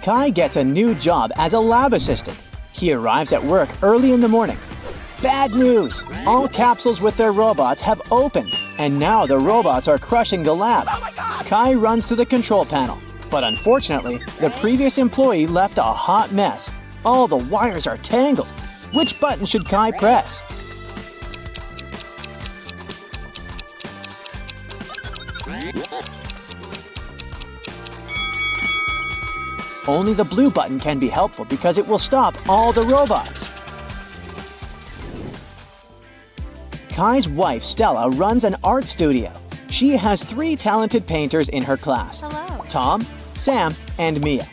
Kai gets a new job as a lab assistant. He arrives at work early in the morning. Bad news! All capsules with their robots have opened, and now the robots are crushing the lab. Kai runs to the control panel, but unfortunately, the previous employee left a hot mess. All the wires are tangled. Which button should Kai press? Only the blue button can be helpful because it will stop all the robots. Kai's wife, Stella, runs an art studio. She has 3 talented painters in her class. Hello. Tom, Sam, and Mia.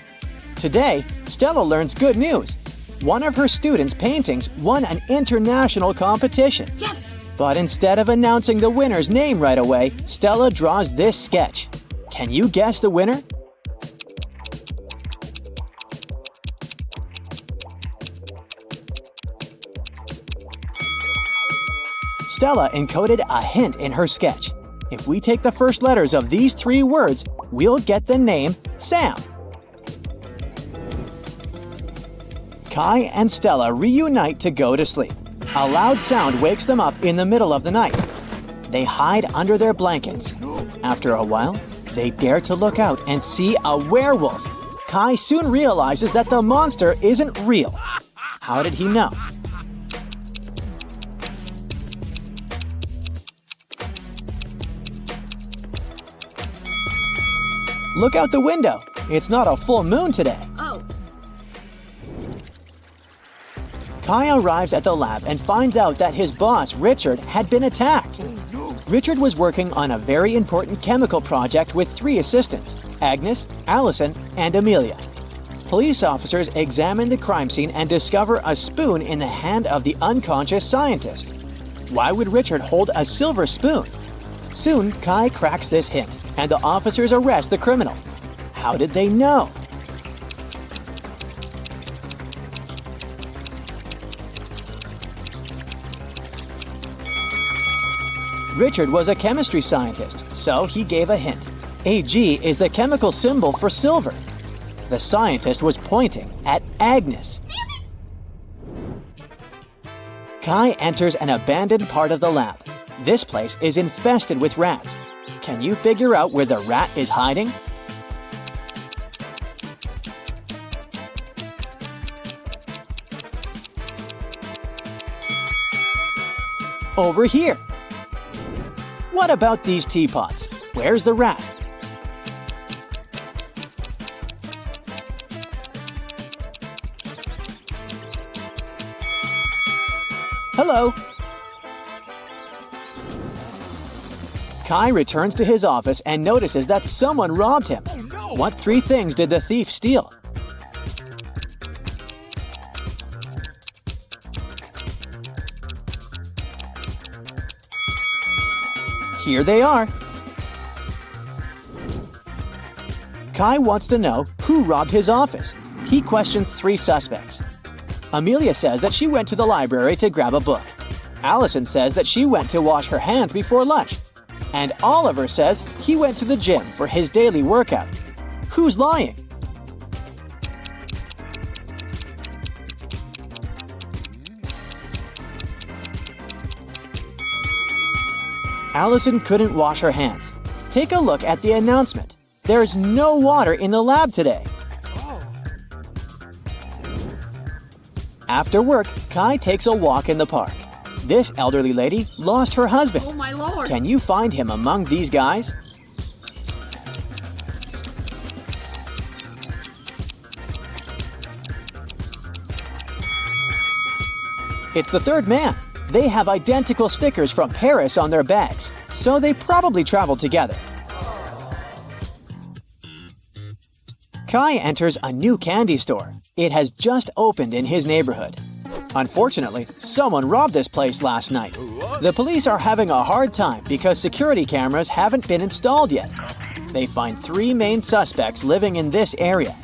Today, Stella learns good news. One of her students' paintings won an international competition. Yes! But instead of announcing the winner's name right away, Stella draws this sketch. Can you guess the winner? Stella encoded a hint in her sketch. If we take the first letters of these 3 words, we'll get the name Sam. Kai and Stella reunite to go to sleep. A loud sound wakes them up in the middle of the night. They hide under their blankets. After a while, they dare to look out and see a werewolf. Kai soon realizes that the monster isn't real. How did he know? Look out the window. It's not a full moon today. Oh. Kai arrives at the lab and finds out that his boss, Richard, had been attacked. Richard was working on a very important chemical project with 3 assistants, Agnes, Allison, and Amelia. Police officers examine the crime scene and discover a spoon in the hand of the unconscious scientist. Why would Richard hold a silver spoon? Soon, Kai cracks this hint, and the officers arrest the criminal. How did they know? Richard was a chemistry scientist, so he gave a hint. Ag is the chemical symbol for silver. The scientist was pointing at Agnes. Kai enters an abandoned part of the lab. This place is infested with rats. Can you figure out where the rat is hiding? Over here. What about these teapots? Where's the rat? Hello. Kai returns to his office and notices that someone robbed him. Oh, no. What 3 things did the thief steal? Here they are. Kai wants to know who robbed his office. He questions 3 suspects. Amelia says that she went to the library to grab a book. Allison says that she went to wash her hands before lunch. And Oliver says he went to the gym for his daily workout. Who's lying? Allison couldn't wash her hands. Take a look at the announcement. There's no water in the lab today. After work, Kai takes a walk in the park. This elderly lady lost her husband. Oh my lord. Can you find him among these guys? It's the 3rd man. They have identical stickers from Paris on their bags, so they probably traveled together. Kai enters a new candy store. It has just opened in his neighborhood. Unfortunately, someone robbed this place last night. The police are having a hard time because security cameras haven't been installed yet. They find 3 main suspects living in this area.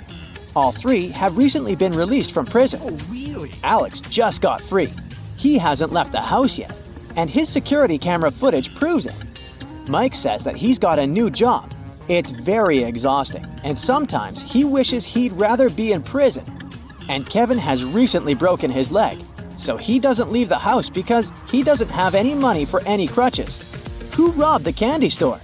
All 3 have recently been released from prison. Oh, really? Alex just got free. He hasn't left the house yet, and his security camera footage proves it. Mike says that he's got a new job. It's very exhausting, and sometimes he wishes he'd rather be in prison. And Kevin has recently broken his leg, so he doesn't leave the house because he doesn't have any money for any crutches. Who robbed the candy store?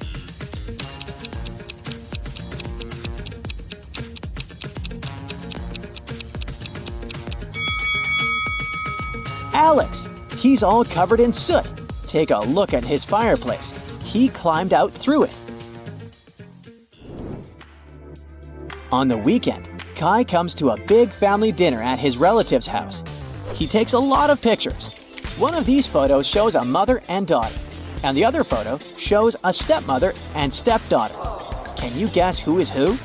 Alex. He's all covered in soot. Take a look at his fireplace. He climbed out through it. On the weekend, Kai comes to a big family dinner at his relative's house. He takes a lot of pictures. One of these photos shows a mother and daughter, and the other photo shows a stepmother and stepdaughter. Can you guess who is who?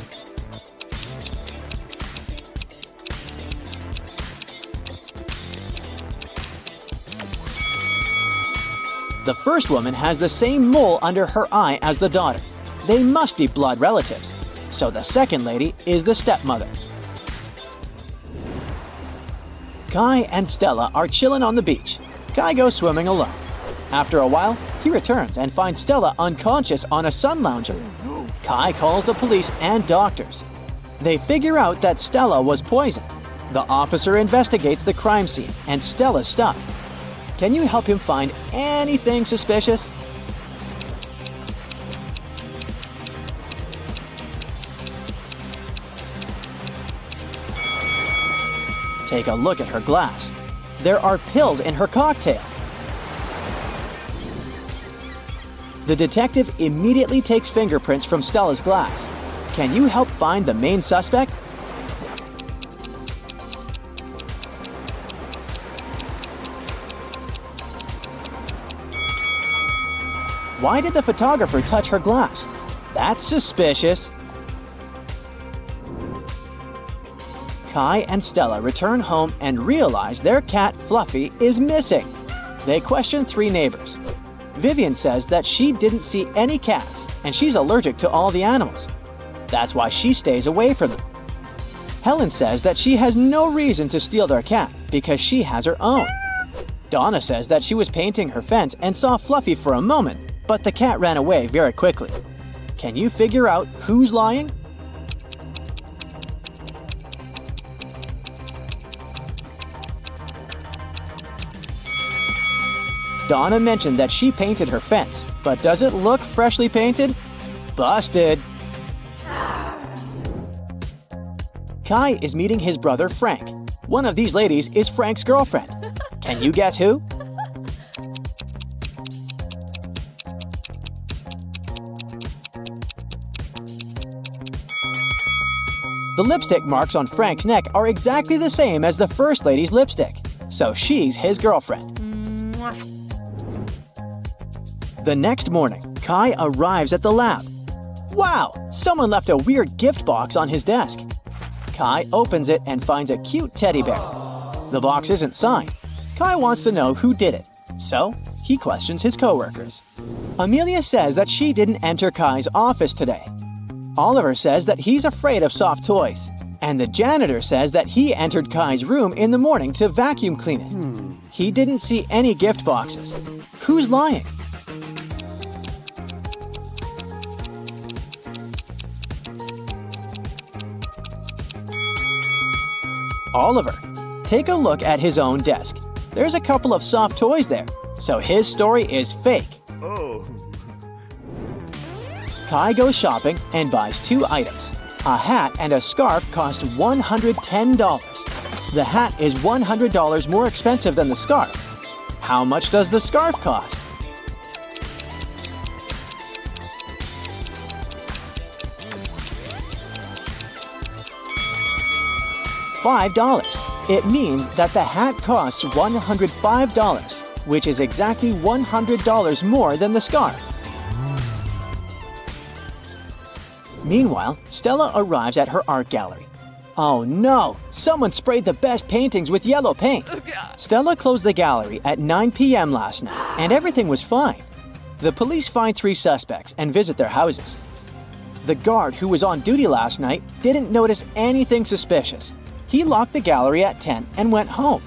The first woman has the same mole under her eye as the daughter. They must be blood relatives. So the second lady is the stepmother. Kai and Stella are chilling on the beach. Kai goes swimming alone. After a while, he returns and finds Stella unconscious on a sun lounger. Kai calls the police and doctors. They figure out that Stella was poisoned. The officer investigates the crime scene and Stella's stuff. Can you help him find anything suspicious? Take a look at her glass. There are pills in her cocktail. The detective immediately takes fingerprints from Stella's glass. Can you help find the main suspect? Why did the photographer touch her glass? That's suspicious. Kai and Stella return home and realize their cat Fluffy is missing. They question 3 neighbors. Vivian says that she didn't see any cats and she's allergic to all the animals. That's why she stays away from them. Helen says that she has no reason to steal their cat because she has her own. Donna says that she was painting her fence and saw Fluffy for a moment, but the cat ran away very quickly. Can you figure out who's lying? Donna mentioned that she painted her fence, but does it look freshly painted? Busted! Kai is meeting his brother Frank. One of these ladies is Frank's girlfriend. Can you guess who? The lipstick marks on Frank's neck are exactly the same as the first lady's lipstick, so she's his girlfriend. The next morning, Kai arrives at the lab. Wow, someone left a weird gift box on his desk. Kai opens it and finds a cute teddy bear. The box isn't signed. Kai wants to know who did it, so he questions his coworkers. Amelia says that she didn't enter Kai's office today. Oliver says that he's afraid of soft toys. And the janitor says that he entered Kai's room in the morning to vacuum clean it. He didn't see any gift boxes. Who's lying? Oliver. Take a look at his own desk. There's a couple of soft toys there, so his story is fake. Kai goes shopping and buys 2 items. A hat and a scarf cost $110. The hat is $100 more expensive than the scarf. How much does the scarf cost? $5. It means that the hat costs $105, which is exactly $100 more than the scarf. Meanwhile, Stella arrives at her art gallery. Oh no! Someone sprayed the best paintings with yellow paint! Stella closed the gallery at 9 p.m. last night, and everything was fine. The police find 3 suspects and visit their houses. The guard who was on duty last night didn't notice anything suspicious. He locked the gallery at 10 and went home.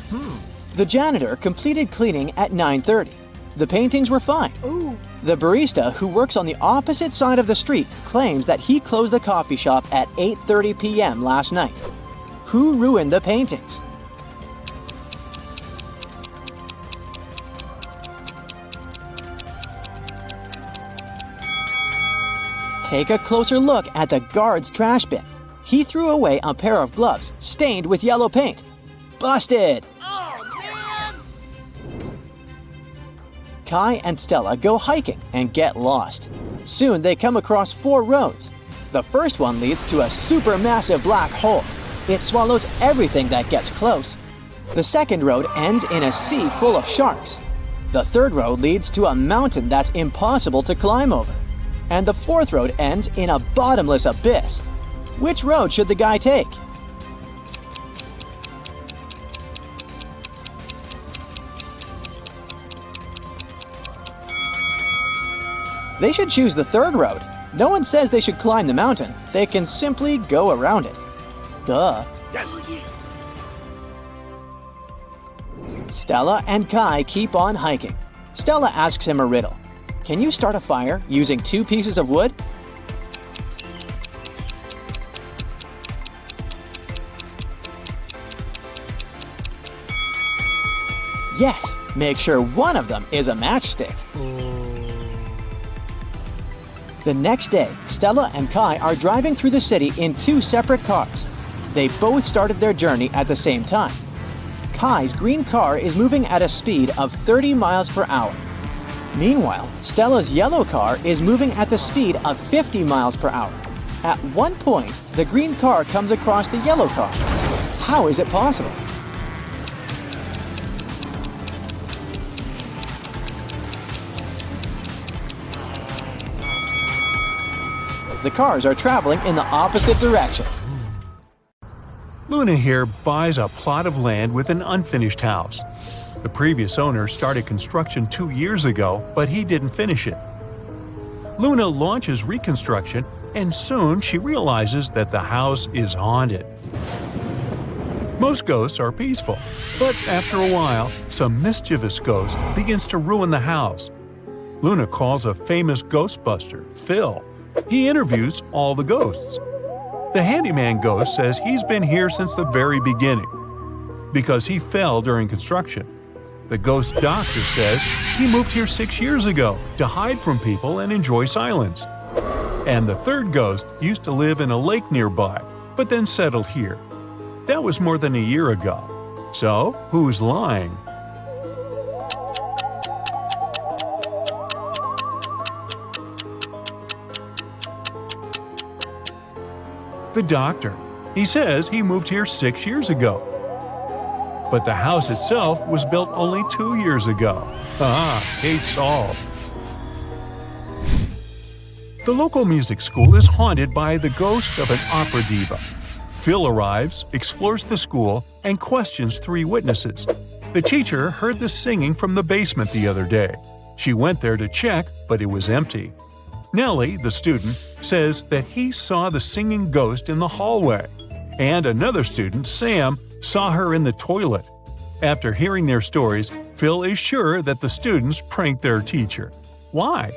The janitor completed cleaning at 9:30. The paintings were fine. The barista, who works on the opposite side of the street, claims that he closed the coffee shop at 8:30 p.m. last night. Who ruined the paintings? Take a closer look at the guard's trash bin. He threw away a pair of gloves stained with yellow paint. Busted! Kai and Stella go hiking and get lost. Soon they come across 4 roads. The first one leads to a supermassive black hole. It swallows everything that gets close. The second road ends in a sea full of sharks. The third road leads to a mountain that's impossible to climb over. And the fourth road ends in a bottomless abyss. Which road should the guy take? They should choose the third road. No one says they should climb the mountain. They can simply go around it. Duh. Yes. Stella and Kai keep on hiking. Stella asks him a riddle. Can you start a fire using 2 pieces of wood? Yes, make sure one of them is a matchstick. The next day, Stella and Kai are driving through the city in 2 separate cars. They both started their journey at the same time. Kai's green car is moving at a speed of 30 miles per hour. Meanwhile, Stella's yellow car is moving at the speed of 50 miles per hour. At one point, the green car comes across the yellow car. How is it possible? The cars are traveling in the opposite direction. Luna here buys a plot of land with an unfinished house. The previous owner started construction 2 years ago, but he didn't finish it. Luna launches reconstruction, and soon she realizes that the house is haunted. Most ghosts are peaceful, but after a while, some mischievous ghost begins to ruin the house. Luna calls a famous ghostbuster, Phil. He interviews all the ghosts. The handyman ghost says he's been here since the very beginning, because he fell during construction. The ghost doctor says he moved here 6 years ago to hide from people and enjoy silence. And the third ghost used to live in a lake nearby, but then settled here. That was more than a year ago. So, who's lying? The doctor. He says he moved here 6 years ago. But the house itself was built only 2 years ago. Case solved. The local music school is haunted by the ghost of an opera diva. Phil arrives, explores the school, and questions 3 witnesses. The teacher heard the singing from the basement the other day. She went there to check, but it was empty. Nellie, the student, says that he saw the singing ghost in the hallway. And another student, Sam, saw her in the toilet. After hearing their stories, Phil is sure that the students pranked their teacher. Why?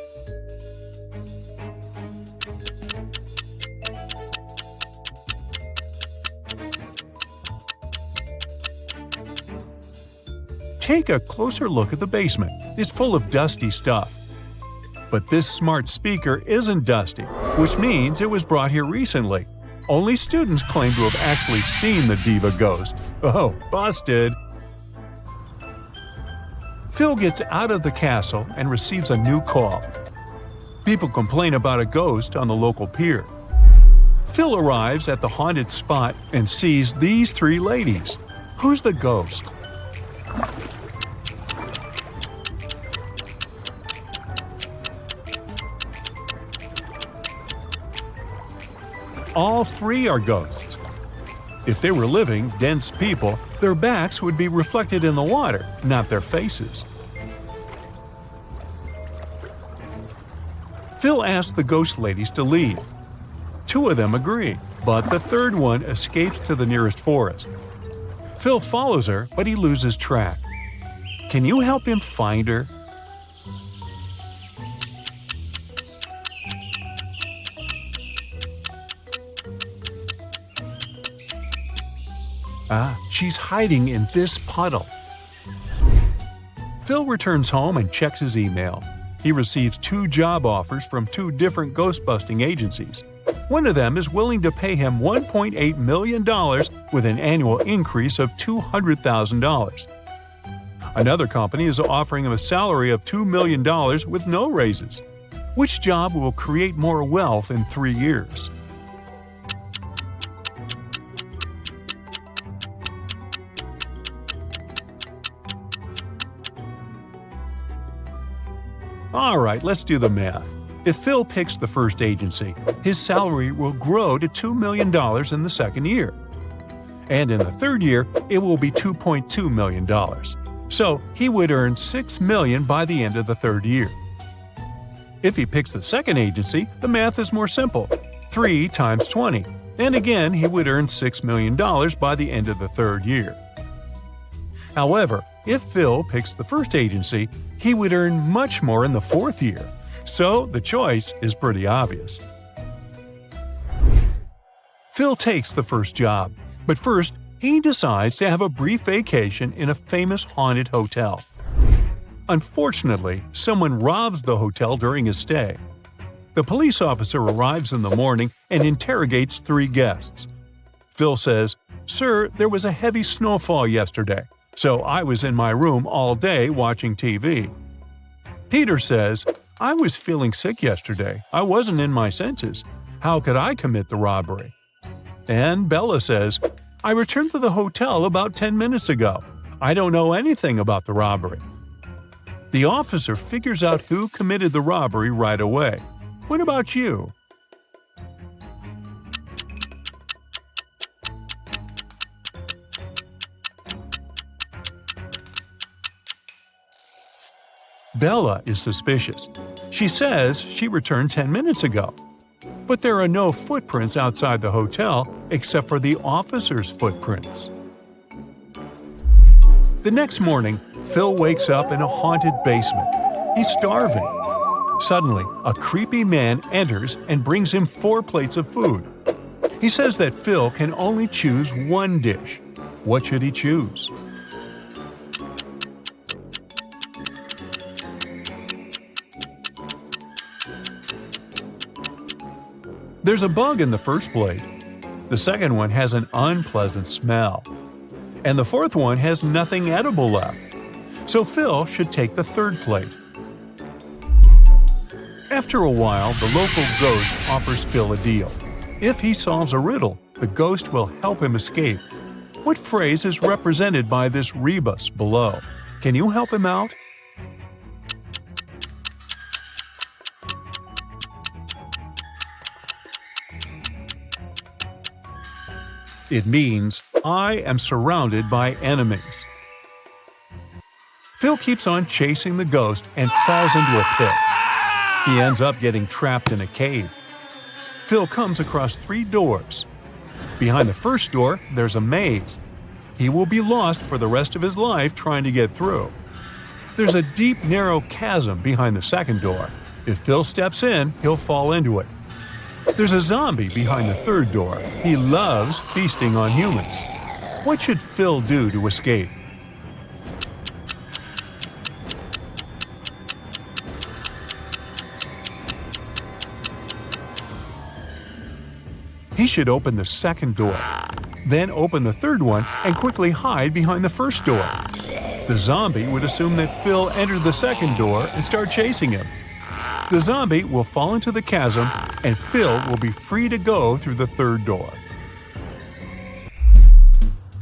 Take a closer look at the basement. It's full of dusty stuff. But this smart speaker isn't dusty, which means it was brought here recently. Only students claim to have actually seen the diva ghost. Oh, busted! Phil gets out of the castle and receives a new call. People complain about a ghost on the local pier. Phil arrives at the haunted spot and sees these 3 ladies. Who's the ghost? All 3 are ghosts. If they were living, dense people, their backs would be reflected in the water, not their faces. Phil asks the ghost ladies to leave. 2 of them agree, but the third one escapes to the nearest forest. Phil follows her, but he loses track. Can you help him find her? She's hiding in this puddle. Phil returns home and checks his email. He receives 2 job offers from 2 different ghost-busting agencies. One of them is willing to pay him $1.8 million with an annual increase of $200,000. Another company is offering him a salary of $2 million with no raises. Which job will create more wealth in 3 years? Alright, let's do the math. If Phil picks the first agency, his salary will grow to $2 million in the second year. And in the third year, it will be $2.2 million. So he would earn $6 million by the end of the third year. If he picks the second agency, the math is more simple. 3 times 20. And again, he would earn $6 million by the end of the third year. However, if Phil picks the first agency, he would earn much more in the fourth year. So the choice is pretty obvious. Phil takes the first job, but first he decides to have a brief vacation in a famous haunted hotel. Unfortunately, someone robs the hotel during his stay. The police officer arrives in the morning and interrogates 3 guests. Phil says, "Sir, there was a heavy snowfall yesterday, so I was in my room all day watching TV." Peter says, "I was feeling sick yesterday. I wasn't in my senses. How could I commit the robbery?" And Bella says, "I returned to the hotel about 10 minutes ago. I don't know anything about the robbery." The officer figures out who committed the robbery right away. What about you? Bella is suspicious. She says she returned 10 minutes ago. But there are no footprints outside the hotel except for the officer's footprints. The next morning, Phil wakes up in a haunted basement. He's starving. Suddenly, a creepy man enters and brings him 4 plates of food. He says that Phil can only choose one dish. What should he choose? There's a bug in the first plate. The second one has an unpleasant smell. And the fourth one has nothing edible left. So Phil should take the third plate. After a while, the local ghost offers Phil a deal. If he solves a riddle, the ghost will help him escape. What phrase is represented by this rebus below? Can you help him out? It means, "I am surrounded by enemies." Phil keeps on chasing the ghost and falls into a pit. He ends up getting trapped in a cave. Phil comes across 3 doors. Behind the first door, there's a maze. He will be lost for the rest of his life trying to get through. There's a deep, narrow chasm behind the second door. If Phil steps in, he'll fall into it. There's a zombie behind the third door. He loves feasting on humans. What should Phil do to escape? He should open the second door, then open the third one and quickly hide behind the first door. The zombie would assume that Phil entered the second door and start chasing him. The zombie will fall into the chasm and Phil will be free to go through the third door.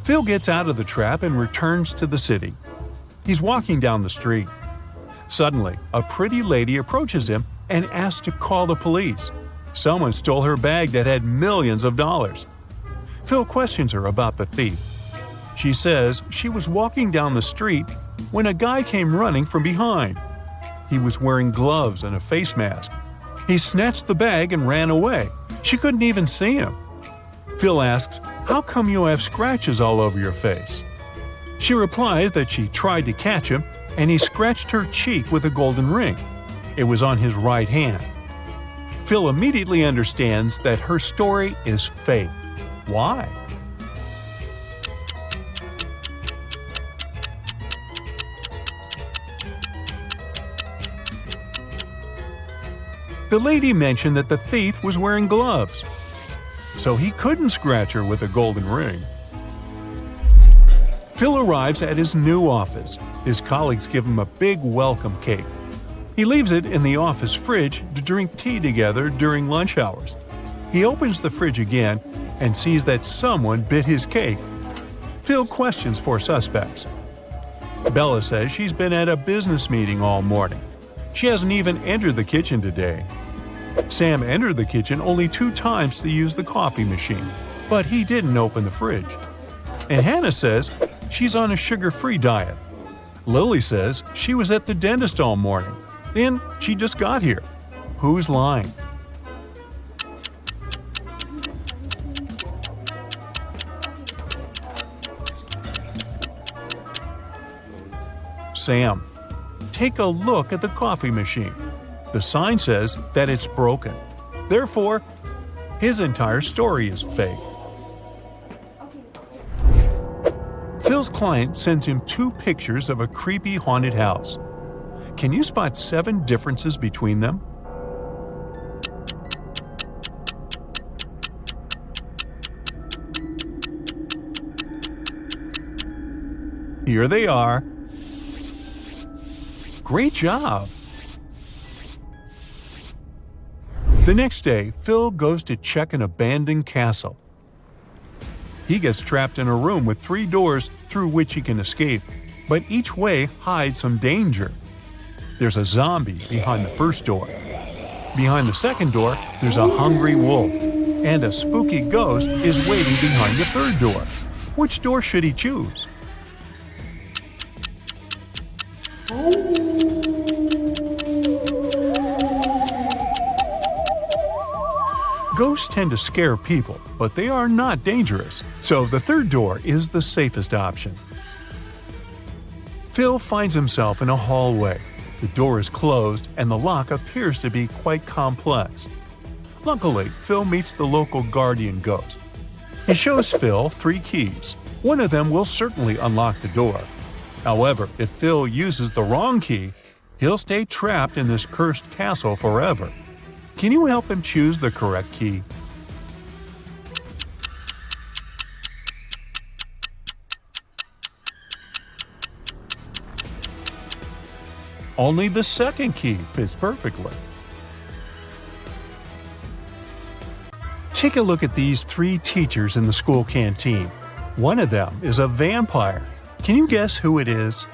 Phil gets out of the trap and returns to the city. He's walking down the street. Suddenly, a pretty lady approaches him and asks to call the police. Someone stole her bag that had millions of dollars. Phil questions her about the thief. She says she was walking down the street when a guy came running from behind. He was wearing gloves and a face mask. He snatched the bag and ran away. She couldn't even see him. Phil asks, "How come you have scratches all over your face?" She replies that she tried to catch him and he scratched her cheek with a golden ring. It was on his right hand. Phil immediately understands that her story is fake. Why? The lady mentioned that the thief was wearing gloves, so he couldn't scratch her with a golden ring. Phil arrives at his new office. His colleagues give him a big welcome cake. He leaves it in the office fridge to drink tea together during lunch hours. He opens the fridge again and sees that someone bit his cake. Phil questions for suspects. Bella says she's been at a business meeting all morning. She hasn't even entered the kitchen today. Sam entered the kitchen only 2 times to use the coffee machine, but he didn't open the fridge. And Hannah says she's on a sugar-free diet. Lily says she was at the dentist all morning, and she just got here. Who's lying? Sam. Take a look at the coffee machine. The sign says that it's broken. Therefore, his entire story is fake. Phil's client sends him 2 pictures of a creepy haunted house. Can you spot 7 differences between them? Here they are. Great job! The next day, Phil goes to check an abandoned castle. He gets trapped in a room with 3 doors through which he can escape, but each way hides some danger. There's a zombie behind the first door. Behind the second door, there's a hungry wolf, and a spooky ghost is waiting behind the third door. Which door should he choose? Ghosts tend to scare people, but they are not dangerous, so the third door is the safest option. Phil finds himself in a hallway. The door is closed and the lock appears to be quite complex. Luckily, Phil meets the local guardian ghost. He shows Phil 3 keys. One of them will certainly unlock the door. However, if Phil uses the wrong key, he'll stay trapped in this cursed castle forever. Can you help him choose the correct key? Only the second key fits perfectly. Take a look at these 3 teachers in the school canteen. One of them is a vampire. Can you guess who it is?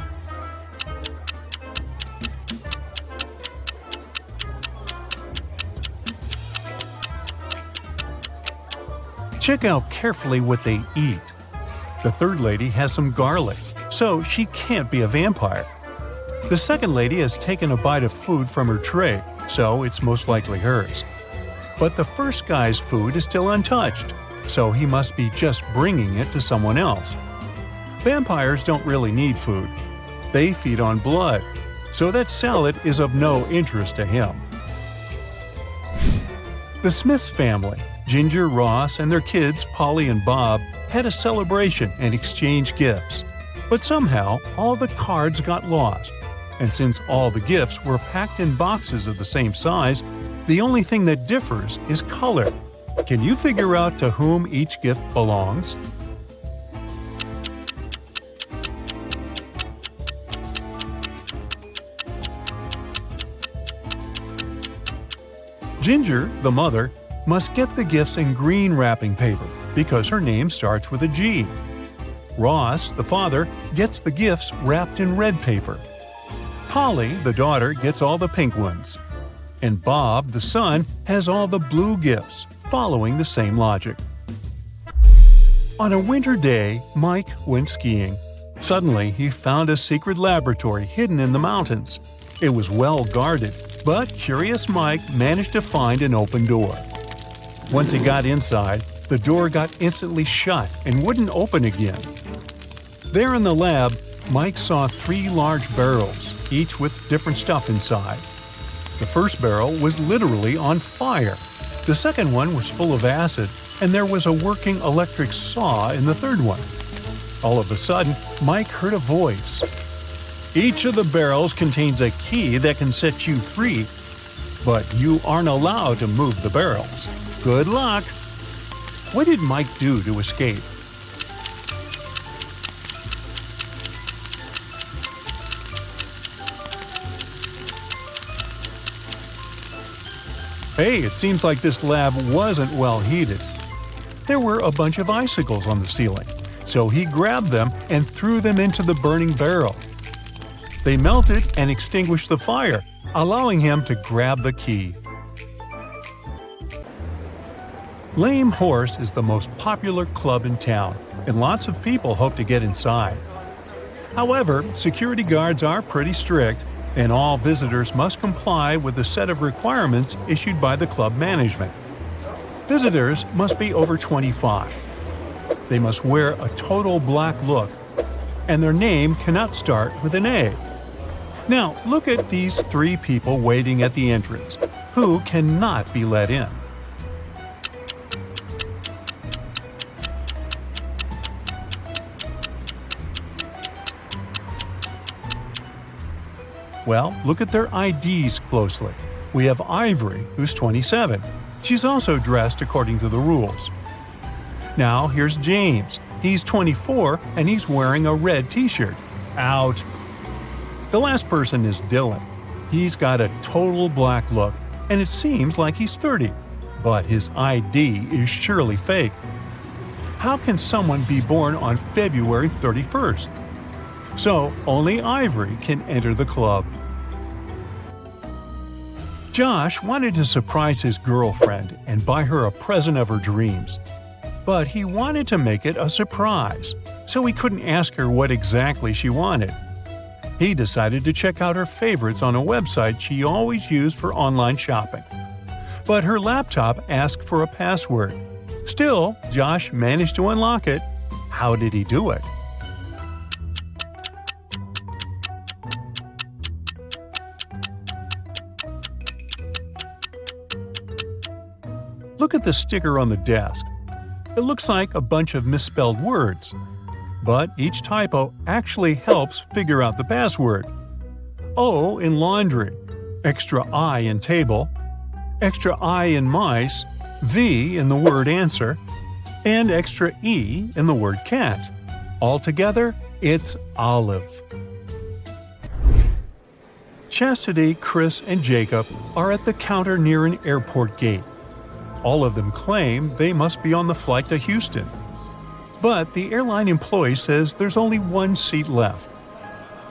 Check out carefully what they eat. The third lady has some garlic, so she can't be a vampire. The second lady has taken a bite of food from her tray, so it's most likely hers. But the first guy's food is still untouched, so he must be just bringing it to someone else. Vampires don't really need food. They feed on blood, so that salad is of no interest to him. The Smiths family, Ginger, Ross, and their kids, Polly and Bob, had a celebration and exchanged gifts. But somehow, all the cards got lost. And since all the gifts were packed in boxes of the same size, the only thing that differs is color. Can you figure out to whom each gift belongs? Ginger, the mother, must get the gifts in green wrapping paper because her name starts with a G. Ross, the father, gets the gifts wrapped in red paper. Polly, the daughter, gets all the pink ones. And Bob, the son, has all the blue gifts, following the same logic. On a winter day, Mike went skiing. Suddenly, he found a secret laboratory hidden in the mountains. It was well guarded, but curious Mike managed to find an open door. Once he got inside, the door got instantly shut and wouldn't open again. There in the lab, Mike saw 3 large barrels, each with different stuff inside. The first barrel was literally on fire. The second one was full of acid, and there was a working electric saw in the third one. All of a sudden, Mike heard a voice. "Each of the barrels contains a key that can set you free." But you aren't allowed to move the barrels. Good luck! What did Mike do to escape? Hey, it seems like this lab wasn't well heated. There were a bunch of icicles on the ceiling, so he grabbed them and threw them into the burning barrel. They melted and extinguished the fire, allowing him to grab the key. Lame Horse is the most popular club in town, and lots of people hope to get inside. However, security guards are pretty strict, and all visitors must comply with a set of requirements issued by the club management. Visitors must be over 25. They must wear a total black look, and their name cannot start with an A. Now, look at these 3 people waiting at the entrance, who cannot be let in. Well, look at their IDs closely. We have Ivory, who's 27. She's also dressed according to the rules. Now, here's James. He's 24, and he's wearing a red t-shirt. Out. The last person is Dylan. He's got a total black look, and it seems like he's 30. But his ID is surely fake. How can someone be born on February 31st? So, only Ivory can enter the club. Josh wanted to surprise his girlfriend and buy her a present of her dreams. But he wanted to make it a surprise, so he couldn't ask her what exactly she wanted. He decided to check out her favorites on a website she always used for online shopping. But her laptop asked for a password. Still, Josh managed to unlock it. How did he do it? Look at the sticker on the desk. It looks like a bunch of misspelled words. But each typo actually helps figure out the password. O in laundry, extra I in table, extra I in mice, V in the word answer, and extra E in the word cat. Altogether, it's olive. Chastity, Chris, and Jacob are at the counter near an airport gate. All of them claim they must be on the flight to Houston. But the airline employee says there's only one seat left.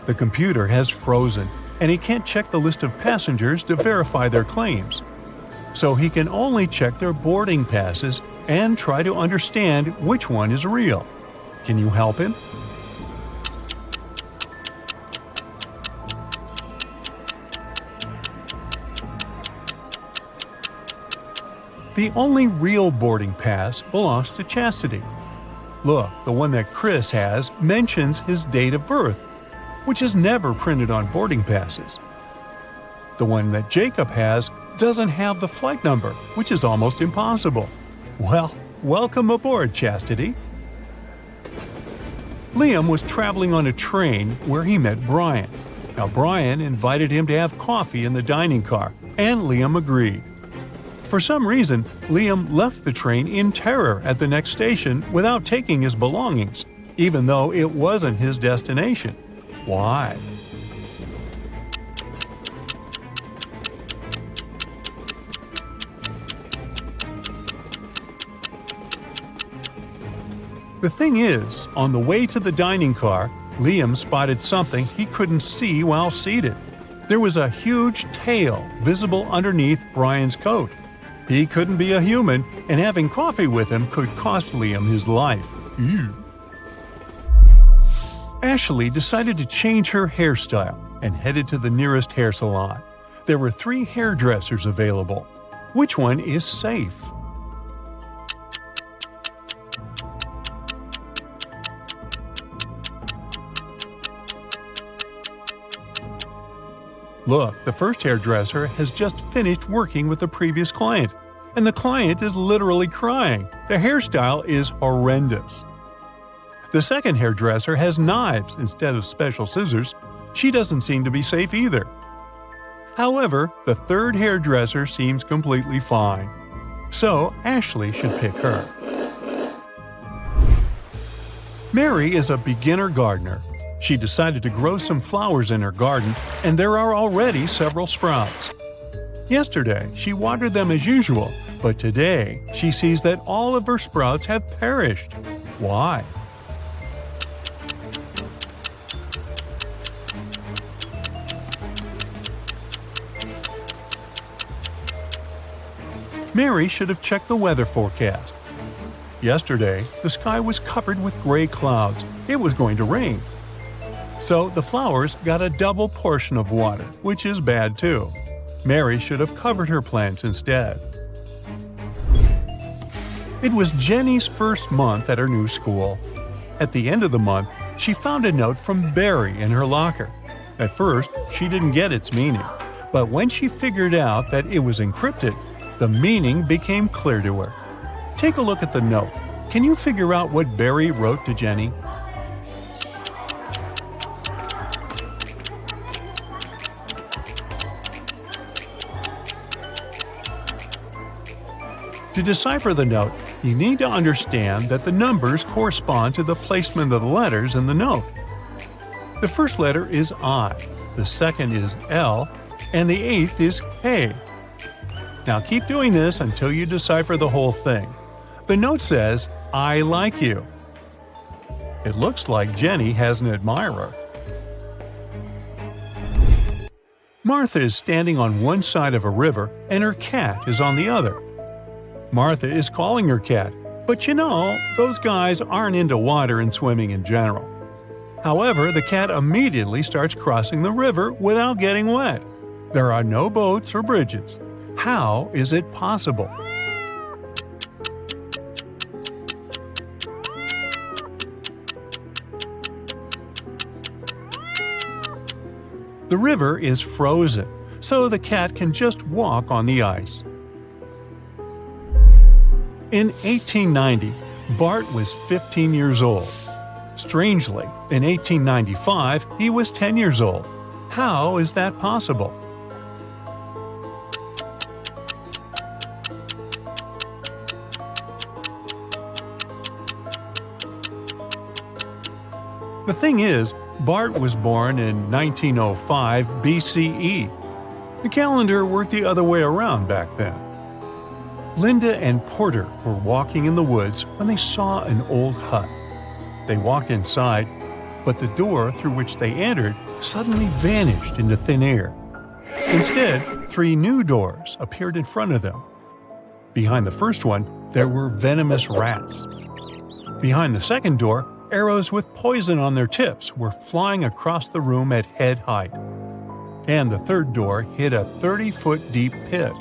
The computer has frozen, and he can't check the list of passengers to verify their claims. So he can only check their boarding passes and try to understand which one is real. Can you help him? The only real boarding pass belongs to Chastity. Look, the one that Chris has mentions his date of birth, which is never printed on boarding passes. The one that Jacob has doesn't have the flight number, which is almost impossible. Well, welcome aboard, Chastity. Liam was traveling on a train where he met Brian. Now, Brian invited him to have coffee in the dining car, and Liam agreed. For some reason, Liam left the train in terror at the next station without taking his belongings, even though it wasn't his destination. Why? The thing is, on the way to the dining car, Liam spotted something he couldn't see while seated. There was a huge tail visible underneath Brian's coat. He couldn't be a human, and having coffee with him could cost Liam his life. Ew. Ashley decided to change her hairstyle and headed to the nearest hair salon. There were 3 hairdressers available. Which one is safe? Look, the first hairdresser has just finished working with the previous client, and the client is literally crying. The hairstyle is horrendous. The second hairdresser has knives instead of special scissors. She doesn't seem to be safe either. However, the third hairdresser seems completely fine. So Ashley should pick her. Mary is a beginner gardener. She decided to grow some flowers in her garden, and there are already several sprouts. Yesterday, she watered them as usual, but today she sees that all of her sprouts have perished. Why? Mary should have checked the weather forecast. Yesterday, the sky was covered with gray clouds. It was going to rain. So the flowers got a double portion of water, which is bad too. Mary should have covered her plants instead. It was Jenny's first month at her new school. At the end of the month, she found a note from Barry in her locker. At first, she didn't get its meaning, but when she figured out that it was encrypted, the meaning became clear to her. Take a look at the note. Can you figure out what Barry wrote to Jenny? To decipher the note, you need to understand that the numbers correspond to the placement of the letters in the note. The first letter is I, the second is L, and the eighth is K. Now keep doing this until you decipher the whole thing. The note says, I like you. It looks like Jenny has an admirer. Martha is standing on one side of a river and her cat is on the other. Martha is calling her cat, but you know, those guys aren't into water and swimming in general. However, the cat immediately starts crossing the river without getting wet. There are no boats or bridges. How is it possible? The river is frozen, so the cat can just walk on the ice. In 1890, Bart was 15 years old. Strangely, in 1895, he was 10 years old. How is that possible? The thing is, Bart was born in 1905 BCE. The calendar worked the other way around back then. Linda and Porter were walking in the woods when they saw an old hut. They walked inside, but the door through which they entered suddenly vanished into thin air. Instead, 3 new doors appeared in front of them. Behind the first one, there were venomous rats. Behind the second door, arrows with poison on their tips were flying across the room at head height. And the third door hid a 30-foot deep pit.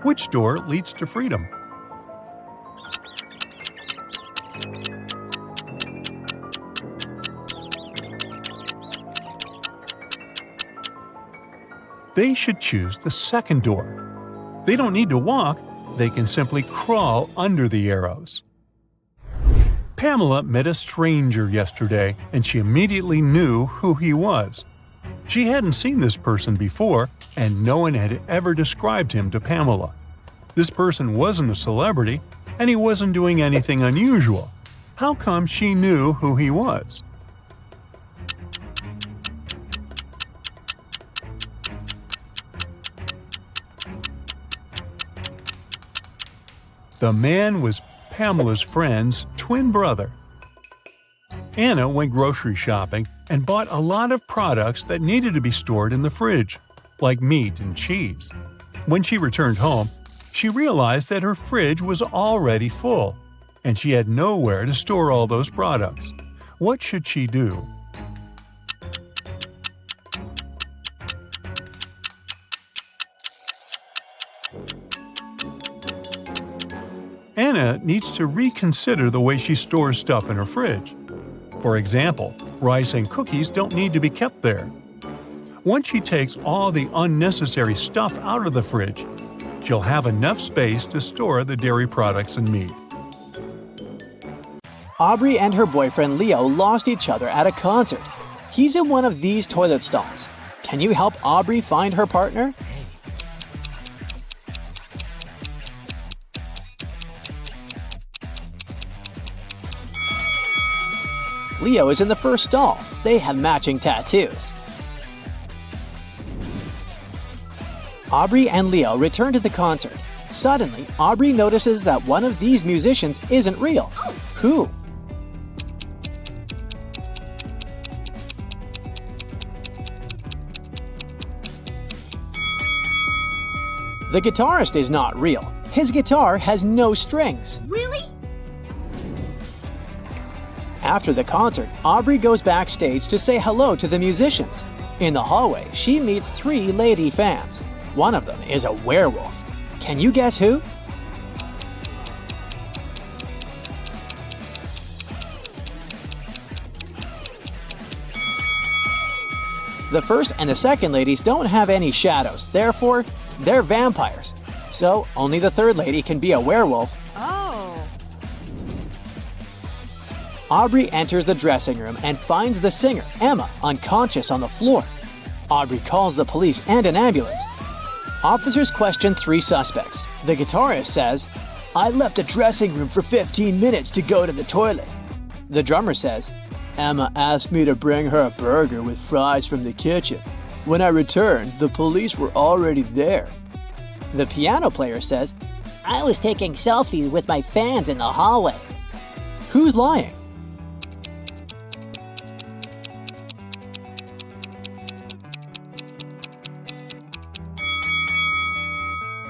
Which door leads to freedom? They should choose the second door. They don't need to walk, they can simply crawl under the arrows. Pamela met a stranger yesterday, and she immediately knew who he was. She hadn't seen this person before, and no one had ever described him to Pamela. This person wasn't a celebrity, and he wasn't doing anything unusual. How come she knew who he was? The man was Pamela's friend's twin brother. Anna went grocery shopping and bought a lot of products that needed to be stored in the fridge, like meat and cheese. When she returned home, she realized that her fridge was already full, and she had nowhere to store all those products. What should she do? Anna needs to reconsider the way she stores stuff in her fridge. For example, rice and cookies don't need to be kept there. Once she takes all the unnecessary stuff out of the fridge, she'll have enough space to store the dairy products and meat. Aubrey and her boyfriend Leo lost each other at a concert. He's in one of these toilet stalls. Can you help Aubrey find her partner? Leo is in the first stall. They have matching tattoos. Aubrey and Leo return to the concert. Suddenly, Aubrey notices that one of these musicians isn't real. Who? The guitarist is not real. His guitar has no strings. Really? After the concert, Aubrey goes backstage to say hello to the musicians. In the hallway, she meets 3 lady fans. One of them is a werewolf. Can you guess who? The first and the second ladies don't have any shadows, therefore, they're vampires. So, only the third lady can be a werewolf. Oh. Aubrey enters the dressing room and finds the singer, Emma, unconscious on the floor. Aubrey calls the police and an ambulance. Officers question 3 suspects. The guitarist says, "I left the dressing room for 15 minutes to go to the toilet." The drummer says, "Emma asked me to bring her a burger with fries from the kitchen. When I returned, the police were already there." The piano player says, "I was taking selfies with my fans in the hallway." Who's lying?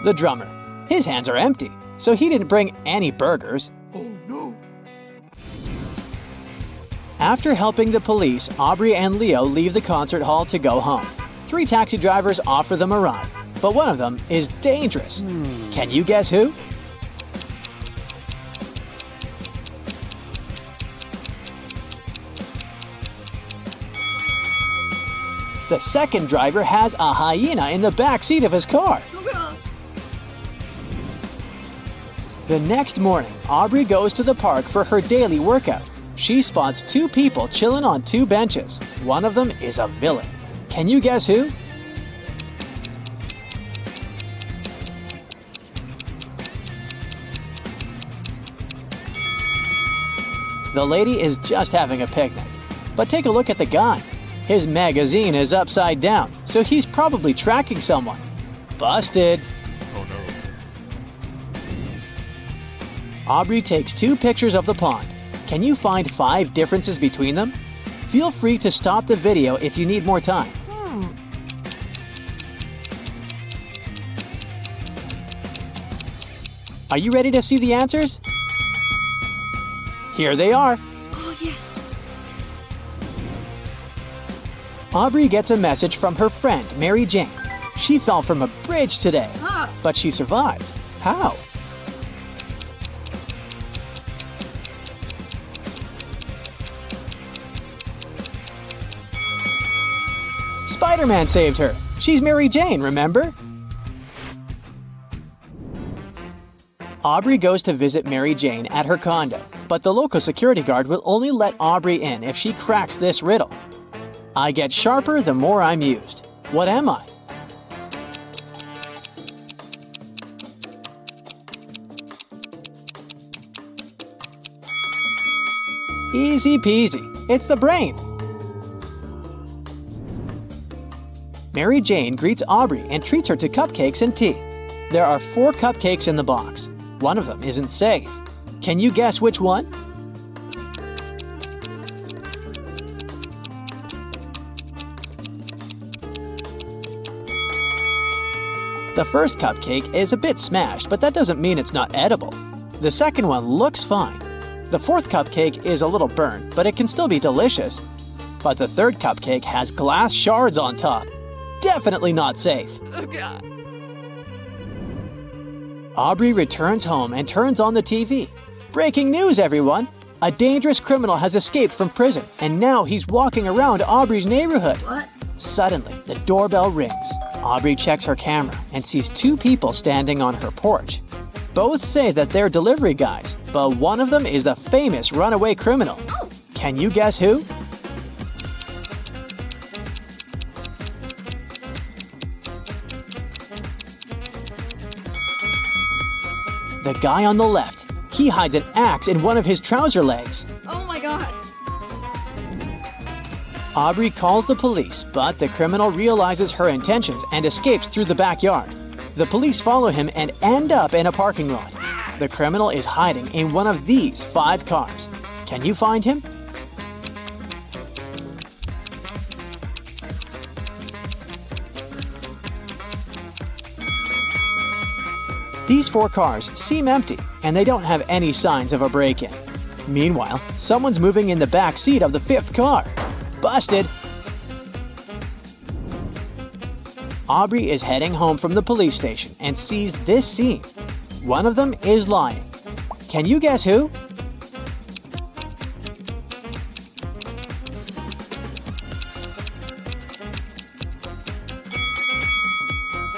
The drummer. His hands are empty, so he didn't bring any burgers. Oh no! After helping the police, Aubrey and Leo leave the concert hall to go home. 3 taxi drivers offer them a ride, but one of them is dangerous. Can you guess who? The second driver has a hyena in the back seat of his car. The next morning, Aubrey goes to the park for her daily workout. She spots 2 people chilling on 2 benches. One of them is a villain. Can you guess who? The lady is just having a picnic. But take a look at the guy. His magazine is upside down, so he's probably tracking someone. Busted! Oh no! Aubrey takes 2 pictures of the pond. Can you find 5 differences between them? Feel free to stop the video if you need more time. Are you ready to see the answers? Here they are. Oh, yes. Aubrey gets a message from her friend, Mary Jane. She fell from a bridge today, Ah. but she survived. How? Spider-Man saved her. She's Mary Jane, remember? Aubrey goes to visit Mary Jane at her condo, but the local security guard will only let Aubrey in if she cracks this riddle. I get sharper the more I'm used. What am I? Easy peasy. It's the brain. Mary Jane greets Aubrey and treats her to cupcakes and tea. There are 4 cupcakes in the box. One of them isn't safe. Can you guess which one? The first cupcake is a bit smashed, but that doesn't mean it's not edible. The second one looks fine. The 4th cupcake is a little burnt, but it can still be delicious. But the 3rd cupcake has glass shards on top. Definitely not safe. Oh, God. Aubrey returns home and turns on the TV. Breaking news, everyone! A dangerous criminal has escaped from prison, and now he's walking around Aubrey's neighborhood. What? Suddenly, the doorbell rings. Aubrey checks her camera and sees 2 people standing on her porch. Both say that they're delivery guys, but one of them is the famous runaway criminal. Can you guess who? The guy on the left. He hides an axe in one of his trouser legs. Oh my god. Aubrey calls the police, but the criminal realizes her intentions and escapes through the backyard. The police follow him and end up in a parking lot. The criminal is hiding in one of these 5 cars. Can you find him? These 4 cars seem empty, and they don't have any signs of a break-in. Meanwhile, someone's moving in the back seat of the 5th car. Busted! Aubrey is heading home from the police station and sees this scene. One of them is lying. Can you guess who?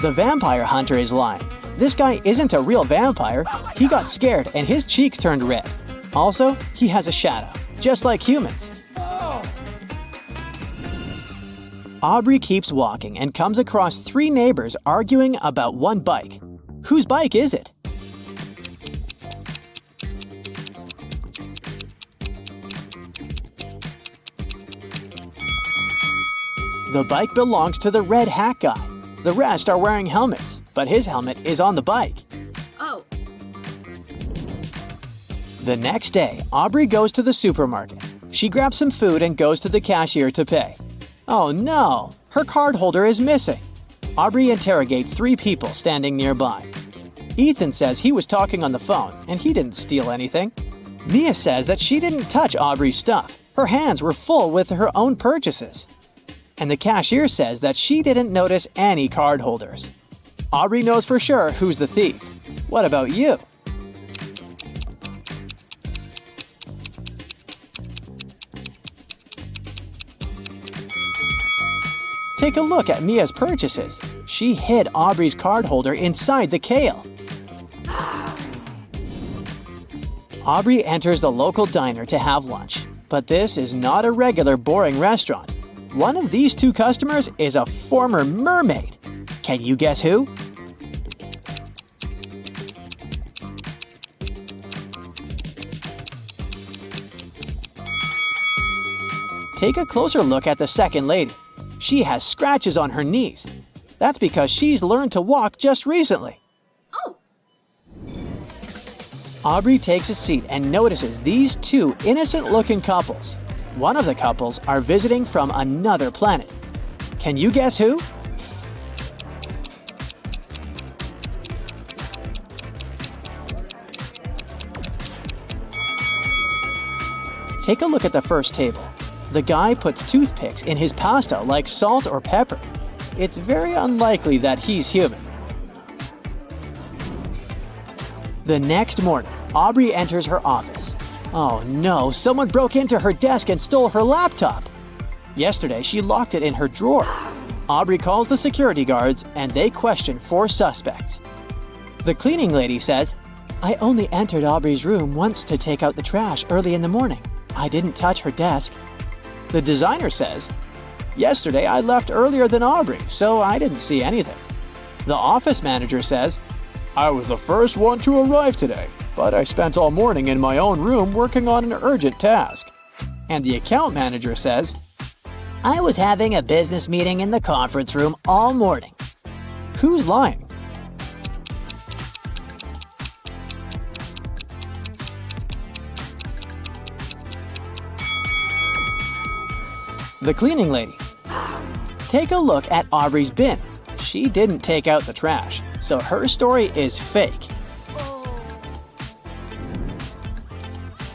The vampire hunter is lying. This guy isn't a real vampire. He got scared and his cheeks turned red. Also, he has a shadow, just like humans. Aubrey keeps walking and comes across 3 neighbors arguing about one bike. Whose bike is it? The bike belongs to the red hat guy. The rest are wearing helmets, but his helmet is on the bike. Oh. The next day, Aubrey goes to the supermarket. She grabs some food and goes to the cashier to pay. Oh no! Her card holder is missing. Aubrey interrogates 3 people standing nearby. Ethan says he was talking on the phone and he didn't steal anything. Mia says that she didn't touch Aubrey's stuff. Her hands were full with her own purchases. And the cashier says that she didn't notice any card holders. Aubrey knows for sure who's the thief. What about you? Take a look at Mia's purchases. She hid Aubrey's card holder inside the kale. Aubrey enters the local diner to have lunch, but this is not a regular boring restaurant. One of these 2 customers is a former mermaid. Can you guess who? Take a closer look at the second lady. She has scratches on her knees. That's because she's learned to walk just recently. Oh. Aubrey takes a seat and notices these 2 innocent-looking couples. One of the couples are visiting from another planet. Can you guess who? Take a look at the first table. The guy puts toothpicks in his pasta like salt or pepper. It's very unlikely that he's human. The next morning, Aubrey enters her office. Oh no, someone broke into her desk and stole her laptop. Yesterday, she locked it in her drawer. Aubrey calls the security guards and they question 4 suspects. The cleaning lady says, "I only entered Aubrey's room once to take out the trash early in the morning. I didn't touch her desk." The designer says, "Yesterday I left earlier than Aubrey, so I didn't see anything." The office manager says, "I was the first one to arrive today, but I spent all morning in my own room working on an urgent task." And the account manager says, "I was having a business meeting in the conference room all morning." Who's lying? The cleaning lady. Take a look at Aubrey's bin. She didn't take out the trash, so her story is fake.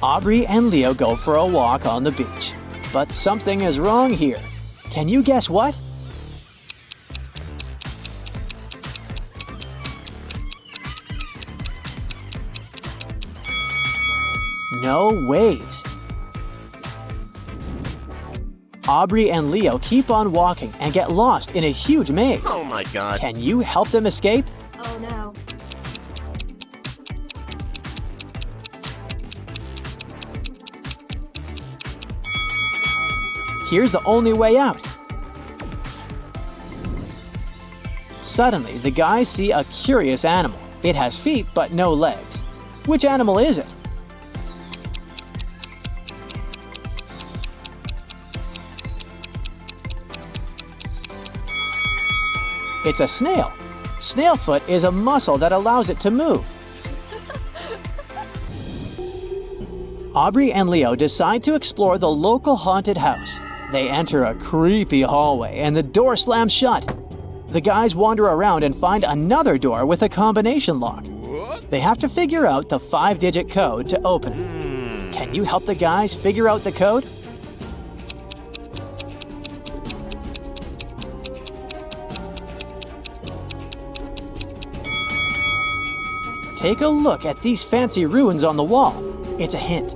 Aubrey and Leo go for a walk on the beach. But something is wrong here. Can you guess what? No waves. Aubrey and Leo keep on walking and get lost in a huge maze. Oh my god. Can you help them escape? Oh no. Here's the only way out. Suddenly, the guys see a curious animal. It has feet but no legs. Which animal is it? It's a snail. Snail foot is a muscle that allows it to move. Aubrey and Leo decide to explore the local haunted house. They enter a creepy hallway and the door slams shut. The guys wander around and find another door with a combination lock. They have to figure out the 5-digit code to open it. Can you help the guys figure out the code? Take a look at these fancy runes on the wall. It's a hint.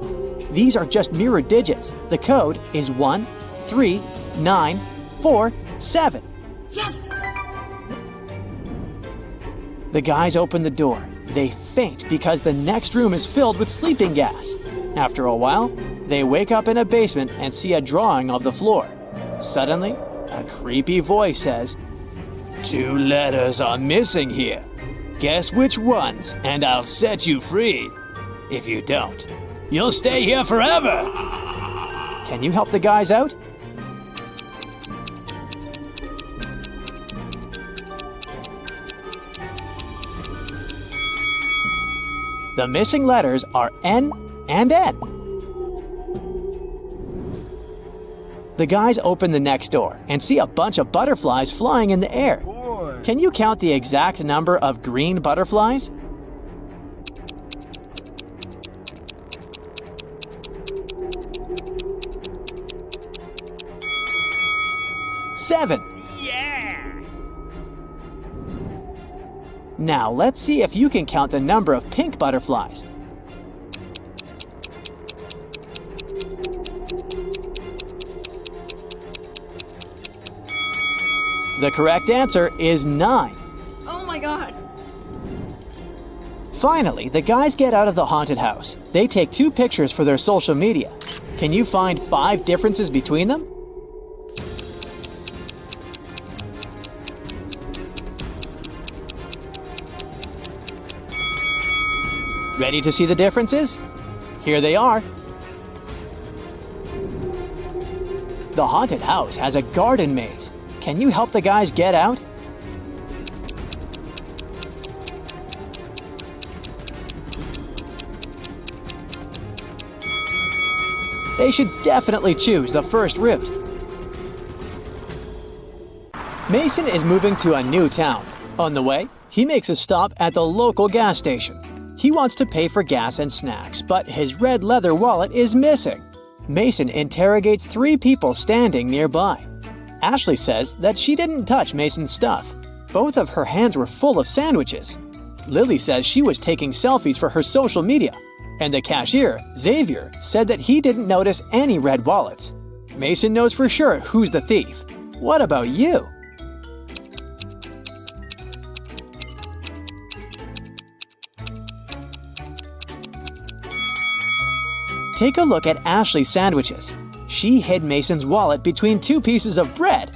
These are just mirror digits. The code is 13947. Yes! The guys open the door. They faint because the next room is filled with sleeping gas. After a while, they wake up in a basement and see a drawing of the floor. Suddenly, a creepy voice says, "2 letters are missing here. Guess which ones, and I'll set you free. If you don't, you'll stay here forever." Can you help the guys out? The missing letters are N and N. The guys open the next door and see a bunch of butterflies flying in the air. Can you count the exact number of green butterflies? Seven. Yeah! Now let's see if you can count the number of pink butterflies. The correct answer is 9. Oh my god. Finally, the guys get out of the haunted house. They take 2 pictures for their social media. Can you find 5 differences between them? Ready to see the differences? Here they are. The haunted house has a garden maze. Can you help the guys get out? They should definitely choose the first route. Mason is moving to a new town. On the way, he makes a stop at the local gas station. He wants to pay for gas and snacks, but his red leather wallet is missing. Mason interrogates 3 people standing nearby. Ashley says that she didn't touch Mason's stuff. Both of her hands were full of sandwiches. Lily says she was taking selfies for her social media. And the cashier, Xavier, said that he didn't notice any red wallets. Mason knows for sure who's the thief. What about you? Take a look at Ashley's sandwiches. She hid Mason's wallet between 2 pieces of bread.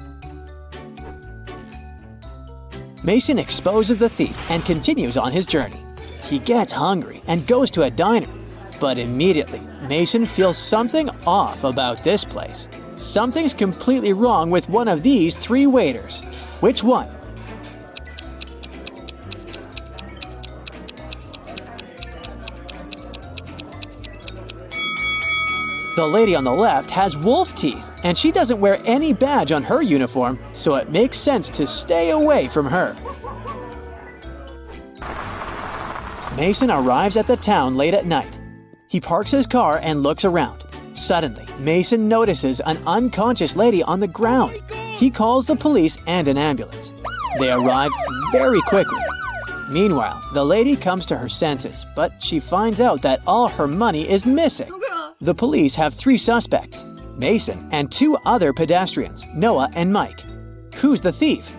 Mason exposes the thief and continues on his journey. He gets hungry and goes to a diner. But immediately, Mason feels something off about this place. Something's completely wrong with one of these 3 waiters. Which one? The lady on the left has wolf teeth, and she doesn't wear any badge on her uniform, so it makes sense to stay away from her. Mason arrives at the town late at night. He parks his car and looks around. Suddenly, Mason notices an unconscious lady on the ground. He calls the police and an ambulance. They arrive very quickly. Meanwhile, the lady comes to her senses, but she finds out that all her money is missing. The police have 3 suspects, Mason and 2 other pedestrians, Noah and Mike. Who's the thief?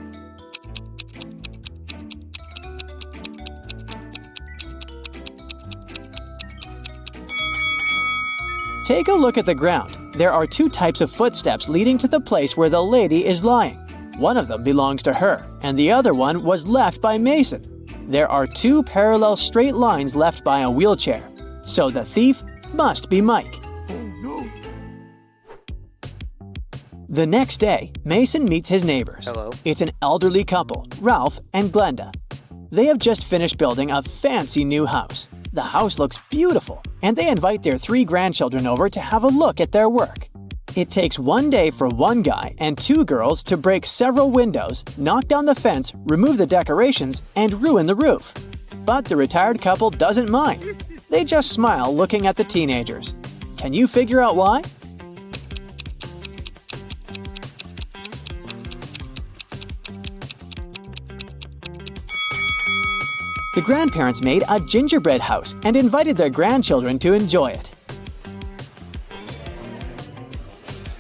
Take a look at the ground. There are 2 types of footsteps leading to the place where the lady is lying. One of them belongs to her, and the other one was left by Mason. There are two parallel straight lines left by a wheelchair, so the thief must be Mike. The next day, Mason meets his neighbors. Hello. It's an elderly couple, Ralph and Glenda. They have just finished building a fancy new house. The house looks beautiful, and they invite their 3 grandchildren over to have a look at their work. It takes one day for one guy and 2 girls to break several windows, knock down the fence, remove the decorations, and ruin the roof. But the retired couple doesn't mind. They just smile looking at the teenagers. Can you figure out why? The grandparents made a gingerbread house and invited their grandchildren to enjoy it.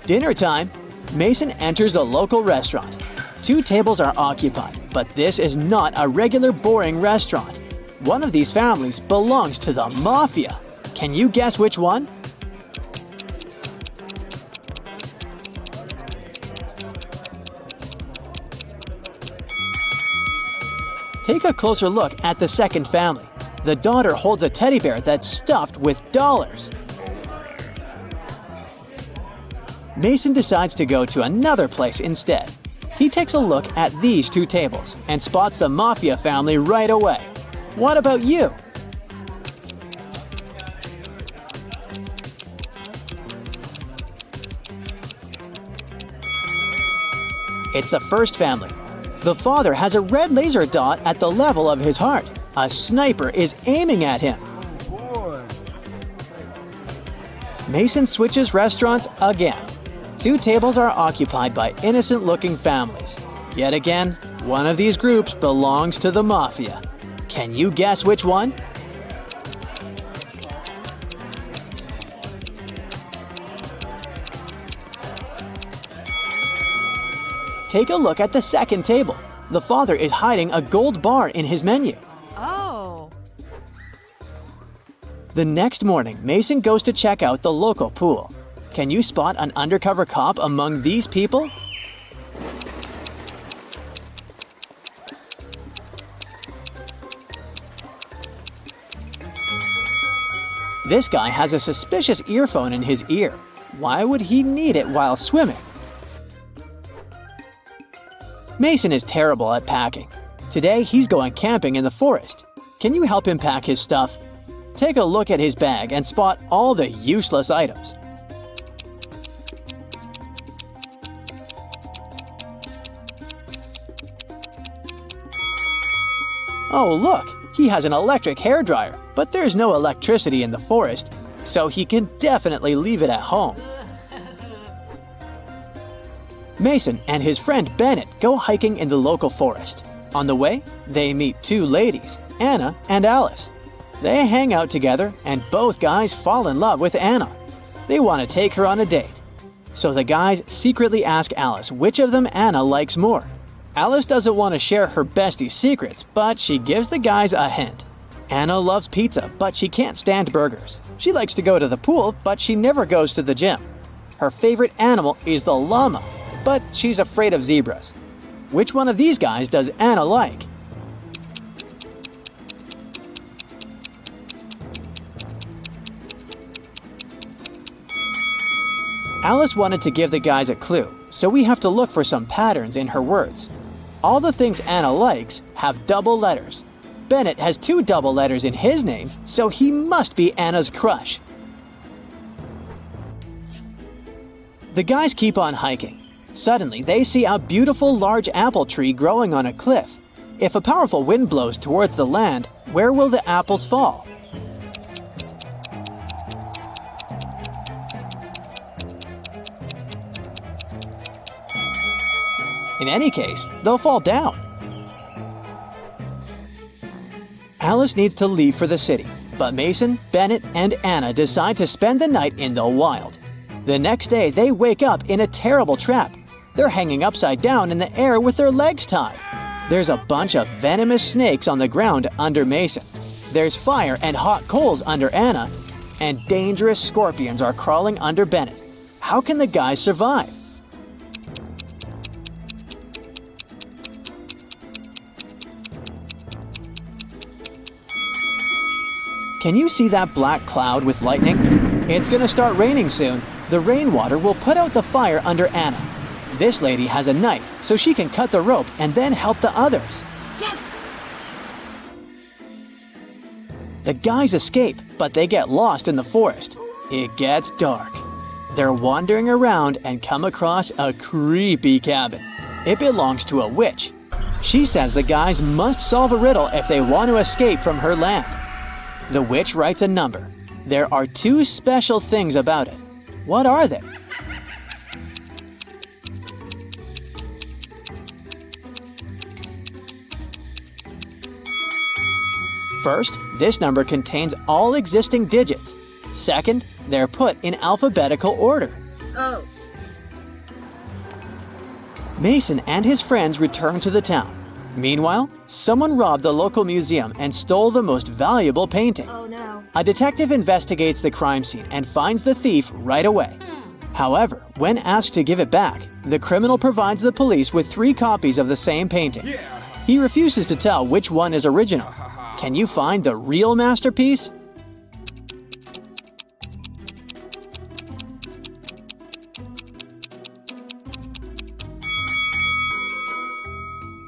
Dinner time. Mason enters a local restaurant. 2 tables are occupied, but this is not a regular boring restaurant. One of these families belongs to the mafia. Can you guess which one? Take a closer look at the second family. The daughter holds a teddy bear that's stuffed with dollars. Mason decides to go to another place instead. He takes a look at these 2 tables and spots the mafia family right away. What about you? It's the first family. The father has a red laser dot at the level of his heart. A sniper is aiming at him. Mason switches restaurants again. 2 tables are occupied by innocent-looking families. Yet again, one of these groups belongs to the mafia. Can you guess which one? Take a look at the second table. The father is hiding a gold bar in his menu. Oh. The next morning, Mason goes to check out the local pool. Can you spot an undercover cop among these people? This guy has a suspicious earphone in his ear. Why would he need it while swimming? Mason is terrible at packing. Today, he's going camping in the forest. Can you help him pack his stuff? Take a look at his bag and spot all the useless items. Oh, look! He has an electric hairdryer, but there's no electricity in the forest, so he can definitely leave it at home. Mason and his friend Bennett go hiking in the local forest. On the way, they meet 2 ladies, Anna and Alice. They hang out together, and both guys fall in love with Anna. They want to take her on a date. So the guys secretly ask Alice which of them Anna likes more. Alice doesn't want to share her bestie's secrets, but she gives the guys a hint. Anna loves pizza, but she can't stand burgers. She likes to go to the pool, but she never goes to the gym. Her favorite animal is the llama, but she's afraid of zebras. Which one of these guys does Anna like? Alice wanted to give the guys a clue, so we have to look for some patterns in her words. All the things Anna likes have double letters. Bennett has 2 double letters in his name, so he must be Anna's crush. The guys keep on hiking. Suddenly, they see a beautiful large apple tree growing on a cliff. If a powerful wind blows towards the land, where will the apples fall? In any case, they'll fall down. Alice needs to leave for the city, but Mason, Bennett, and Anna decide to spend the night in the wild. The next day, they wake up in a terrible trap. They're hanging upside down in the air with their legs tied. There's a bunch of venomous snakes on the ground under Mason. There's fire and hot coals under Anna, and dangerous scorpions are crawling under Bennett. How can the guys survive? Can you see that black cloud with lightning? It's gonna start raining soon. The rainwater will put out the fire under Anna. This lady has a knife, so she can cut the rope and then help the others. Yes! The guys escape, but they get lost in the forest. It gets dark. They're wandering around and come across a creepy cabin. It belongs to a witch. She says the guys must solve a riddle if they want to escape from her land. The witch writes a number. There are 2 special things about it. What are they? First, this number contains all existing digits. Second, they're put in alphabetical order. Oh. Mason and his friends return to the town. Meanwhile, someone robbed the local museum and stole the most valuable painting. Oh no. A detective investigates the crime scene and finds the thief right away. However, when asked to give it back, the criminal provides the police with 3 copies of the same painting. He refuses to tell which one is original. Can you find the real masterpiece?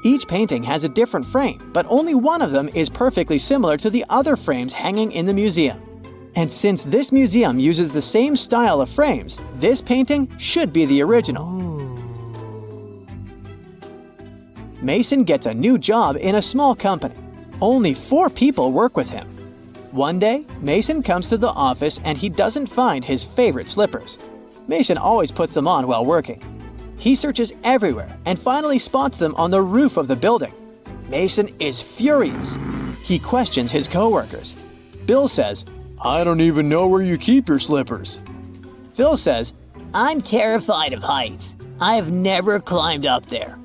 Each painting has a different frame, but only one of them is perfectly similar to the other frames hanging in the museum. And since this museum uses the same style of frames, this painting should be the original. Mason gets a new job in a small company. Only 4 people work with him. One day, Mason comes to the office and he doesn't find his favorite slippers. Mason always puts them on while working. He searches everywhere and finally spots them on the roof of the building. Mason is furious. He questions his coworkers. Bill says, "I don't even know where you keep your slippers." Phil says, "I'm terrified of heights. I've never climbed up there."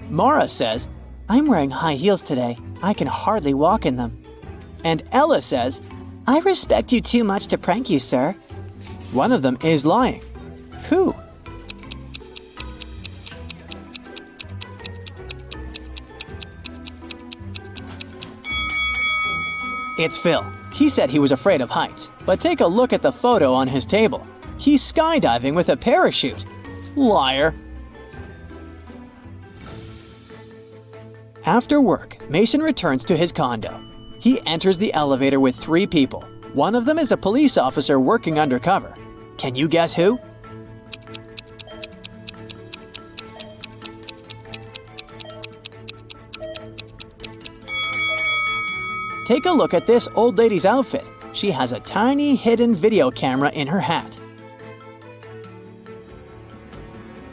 Mara says, "I'm wearing high heels today. I can hardly walk in them." And Ella says, "I respect you too much to prank you, sir." One of them is lying. Who? It's Phil. He said he was afraid of heights, but take a look at the photo on his table. He's skydiving with a parachute. Liar. After work, Mason returns to his condo. He enters the elevator with 3 people. One of them is a police officer working undercover. Can you guess who? Take a look at this old lady's outfit. She has a tiny hidden video camera in her hat.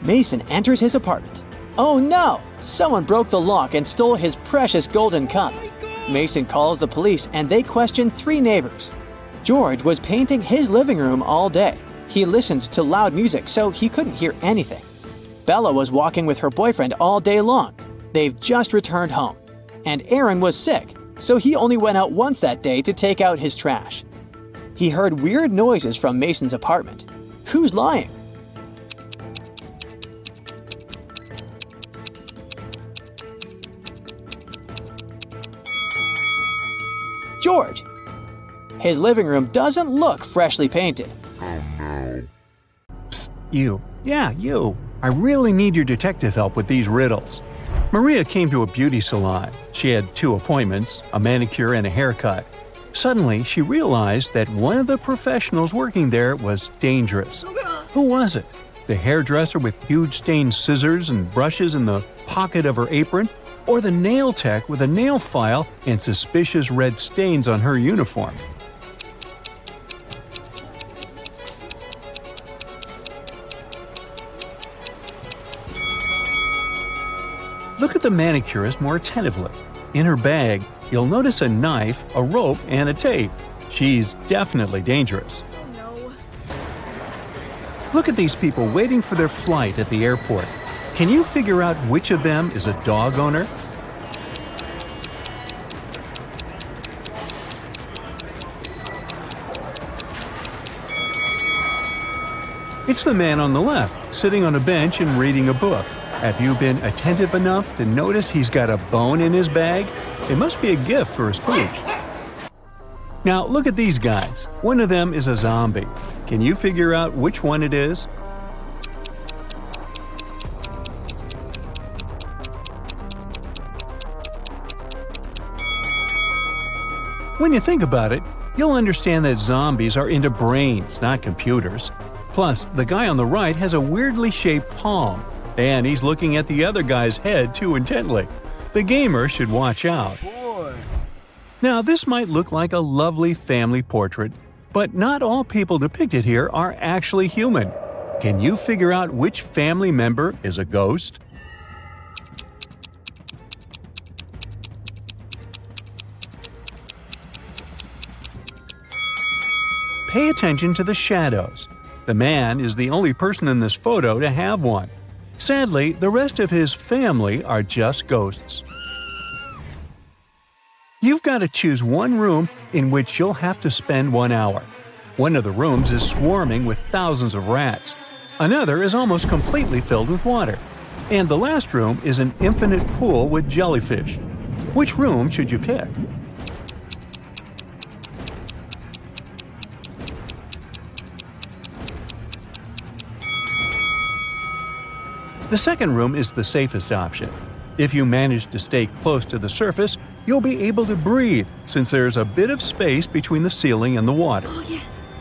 Mason enters his apartment. Oh no! Someone broke the lock and stole his precious golden cup. Mason calls the police and they question 3 neighbors. George was painting his living room all day. He listened to loud music so he couldn't hear anything. Bella was walking with her boyfriend all day long. They've just returned home. And Aaron was sick, so he only went out once that day to take out his trash. He heard weird noises from Mason's apartment. Who's lying? George. His living room doesn't look freshly painted. Psst, you. Yeah, you. I really need your detective help with these riddles. Maria came to a beauty salon. She had 2 appointments, a manicure and a haircut. Suddenly, she realized that one of the professionals working there was dangerous. Who was it? The hairdresser with huge stained scissors and brushes in the pocket of her apron? Or the nail tech with a nail file and suspicious red stains on her uniform? Look at the manicurist more attentively. In her bag, you'll notice a knife, a rope, and a tape. She's definitely dangerous. No. Look at these people waiting for their flight at the airport. Can you figure out which of them is a dog owner? It's the man on the left, sitting on a bench and reading a book. Have you been attentive enough to notice he's got a bone in his bag? It must be a gift for his pooch. Now look at these guys. One of them is a zombie. Can you figure out which one it is? When you think about it, you'll understand that zombies are into brains, not computers. Plus, the guy on the right has a weirdly shaped palm, and he's looking at the other guy's head too intently. The gamer should watch out. Now, this might look like a lovely family portrait, but not all people depicted here are actually human. Can you figure out which family member is a ghost? Pay attention to the shadows. The man is the only person in this photo to have one. Sadly, the rest of his family are just ghosts. You've got to choose one room in which you'll have to spend 1 hour. One of the rooms is swarming with thousands of rats. Another is almost completely filled with water. And the last room is an infinite pool with jellyfish. Which room should you pick? The second room is the safest option. If you manage to stay close to the surface, you'll be able to breathe since there's a bit of space between the ceiling and the water. Oh, yes.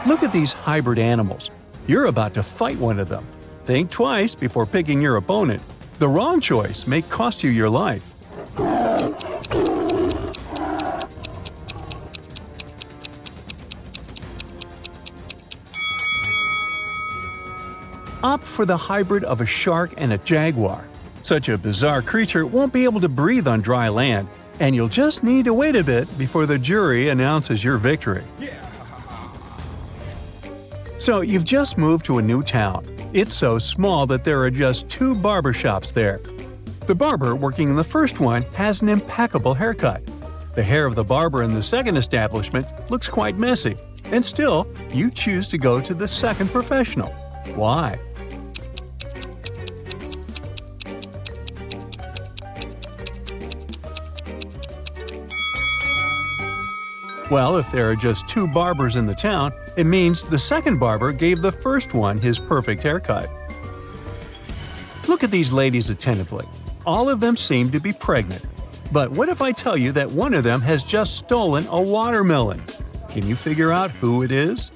Look at these hybrid animals. You're about to fight one of them. Think twice before picking your opponent. The wrong choice may cost you your life. Opt for the hybrid of a shark and a jaguar. Such a bizarre creature won't be able to breathe on dry land, and you'll just need to wait a bit before the jury announces your victory. So you've just moved to a new town. It's so small that there are just 2 barbershops there. The barber working in the first one has an impeccable haircut. The hair of the barber in the second establishment looks quite messy, and still, you choose to go to the second professional. Why? Well, if there are just 2 barbers in the town, it means the second barber gave the first one his perfect haircut. Look at these ladies attentively. All of them seem to be pregnant. But what if I tell you that one of them has just stolen a watermelon? Can you figure out who it is?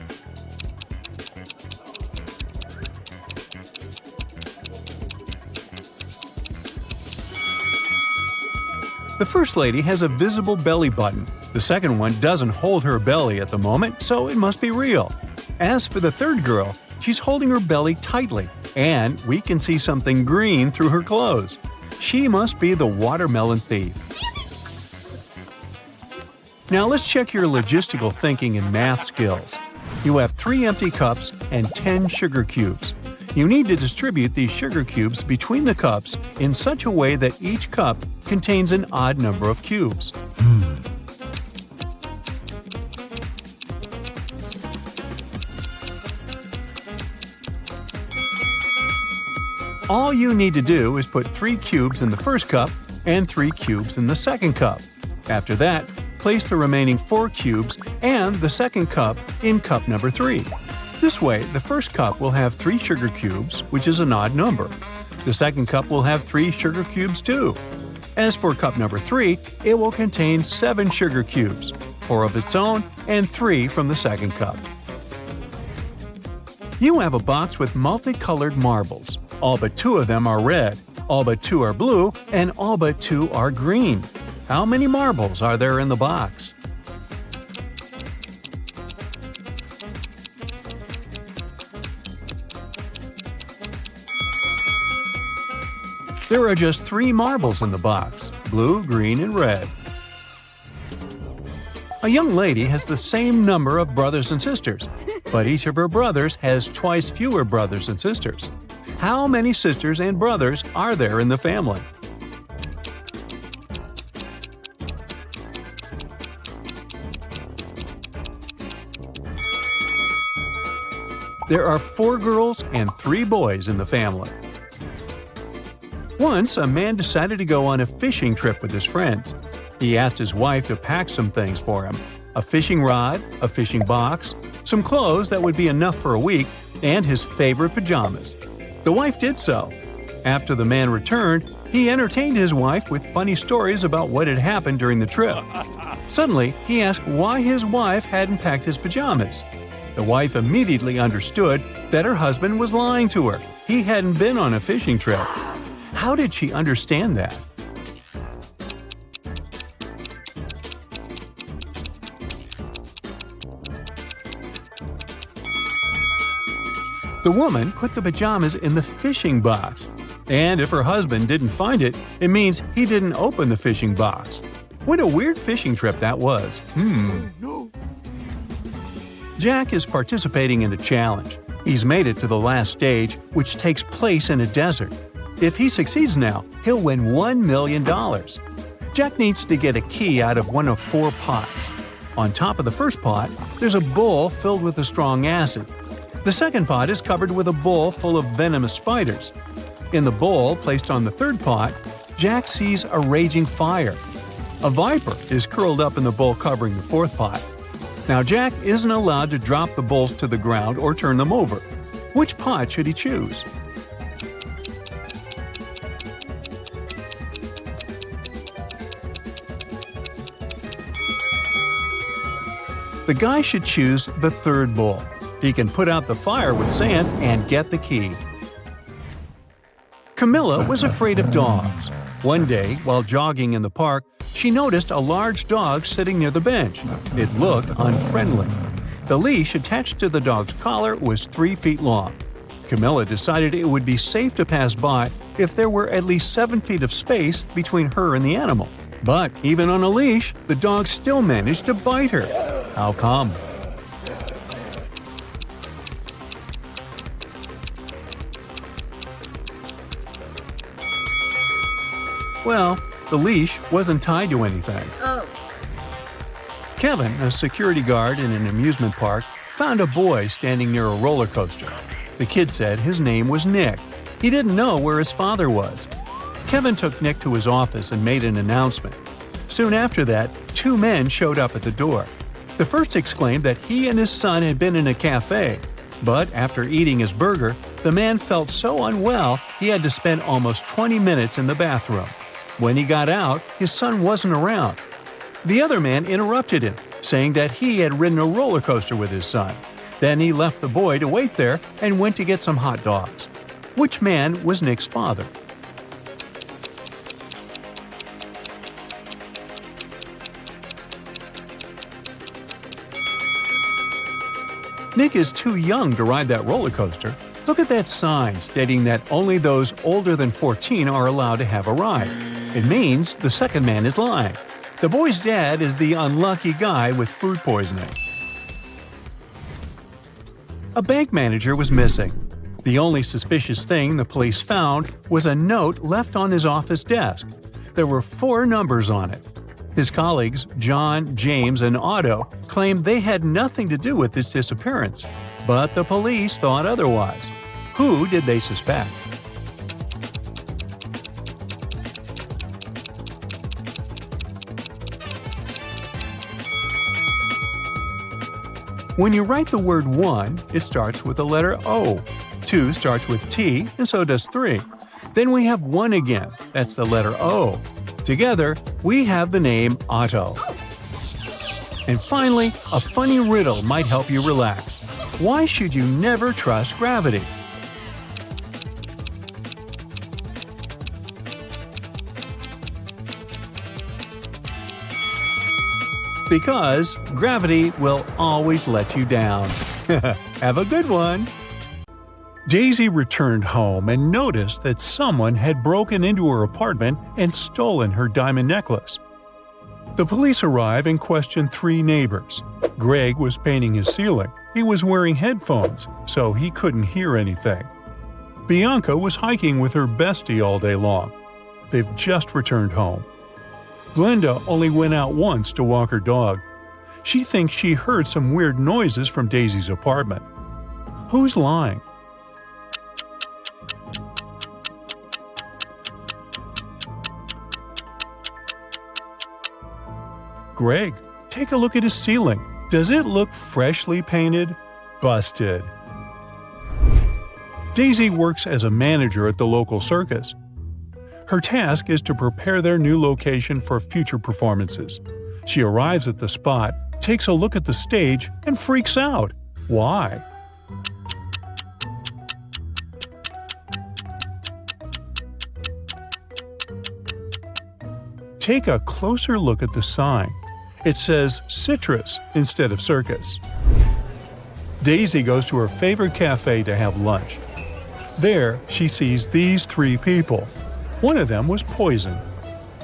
The first lady has a visible belly button. The second one doesn't hold her belly at the moment, so it must be real. As for the third girl, she's holding her belly tightly, and we can see something green through her clothes. She must be the watermelon thief. Now let's check your logistical thinking and math skills. You have 3 empty cups and 10 sugar cubes. You need to distribute these sugar cubes between the cups in such a way that each cup contains an odd number of cubes. All you need to do is put 3 cubes in the first cup and 3 cubes in the second cup. After that, place the remaining 4 cubes and the second cup in cup number 3. This way, the first cup will have 3 sugar cubes, which is an odd number. The second cup will have 3 sugar cubes too. As for cup number 3, it will contain 7 sugar cubes, 4 of its own and 3 from the second cup. You have a box with multicolored marbles. All but 2 of them are red, all but 2 are blue, and all but 2 are green. How many marbles are there in the box? There are just 3 marbles in the box, blue, green, and red. A young lady has the same number of brothers and sisters, but each of her brothers has twice fewer brothers and sisters. How many sisters and brothers are there in the family? There are 4 girls and 3 boys in the family. Once, a man decided to go on a fishing trip with his friends. He asked his wife to pack some things for him: a fishing rod, a fishing box, some clothes that would be enough for a week, and his favorite pajamas. The wife did so. After the man returned, he entertained his wife with funny stories about what had happened during the trip. Suddenly, he asked why his wife hadn't packed his pajamas. The wife immediately understood that her husband was lying to her. He hadn't been on a fishing trip. How did she understand that? The woman put the pajamas in the fishing box. And if her husband didn't find it, it means he didn't open the fishing box. What a weird fishing trip that was. Jack is participating in a challenge. He's made it to the last stage, which takes place in a desert. If he succeeds now, he'll win $1 million. Jack needs to get a key out of one of 4 pots. On top of the first pot, there's a bowl filled with a strong acid. The second pot is covered with a bowl full of venomous spiders. In the bowl placed on the third pot, Jack sees a raging fire. A viper is curled up in the bowl covering the fourth pot. Now Jack isn't allowed to drop the bowls to the ground or turn them over. Which pot should he choose? The guy should choose the third bowl. He can put out the fire with sand and get the key. Camilla was afraid of dogs. One day, while jogging in the park, she noticed a large dog sitting near the bench. It looked unfriendly. The leash attached to the dog's collar was 3 feet long. Camilla decided it would be safe to pass by if there were at least 7 feet of space between her and the animal. But even on a leash, the dog still managed to bite her. How come? Well, the leash wasn't tied to anything. Oh. Kevin, a security guard in an amusement park, found a boy standing near a roller coaster. The kid said his name was Nick. He didn't know where his father was. Kevin took Nick to his office and made an announcement. Soon after that, 2 men showed up at the door. The first exclaimed that he and his son had been in a cafe. But after eating his burger, the man felt so unwell he had to spend almost 20 minutes in the bathroom. When he got out, his son wasn't around. The other man interrupted him, saying that he had ridden a roller coaster with his son. Then he left the boy to wait there and went to get some hot dogs. Which man was Nick's father? Nick is too young to ride that roller coaster. Look at that sign stating that only those older than 14 are allowed to have a ride. It means the second man is lying. The boy's dad is the unlucky guy with food poisoning. A bank manager was missing. The only suspicious thing the police found was a note left on his office desk. There were 4 numbers on it. His colleagues, John, James, and Otto, claimed they had nothing to do with this disappearance. But the police thought otherwise. Who did they suspect? When you write the word 1, it starts with the letter O. 2 starts with T, and so does 3. Then we have 1 again. That's the letter O. Together, we have the name Otto. And finally, a funny riddle might help you relax. Why should you never trust gravity? Because gravity will always let you down. Have a good one! Daisy returned home and noticed that someone had broken into her apartment and stolen her diamond necklace. The police arrived and questioned 3 neighbors. Greg was painting his ceiling. He was wearing headphones, so he couldn't hear anything. Bianca was hiking with her bestie all day long. They've just returned home. Glenda only went out once to walk her dog. She thinks she heard some weird noises from Daisy's apartment. Who's lying? Greg. Take a look at his ceiling. Does it look freshly painted? Busted. Daisy works as a manager at the local circus. Her task is to prepare their new location for future performances. She arrives at the spot, takes a look at the stage, and freaks out. Why? Take a closer look at the sign. It says citrus instead of circus. Daisy goes to her favorite cafe to have lunch. There, she sees these three people. One of them was poison.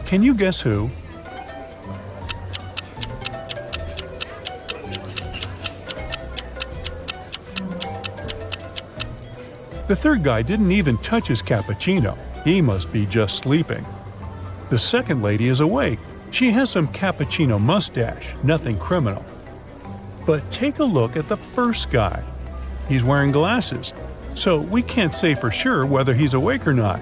Can you guess who? The third guy didn't even touch his cappuccino. He must be just sleeping. The second lady is awake. She has some cappuccino mustache, nothing criminal. But take a look at the first guy. He's wearing glasses, so we can't say for sure whether he's awake or not.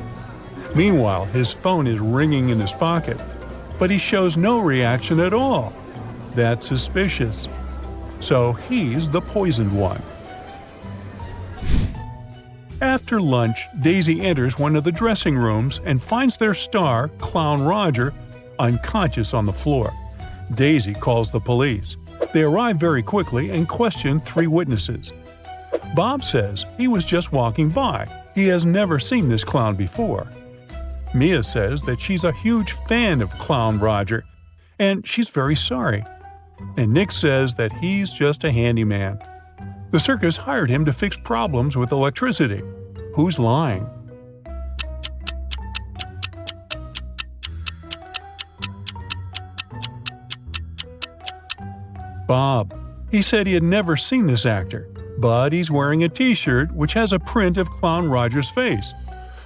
Meanwhile, his phone is ringing in his pocket, but he shows no reaction at all. That's suspicious. So he's the poisoned one. After lunch, Daisy enters one of the dressing rooms and finds their star, Clown Roger, unconscious on the floor. Daisy calls the police. They arrive very quickly and question three witnesses. Bob says he was just walking by. He has never seen this clown before. Mia says that she's a huge fan of Clown Roger, and she's very sorry. And Nick says that he's just a handyman. The circus hired him to fix problems with electricity. Who's lying? Bob. He said he had never seen this actor, but he's wearing a t-shirt which has a print of Clown Roger's face.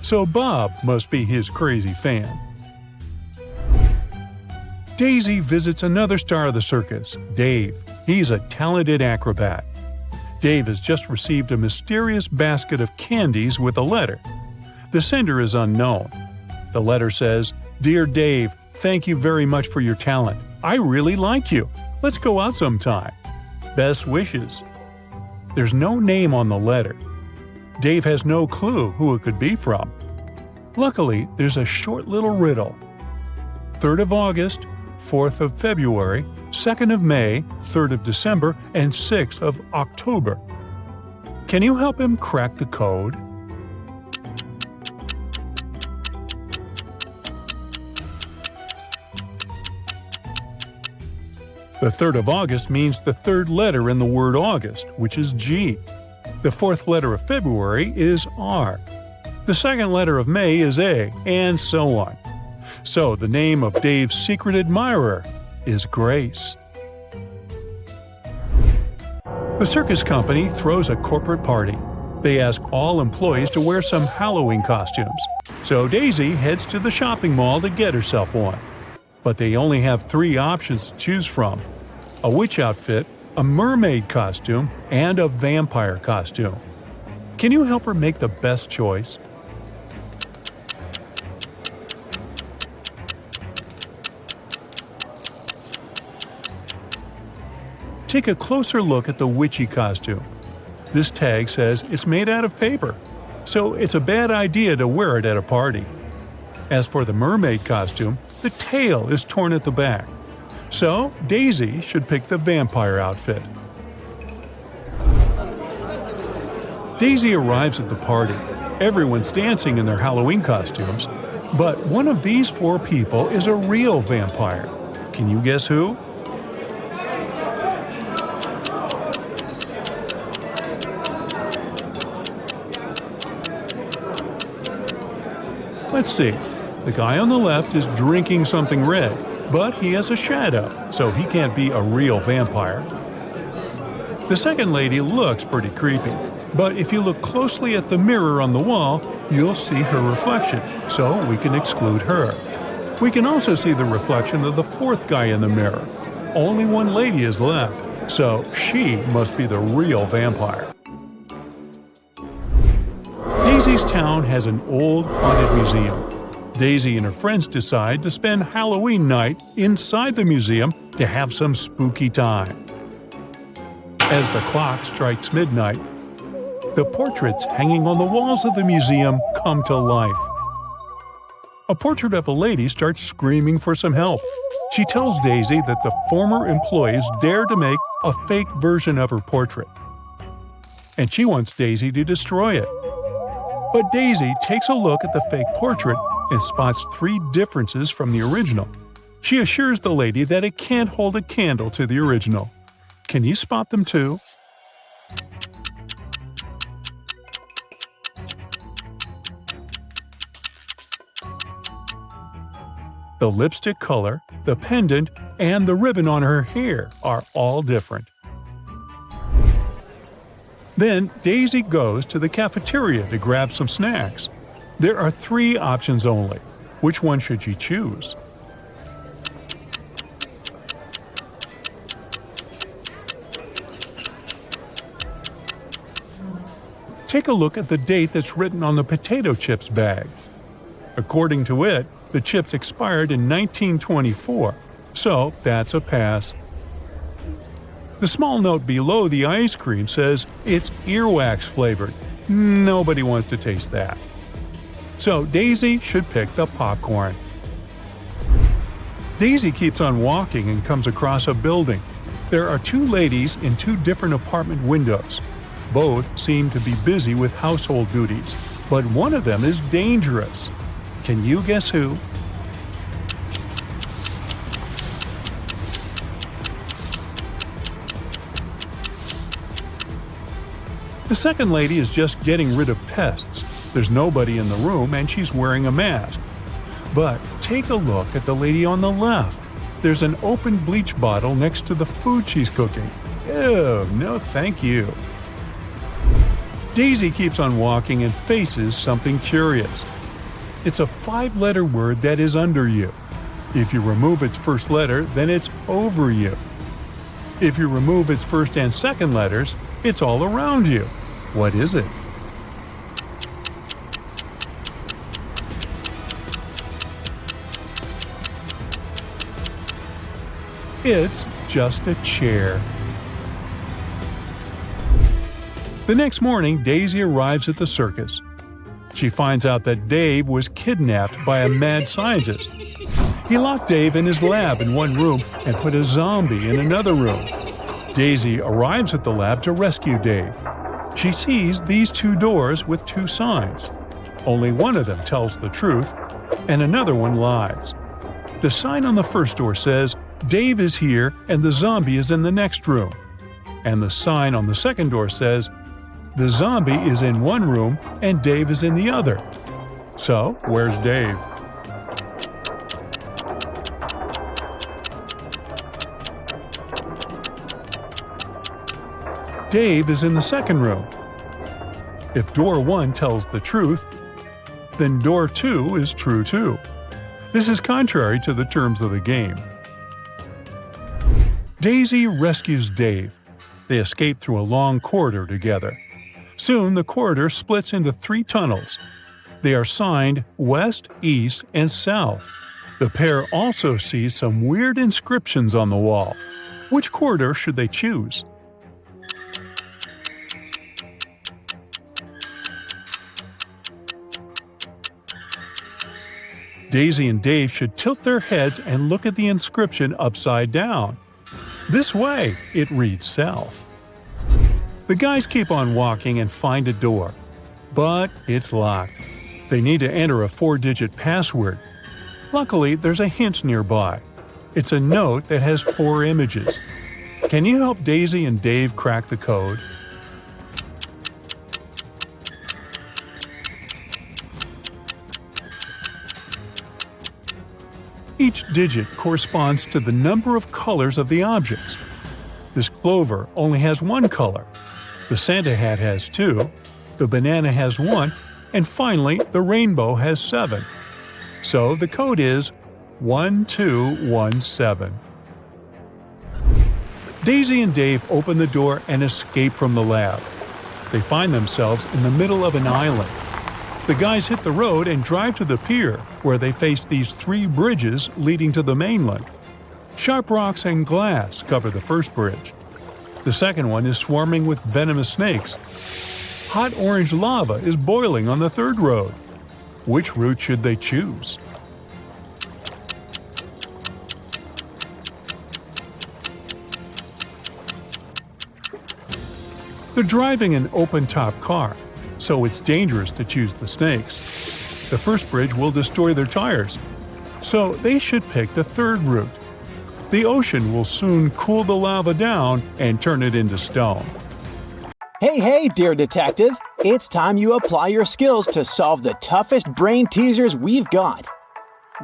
So Bob must be his crazy fan. Daisy visits another star of the circus, Dave. He's a talented acrobat. Dave has just received a mysterious basket of candies with a letter. The sender is unknown. The letter says, "Dear Dave, thank you very much for your talent. I really like you. Let's go out sometime. Best wishes." There's no name on the letter. Dave has no clue who it could be from. Luckily, there's a short little riddle. 3rd of August, 4th of February, 2nd of May, 3rd of December, and 6th of October. Can you help him crack the code? The 3rd of August means the third letter in the word August, which is G. The fourth letter of February is R. The second letter of May is A, and so on. So the name of Dave's secret admirer is Grace. The circus company throws a corporate party. They ask all employees to wear some Halloween costumes. So Daisy heads to the shopping mall to get herself one. But they only have 3 options to choose from: a witch outfit, a mermaid costume, and a vampire costume. Can you help her make the best choice? Take a closer look at the witchy costume. This tag says it's made out of paper, so it's a bad idea to wear it at a party. As for the mermaid costume, the tail is torn at the back. So Daisy should pick the vampire outfit. Daisy arrives at the party. Everyone's dancing in their Halloween costumes, but one of these 4 people is a real vampire. Can you guess who? Let's see. The guy on the left is drinking something red, but he has a shadow, so he can't be a real vampire. The second lady looks pretty creepy, but if you look closely at the mirror on the wall, you'll see her reflection, so we can exclude her. We can also see the reflection of the fourth guy in the mirror. Only one lady is left, so she must be the real vampire. Daisy's town has an old haunted museum. Daisy and her friends decide to spend Halloween night inside the museum to have some spooky time. As the clock strikes midnight, the portraits hanging on the walls of the museum come to life. A portrait of a lady starts screaming for some help. She tells Daisy that the former employees dared to make a fake version of her portrait, and she wants Daisy to destroy it. But Daisy takes a look at the fake portrait and spots 3 differences from the original. She assures the lady that it can't hold a candle to the original. Can you spot them too? The lipstick color, the pendant, and the ribbon on her hair are all different. Then Daisy goes to the cafeteria to grab some snacks. There are 3 options only. Which one should she choose? Take a look at the date that's written on the potato chips bag. According to it, the chips expired in 1924, so that's a pass. The small note below the ice cream says it's earwax flavored. Nobody wants to taste that. So Daisy should pick the popcorn. Daisy keeps on walking and comes across a building. There are 2 ladies in 2 different apartment windows. Both seem to be busy with household duties, but one of them is dangerous. Can you guess who? The second lady is just getting rid of pests. There's nobody in the room and she's wearing a mask. But take a look at the lady on the left. There's an open bleach bottle next to the food she's cooking. Ew, no thank you. Daisy keeps on walking and faces something curious. It's a 5-letter word that is under you. If you remove its first letter, then it's over you. If you remove its first and second letters, it's all around you. What is it? It's just a chair. The next morning, Daisy arrives at the circus. She finds out that Dave was kidnapped by a mad scientist. He locked Dave in his lab in one room and put a zombie in another room. Daisy arrives at the lab to rescue Dave. She sees these 2 doors with 2 signs. Only one of them tells the truth, and another one lies. The sign on the first door says, "Dave is here and the zombie is in the next room." And the sign on the second door says, "The zombie is in one room and Dave is in the other." So, where's Dave? Dave is in the second room. If door 1 tells the truth, then door 2 is true too. This is contrary to the terms of the game. Daisy rescues Dave. They escape through a long corridor together. Soon the corridor splits into 3 tunnels. They are signed West, East, and South. The pair also see some weird inscriptions on the wall. Which corridor should they choose? Daisy and Dave should tilt their heads and look at the inscription upside down. This way, it reads South. The guys keep on walking and find a door, but it's locked. They need to enter a 4-digit password. Luckily, there's a hint nearby. It's a note that has 4 images. Can you help Daisy and Dave crack the code? Each digit corresponds to the number of colors of the objects. This clover only has 1 color. The Santa hat has 2, the banana has 1, and finally the rainbow has 7. So the code is 1217. Daisy and Dave open the door and escape from the lab. They find themselves in the middle of an island. The guys hit the road and drive to the pier, where they face these 3 bridges leading to the mainland. Sharp rocks and glass cover the first bridge. The second one is swarming with venomous snakes. Hot orange lava is boiling on the third road. Which route should they choose? They're driving an open-top car, so it's dangerous to choose the snakes. The first bridge will destroy their tires, so they should pick the third route. The ocean will soon cool the lava down and turn it into stone. Hey, dear detective! It's time you apply your skills to solve the toughest brain teasers we've got.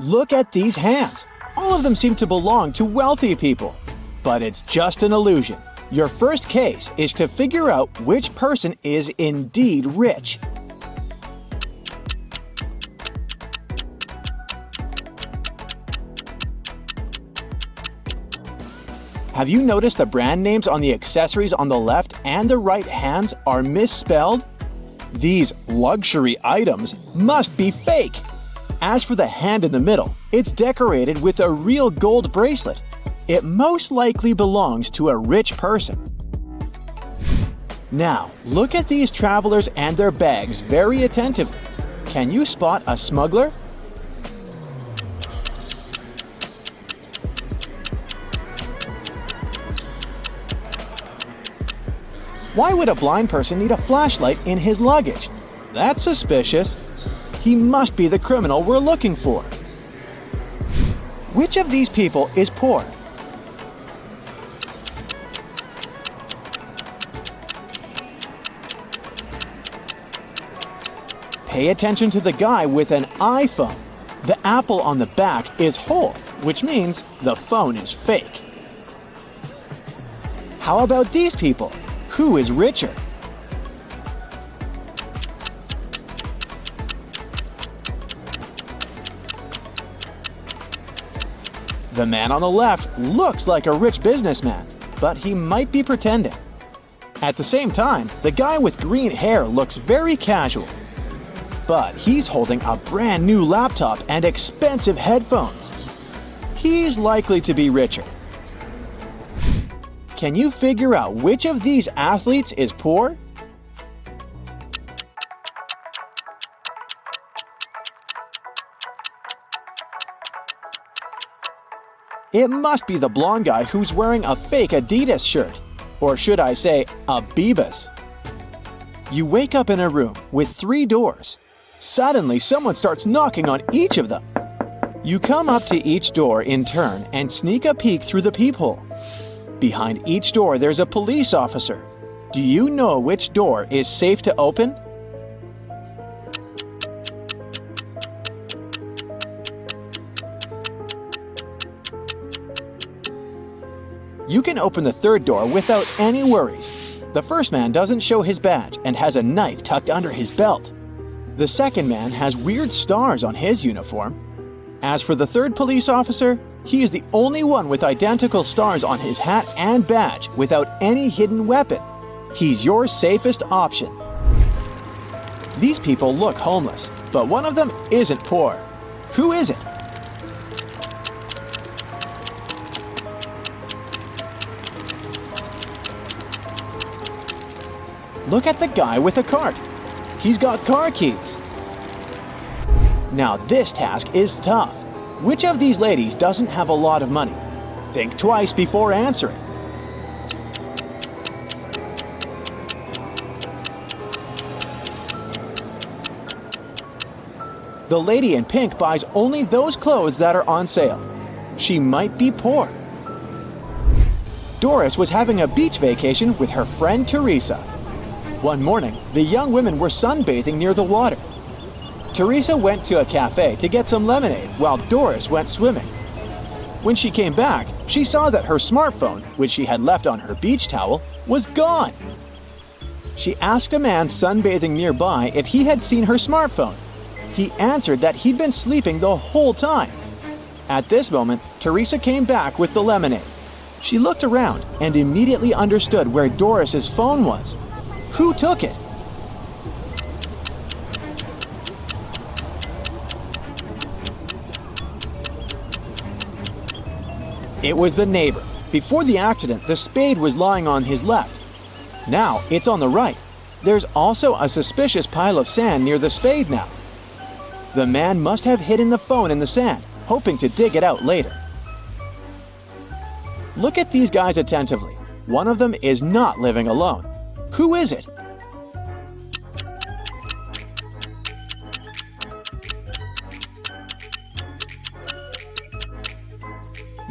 Look at these hands. All of them seem to belong to wealthy people. But it's just an illusion. Your first case is to figure out which person is indeed rich. Have you noticed the brand names on the accessories on the left and the right hands are misspelled? These luxury items must be fake. As for the hand in the middle, it's decorated with a real gold bracelet. It most likely belongs to a rich person. Now, look at these travelers and their bags very attentively. Can you spot a smuggler? Why would a blind person need a flashlight in his luggage? That's suspicious. He must be the criminal we're looking for. Which of these people is poor? Pay attention to the guy with an iPhone. The apple on the back is whole, which means the phone is fake. How about these people? Who is richer? The man on the left looks like a rich businessman, but he might be pretending. At the same time, the guy with green hair looks very casual. But he's holding a brand new laptop and expensive headphones. He's likely to be richer. Can you figure out which of these athletes is poor? It must be the blonde guy who's wearing a fake Adidas shirt. Or should I say, a Bebas. You wake up in a room with 3 doors. Suddenly, someone starts knocking on each of them. You come up to each door in turn and sneak a peek through the peephole. Behind each door, there's a police officer. Do you know which door is safe to open? You can open the third door without any worries. The first man doesn't show his badge and has a knife tucked under his belt. The second man has weird stars on his uniform. As for the third police officer, he is the only one with identical stars on his hat and badge without any hidden weapon. He's your safest option. These people look homeless, but one of them isn't poor. Who is it? Look at the guy with a cart. He's got car keys. Now this task is tough. Which of these ladies doesn't have a lot of money? Think twice before answering. The lady in pink buys only those clothes that are on sale. She might be poor. Doris was having a beach vacation with her friend Teresa. One morning, the young women were sunbathing near the water. Teresa went to a cafe to get some lemonade while Doris went swimming. When she came back, she saw that her smartphone, which she had left on her beach towel, was gone. She asked a man sunbathing nearby if he had seen her smartphone. He answered that he'd been sleeping the whole time. At this moment, Teresa came back with the lemonade. She looked around and immediately understood where Doris's phone was. Who took it? It was the neighbor. Before the accident, the spade was lying on his left. Now it's on the right. There's also a suspicious pile of sand near the spade now. The man must have hidden the phone in the sand, hoping to dig it out later. Look at these guys attentively. One of them is not living alone. Who is it?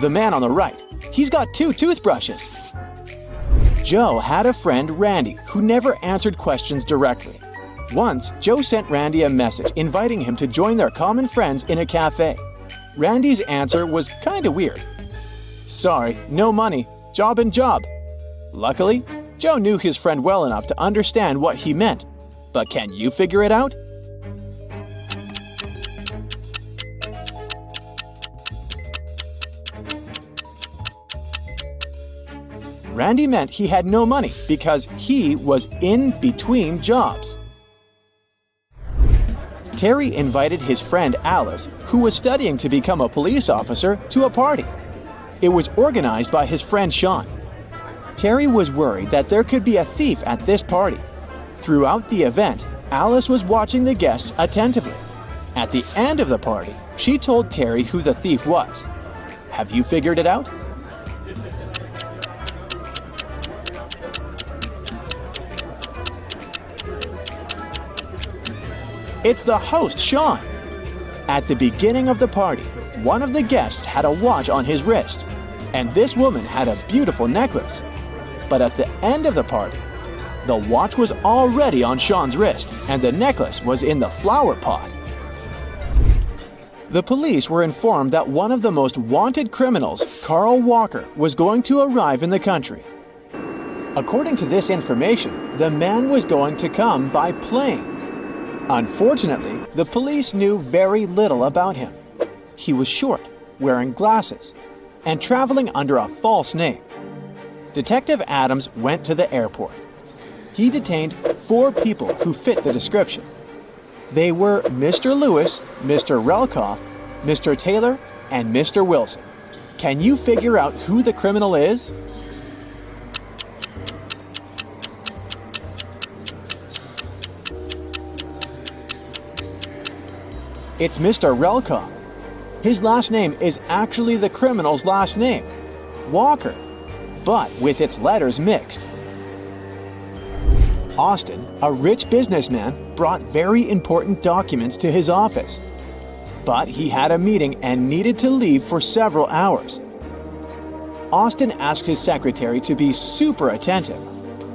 The man on the right. He's got 2 toothbrushes. Joe had a friend, Randy, who never answered questions directly. Once, Joe sent Randy a message inviting him to join their common friends in a cafe. Randy's answer was kinda weird. Sorry, no money. Job and job. Luckily, Joe knew his friend well enough to understand what he meant. But can you figure it out? Randy meant he had no money because he was in between jobs. Terry invited his friend Alice, who was studying to become a police officer, to a party. It was organized by his friend Sean. Terry was worried that there could be a thief at this party. Throughout the event, Alice was watching the guests attentively. At the end of the party, she told Terry who the thief was. Have you figured it out? It's the host, Sean. At the beginning of the party, one of the guests had a watch on his wrist, and this woman had a beautiful necklace. But at the end of the party, the watch was already on Sean's wrist, and the necklace was in the flower pot. The police were informed that one of the most wanted criminals, Carl Walker, was going to arrive in the country. According to this information, the man was going to come by plane. Unfortunately, the police knew very little about him. He was short, wearing glasses, and traveling under a false name. Detective Adams went to the airport. He detained 4 people who fit the description. They were Mr. Lewis, Mr. Relkoff, Mr. Taylor, and Mr. Wilson. Can you figure out who the criminal is? It's Mr. Relkoff. His last name is actually the criminal's last name, Walker, but with its letters mixed. Austin, a rich businessman, brought very important documents to his office. But he had a meeting and needed to leave for several hours. Austin asked his secretary to be super attentive.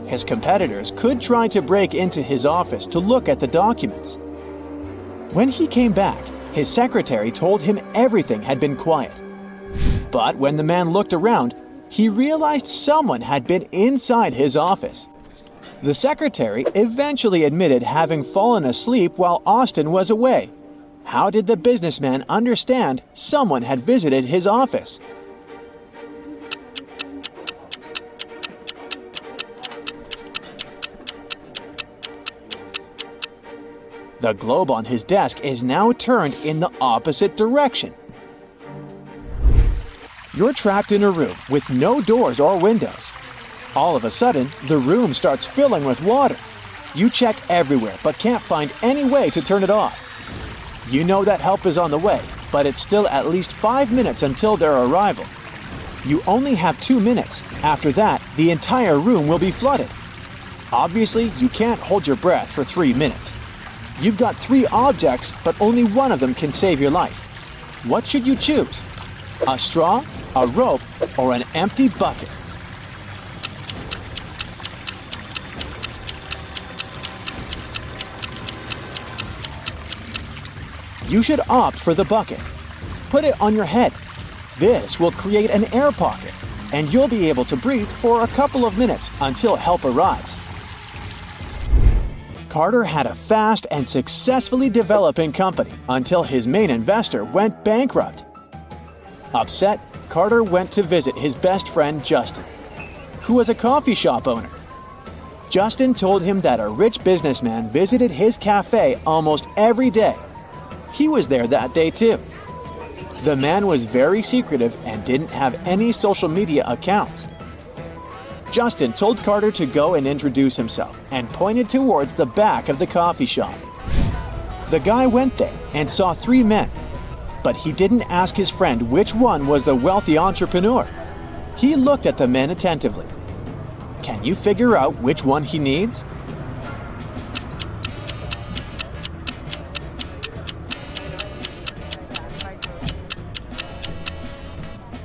His competitors could try to break into his office to look at the documents. When he came back, his secretary told him everything had been quiet. But when the man looked around, he realized someone had been inside his office. The secretary eventually admitted having fallen asleep while Austin was away. How did the businessman understand someone had visited his office? The globe on his desk is now turned in the opposite direction. You're trapped in a room with no doors or windows. All of a sudden, the room starts filling with water. You check everywhere but can't find any way to turn it off. You know that help is on the way, but it's still at least 5 minutes until their arrival. You only have 2 minutes. After that, the entire room will be flooded. Obviously, you can't hold your breath for 3 minutes. You've got 3 objects, but only one of them can save your life. What should you choose? A straw, a rope, or an empty bucket? You should opt for the bucket. Put it on your head. This will create an air pocket, and you'll be able to breathe for a couple of minutes until help arrives. Carter had a fast and successfully developing company until his main investor went bankrupt. Upset, Carter went to visit his best friend Justin, who was a coffee shop owner. Justin told him that a rich businessman visited his cafe almost every day. He was there that day too. The man was very secretive and didn't have any social media accounts. Justin told Carter to go and introduce himself and pointed towards the back of the coffee shop. The guy went there and saw 3 men, but he didn't ask his friend which one was the wealthy entrepreneur. He looked at the men attentively. Can you figure out which one he needs?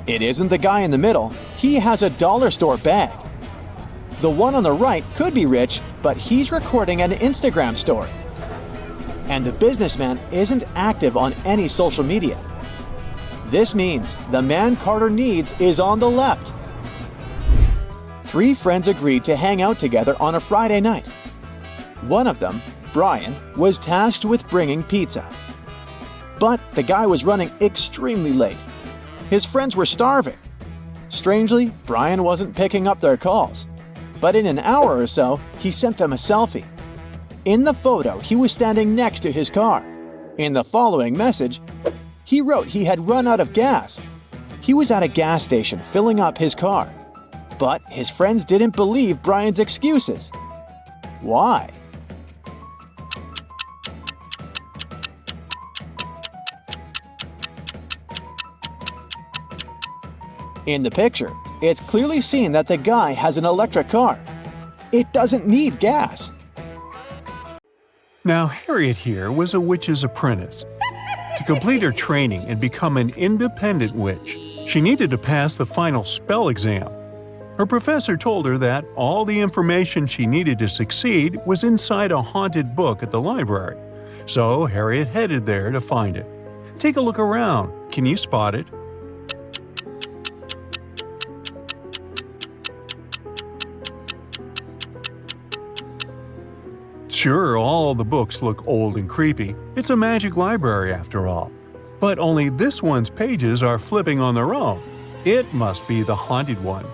It isn't the guy in the middle. He has a dollar store bag. The one on the right could be rich, but he's recording an Instagram story. And the businessman isn't active on any social media. This means the man Carter needs is on the left. 3 friends agreed to hang out together on a Friday night. One of them, Brian, was tasked with bringing pizza. But the guy was running extremely late. His friends were starving. Strangely, Brian wasn't picking up their calls. But in an hour or so, he sent them a selfie. In the photo, he was standing next to his car. In the following message, he wrote he had run out of gas. He was at a gas station filling up his car. But his friends didn't believe Brian's excuses. Why? In the picture, it's clearly seen that the guy has an electric car. It doesn't need gas. Now, Harriet here was a witch's apprentice. To complete her training and become an independent witch, she needed to pass the final spell exam. Her professor told her that all the information she needed to succeed was inside a haunted book at the library. So Harriet headed there to find it. Take a look around. Can you spot it? Sure, all the books look old and creepy. It's a magic library after all. But only this one's pages are flipping on their own. It must be the haunted one.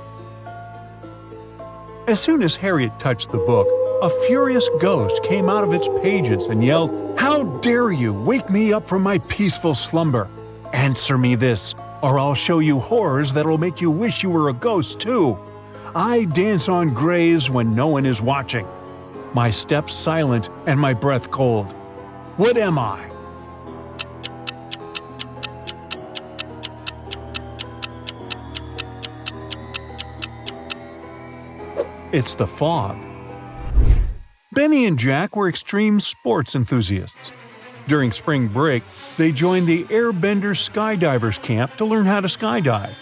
As soon as Harriet touched the book, a furious ghost came out of its pages and yelled, "How dare you wake me up from my peaceful slumber? Answer me this, or I'll show you horrors that'll make you wish you were a ghost too. I dance on graves when no one is watching. My steps silent and my breath cold. What am I?" It's the fog. Benny and Jack were extreme sports enthusiasts. During spring break, they joined the Airbender Skydivers camp to learn how to skydive.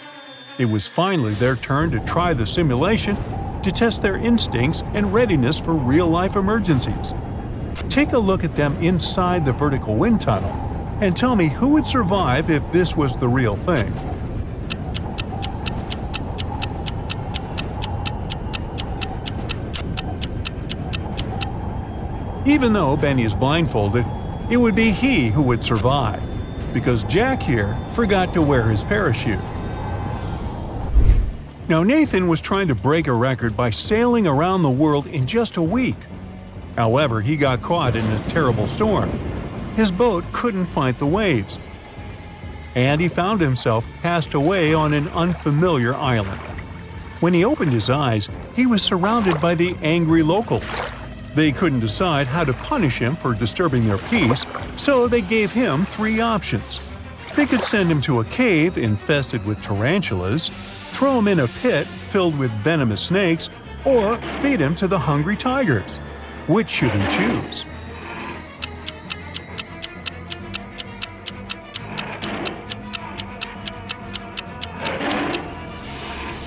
It was finally their turn to try the simulation to test their instincts and readiness for real-life emergencies. Take a look at them inside the vertical wind tunnel and tell me who would survive if this was the real thing. Even though Benny is blindfolded, it would be he who would survive, because Jack here forgot to wear his parachute. Now Nathan was trying to break a record by sailing around the world in just a week. However, he got caught in a terrible storm. His boat couldn't fight the waves. And he found himself cast away on an unfamiliar island. When he opened his eyes, he was surrounded by the angry locals. They couldn't decide how to punish him for disturbing their peace, so they gave him 3 options. They could send him to a cave infested with tarantulas, throw him in a pit filled with venomous snakes, or feed him to the hungry tigers. Which should he choose?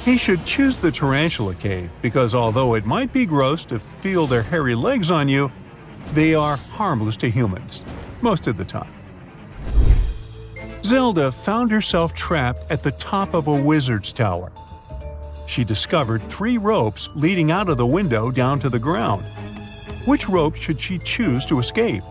He should choose the tarantula cave because although it might be gross to feel their hairy legs on you, they are harmless to humans, most of the time. Zelda found herself trapped at the top of a wizard's tower. She discovered 3 ropes leading out of the window down to the ground. Which rope should she choose to escape?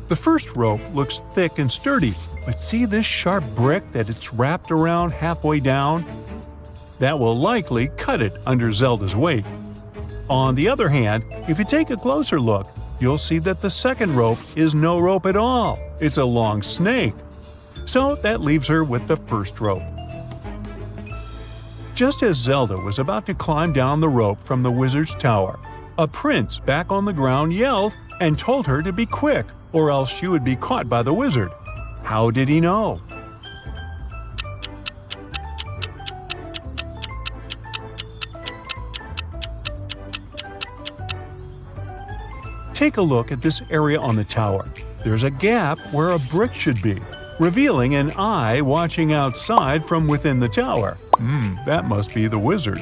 The first rope looks thick and sturdy, but see this sharp brick that it's wrapped around halfway down? That will likely cut it under Zelda's weight. On the other hand, if you take a closer look, you'll see that the second rope is no rope at all. It's a long snake. So that leaves her with the first rope. Just as Zelda was about to climb down the rope from the wizard's tower, a prince back on the ground yelled and told her to be quick, or else she would be caught by the wizard. How did he know? Take a look at this area on the tower. There's a gap where a brick should be, revealing an eye watching outside from within the tower. That must be the wizard.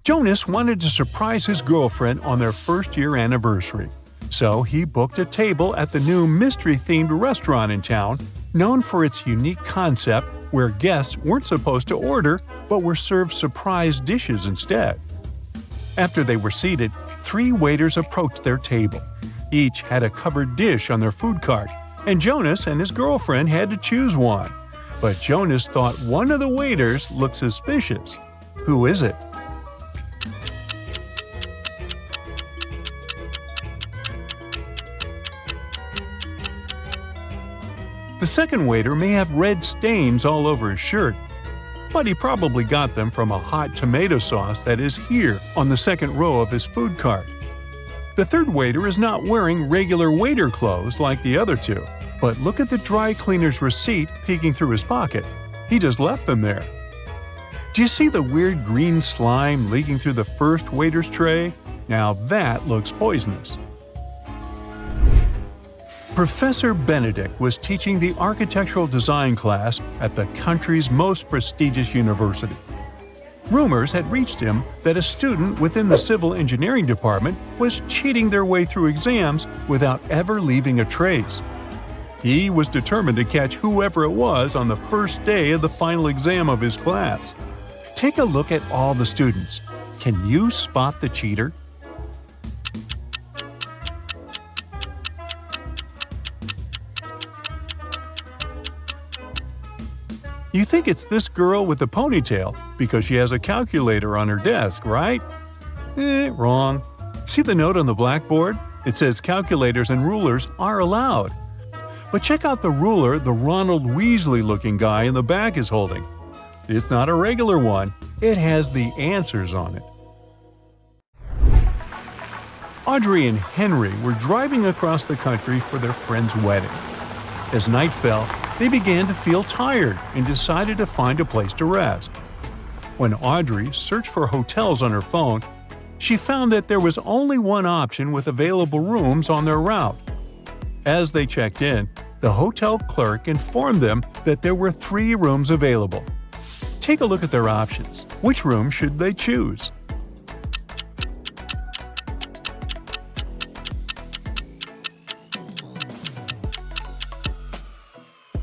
Jonas wanted to surprise his girlfriend on their first-year anniversary. So he booked a table at the new mystery-themed restaurant in town, known for its unique concept where guests weren't supposed to order but were served surprise dishes instead. After they were seated, 3 waiters approached their table. Each had a covered dish on their food cart, and Jonas and his girlfriend had to choose one. But Jonas thought one of the waiters looked suspicious. Who is it? The second waiter may have red stains all over his shirt, but he probably got them from a hot tomato sauce that is here on the second row of his food cart. The third waiter is not wearing regular waiter clothes like the other 2, but look at the dry cleaner's receipt peeking through his pocket. He just left them there. Do you see the weird green slime leaking through the first waiter's tray? Now that looks poisonous. Professor Benedict was teaching the architectural design class at the country's most prestigious university. Rumors had reached him that a student within the civil engineering department was cheating their way through exams without ever leaving a trace. He was determined to catch whoever it was on the first day of the final exam of his class. Take a look at all the students. Can you spot the cheater? You think it's this girl with the ponytail because she has a calculator on her desk, right? Wrong. See the note on the blackboard? It says calculators and rulers are allowed. But check out the ruler the Ronald Weasley-looking guy in the back is holding. It's not a regular one. It has the answers on it. Audrey and Henry were driving across the country for their friend's wedding. As night fell, they began to feel tired and decided to find a place to rest. When Audrey searched for hotels on her phone, she found that there was only one option with available rooms on their route. As they checked in, the hotel clerk informed them that there were 3 rooms available. Take a look at their options. Which room should they choose?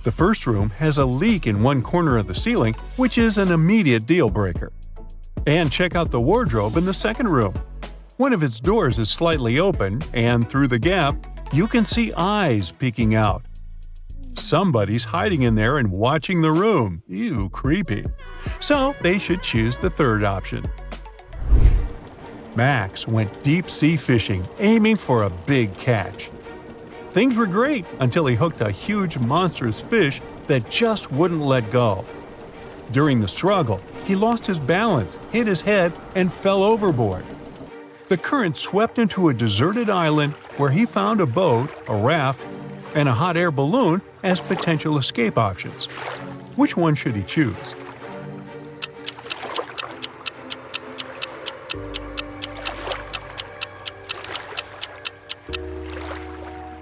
The first room has a leak in one corner of the ceiling, which is an immediate deal breaker. And check out the wardrobe in the second room. One of its doors is slightly open, and through the gap, you can see eyes peeking out. Somebody's hiding in there and watching the room. Ew, creepy. So they should choose the third option. Max went deep-sea fishing, aiming for a big catch. Things were great until he hooked a huge monstrous fish that just wouldn't let go. During the struggle, he lost his balance, hit his head, and fell overboard. The current swept him to a deserted island where he found a boat, a raft, and a hot air balloon as potential escape options. Which one should he choose?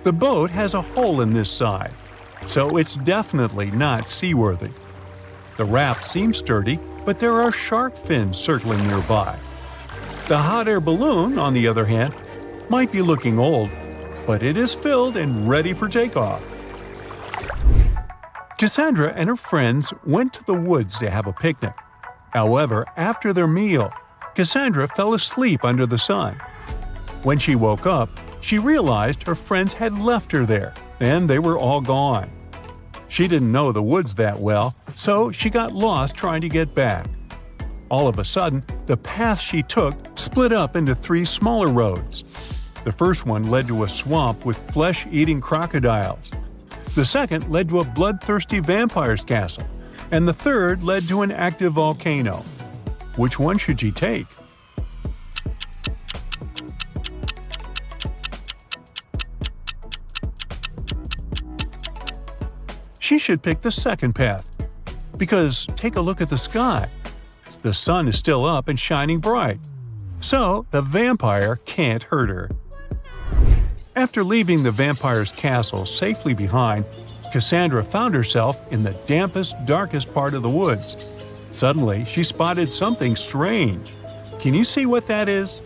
The boat has a hole in this side, so it's definitely not seaworthy. The raft seems sturdy, but there are shark fins circling nearby. The hot air balloon, on the other hand, might be looking old, but it is filled and ready for takeoff. Cassandra and her friends went to the woods to have a picnic. However, after their meal, Cassandra fell asleep under the sun. When she woke up, she realized her friends had left her there, and they were all gone. She didn't know the woods that well, so she got lost trying to get back. All of a sudden, The path she took split up into 3 smaller roads. The first one led to a swamp with flesh-eating crocodiles. The second led to a bloodthirsty vampire's castle. And the third led to an active volcano. Which one should she take? She should pick the second path. Because take a look at the sky. The sun is still up and shining bright. So the vampire can't hurt her. After leaving the vampire's castle safely behind, Cassandra found herself in the dampest, darkest part of the woods. Suddenly, she spotted something strange. Can you see what that is?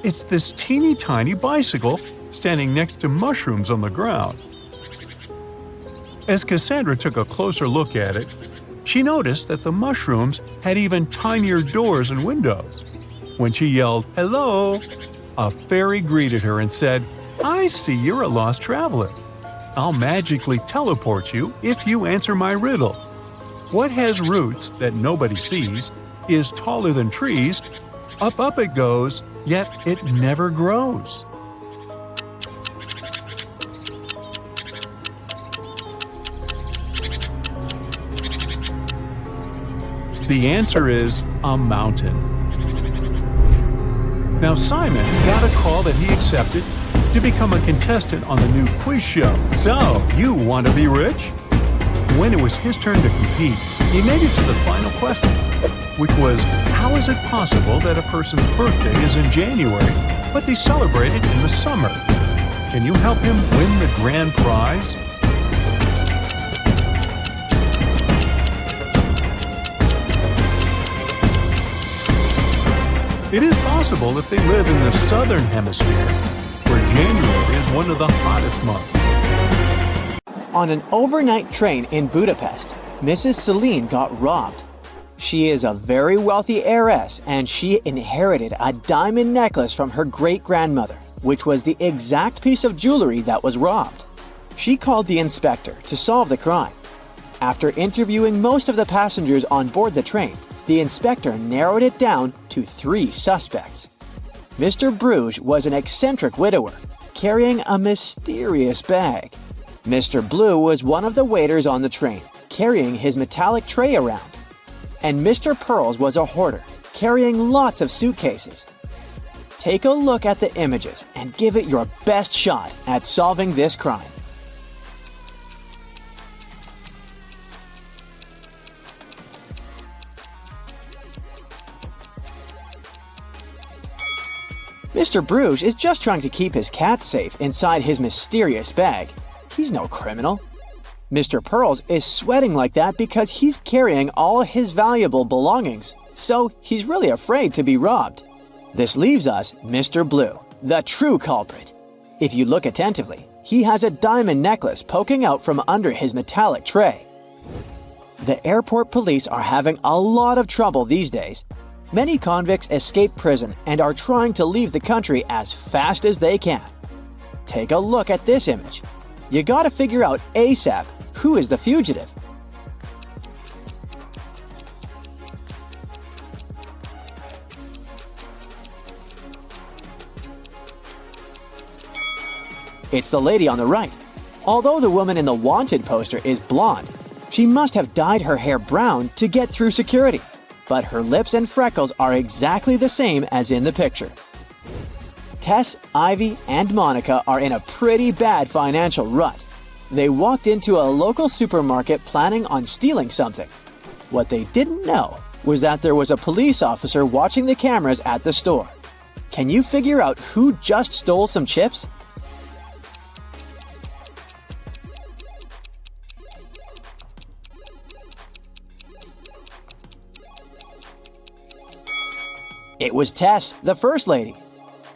It's this teeny tiny bicycle standing next to mushrooms on the ground. As Cassandra took a closer look at it, she noticed that the mushrooms had even tinier doors and windows. When she yelled, "Hello!" a fairy greeted her and said, "I see you're a lost traveler. I'll magically teleport you if you answer my riddle. What has roots that nobody sees, is taller than trees, up it goes, yet it never grows?" The answer is a mountain. Now Simon got a call that he accepted to become a contestant on the new quiz show. So, you want to be rich? When it was his turn to compete, he made it to the final question, which was, how is it possible that a person's birthday is in January, but they celebrate it in the summer? Can you help him win the grand prize? It is possible if they live in the southern hemisphere, where January is one of the hottest months. On an overnight train in Budapest, Mrs. Celine got robbed. She is a very wealthy heiress, and she inherited a diamond necklace from her great-grandmother, which was the exact piece of jewelry that was robbed. She called the inspector to solve the crime. After interviewing most of the passengers on board the train, the inspector narrowed it down to 3 suspects. Mr. Bruges was an eccentric widower, carrying a mysterious bag. Mr. Blue was one of the waiters on the train, carrying his metallic tray around. And Mr. Pearls was a hoarder, carrying lots of suitcases. Take a look at the images and give it your best shot at solving this crime. Mr. Bruges is just trying to keep his cat safe inside his mysterious bag. He's no criminal. Mr. Pearls is sweating like that because he's carrying all his valuable belongings, so he's really afraid to be robbed. This leaves us Mr. Blue, the true culprit. If you look attentively, he has a diamond necklace poking out from under his metallic tray. The airport police are having a lot of trouble these days. Many convicts escape prison and are trying to leave the country as fast as they can. Take a look at this image. You gotta figure out ASAP who is the fugitive. It's the lady on the right. Although the woman in the wanted poster is blonde, she must have dyed her hair brown to get through security. But her lips and freckles are exactly the same as in the picture. Tess, Ivy, and Monica are in a pretty bad financial rut. They walked into a local supermarket planning on stealing something. What they didn't know was that there was a police officer watching the cameras at the store. Can you figure out who just stole some chips? It was Tess, the first lady.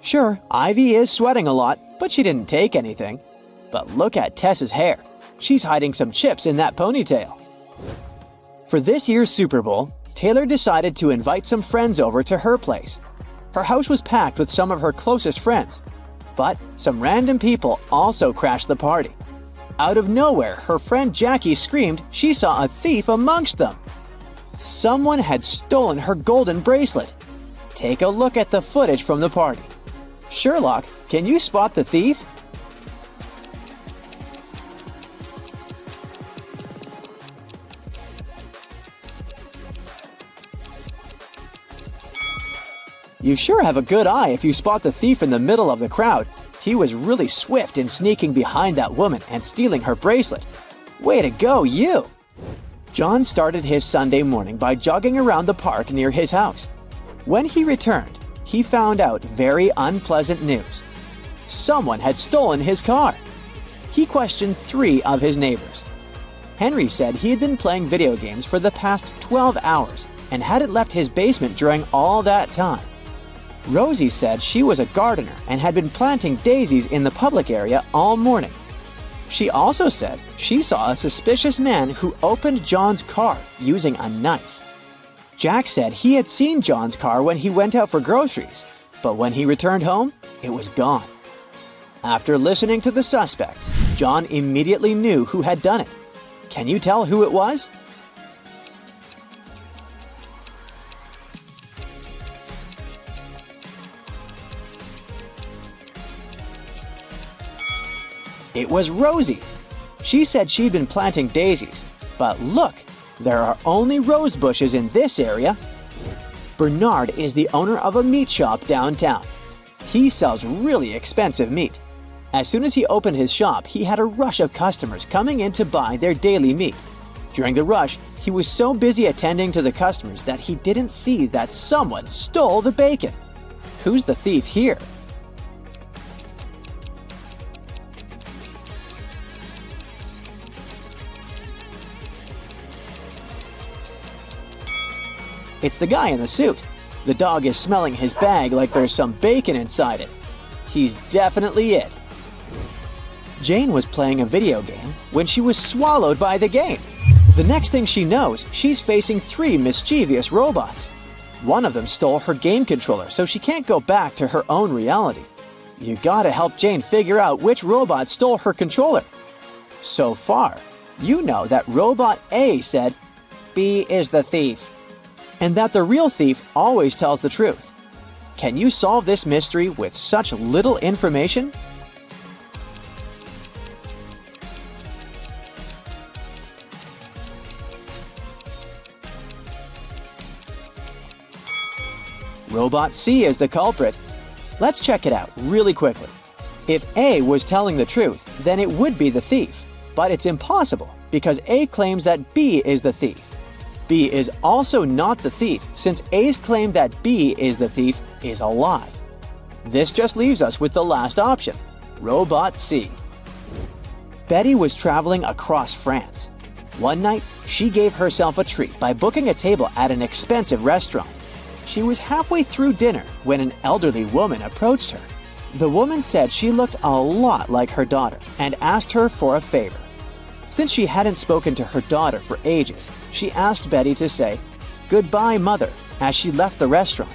Sure, Ivy is sweating a lot, but she didn't take anything. But look at Tess's hair. She's hiding some chips in that ponytail. For this year's Super Bowl, Taylor decided to invite some friends over to her place. Her house was packed with some of her closest friends. But some random people also crashed the party. Out of nowhere, her friend Jackie screamed she saw a thief amongst them. Someone had stolen her golden bracelet. Take a look at the footage from the party. Sherlock, can you spot the thief? You sure have a good eye if you spot the thief in the middle of the crowd. He was really swift in sneaking behind that woman and stealing her bracelet. Way to go, you! John started his Sunday morning by jogging around the park near his house. When he returned, he found out very unpleasant news. Someone had stolen his car. He questioned 3 of his neighbors. Henry said he had been playing video games for the past 12 hours and hadn't left his basement during all that time. Rosie said she was a gardener and had been planting daisies in the public area all morning. She also said she saw a suspicious man who opened John's car using a knife. Jack said he had seen John's car when he went out for groceries, but when he returned home, it was gone. After listening to the suspects, John immediately knew who had done it. Can you tell who it was? It was Rosie. She said she'd been planting daisies, but look, there are only rose bushes in this area. Bernard is the owner of a meat shop downtown. He sells really expensive meat. As soon as he opened his shop, he had a rush of customers coming in to buy their daily meat. During the rush, he was so busy attending to the customers that he didn't see that someone stole the bacon. Who's the thief here? It's the guy in the suit. The dog is smelling his bag like there's some bacon inside it. He's definitely it. Jane was playing a video game when she was swallowed by the game. The next thing she knows, she's facing 3 mischievous robots. One of them stole her game controller, so she can't go back to her own reality. You gotta help Jane figure out which robot stole her controller. So far, you know that Robot A said, "B is the thief," and that the real thief always tells the truth. Can you solve this mystery with such little information? Robot C is the culprit. Let's check it out really quickly. If A was telling the truth, then it would be the thief. But it's impossible because A claims that B is the thief. B is also not the thief, since A's claim that B is the thief is a lie. This just leaves us with the last option, Robot C. Betty was traveling across France. One night, she gave herself a treat by booking a table at an expensive restaurant. She was halfway through dinner when an elderly woman approached her. The woman said she looked a lot like her daughter and asked her for a favor. Since she hadn't spoken to her daughter for ages, she asked Betty to say, "Goodbye, Mother," as she left the restaurant.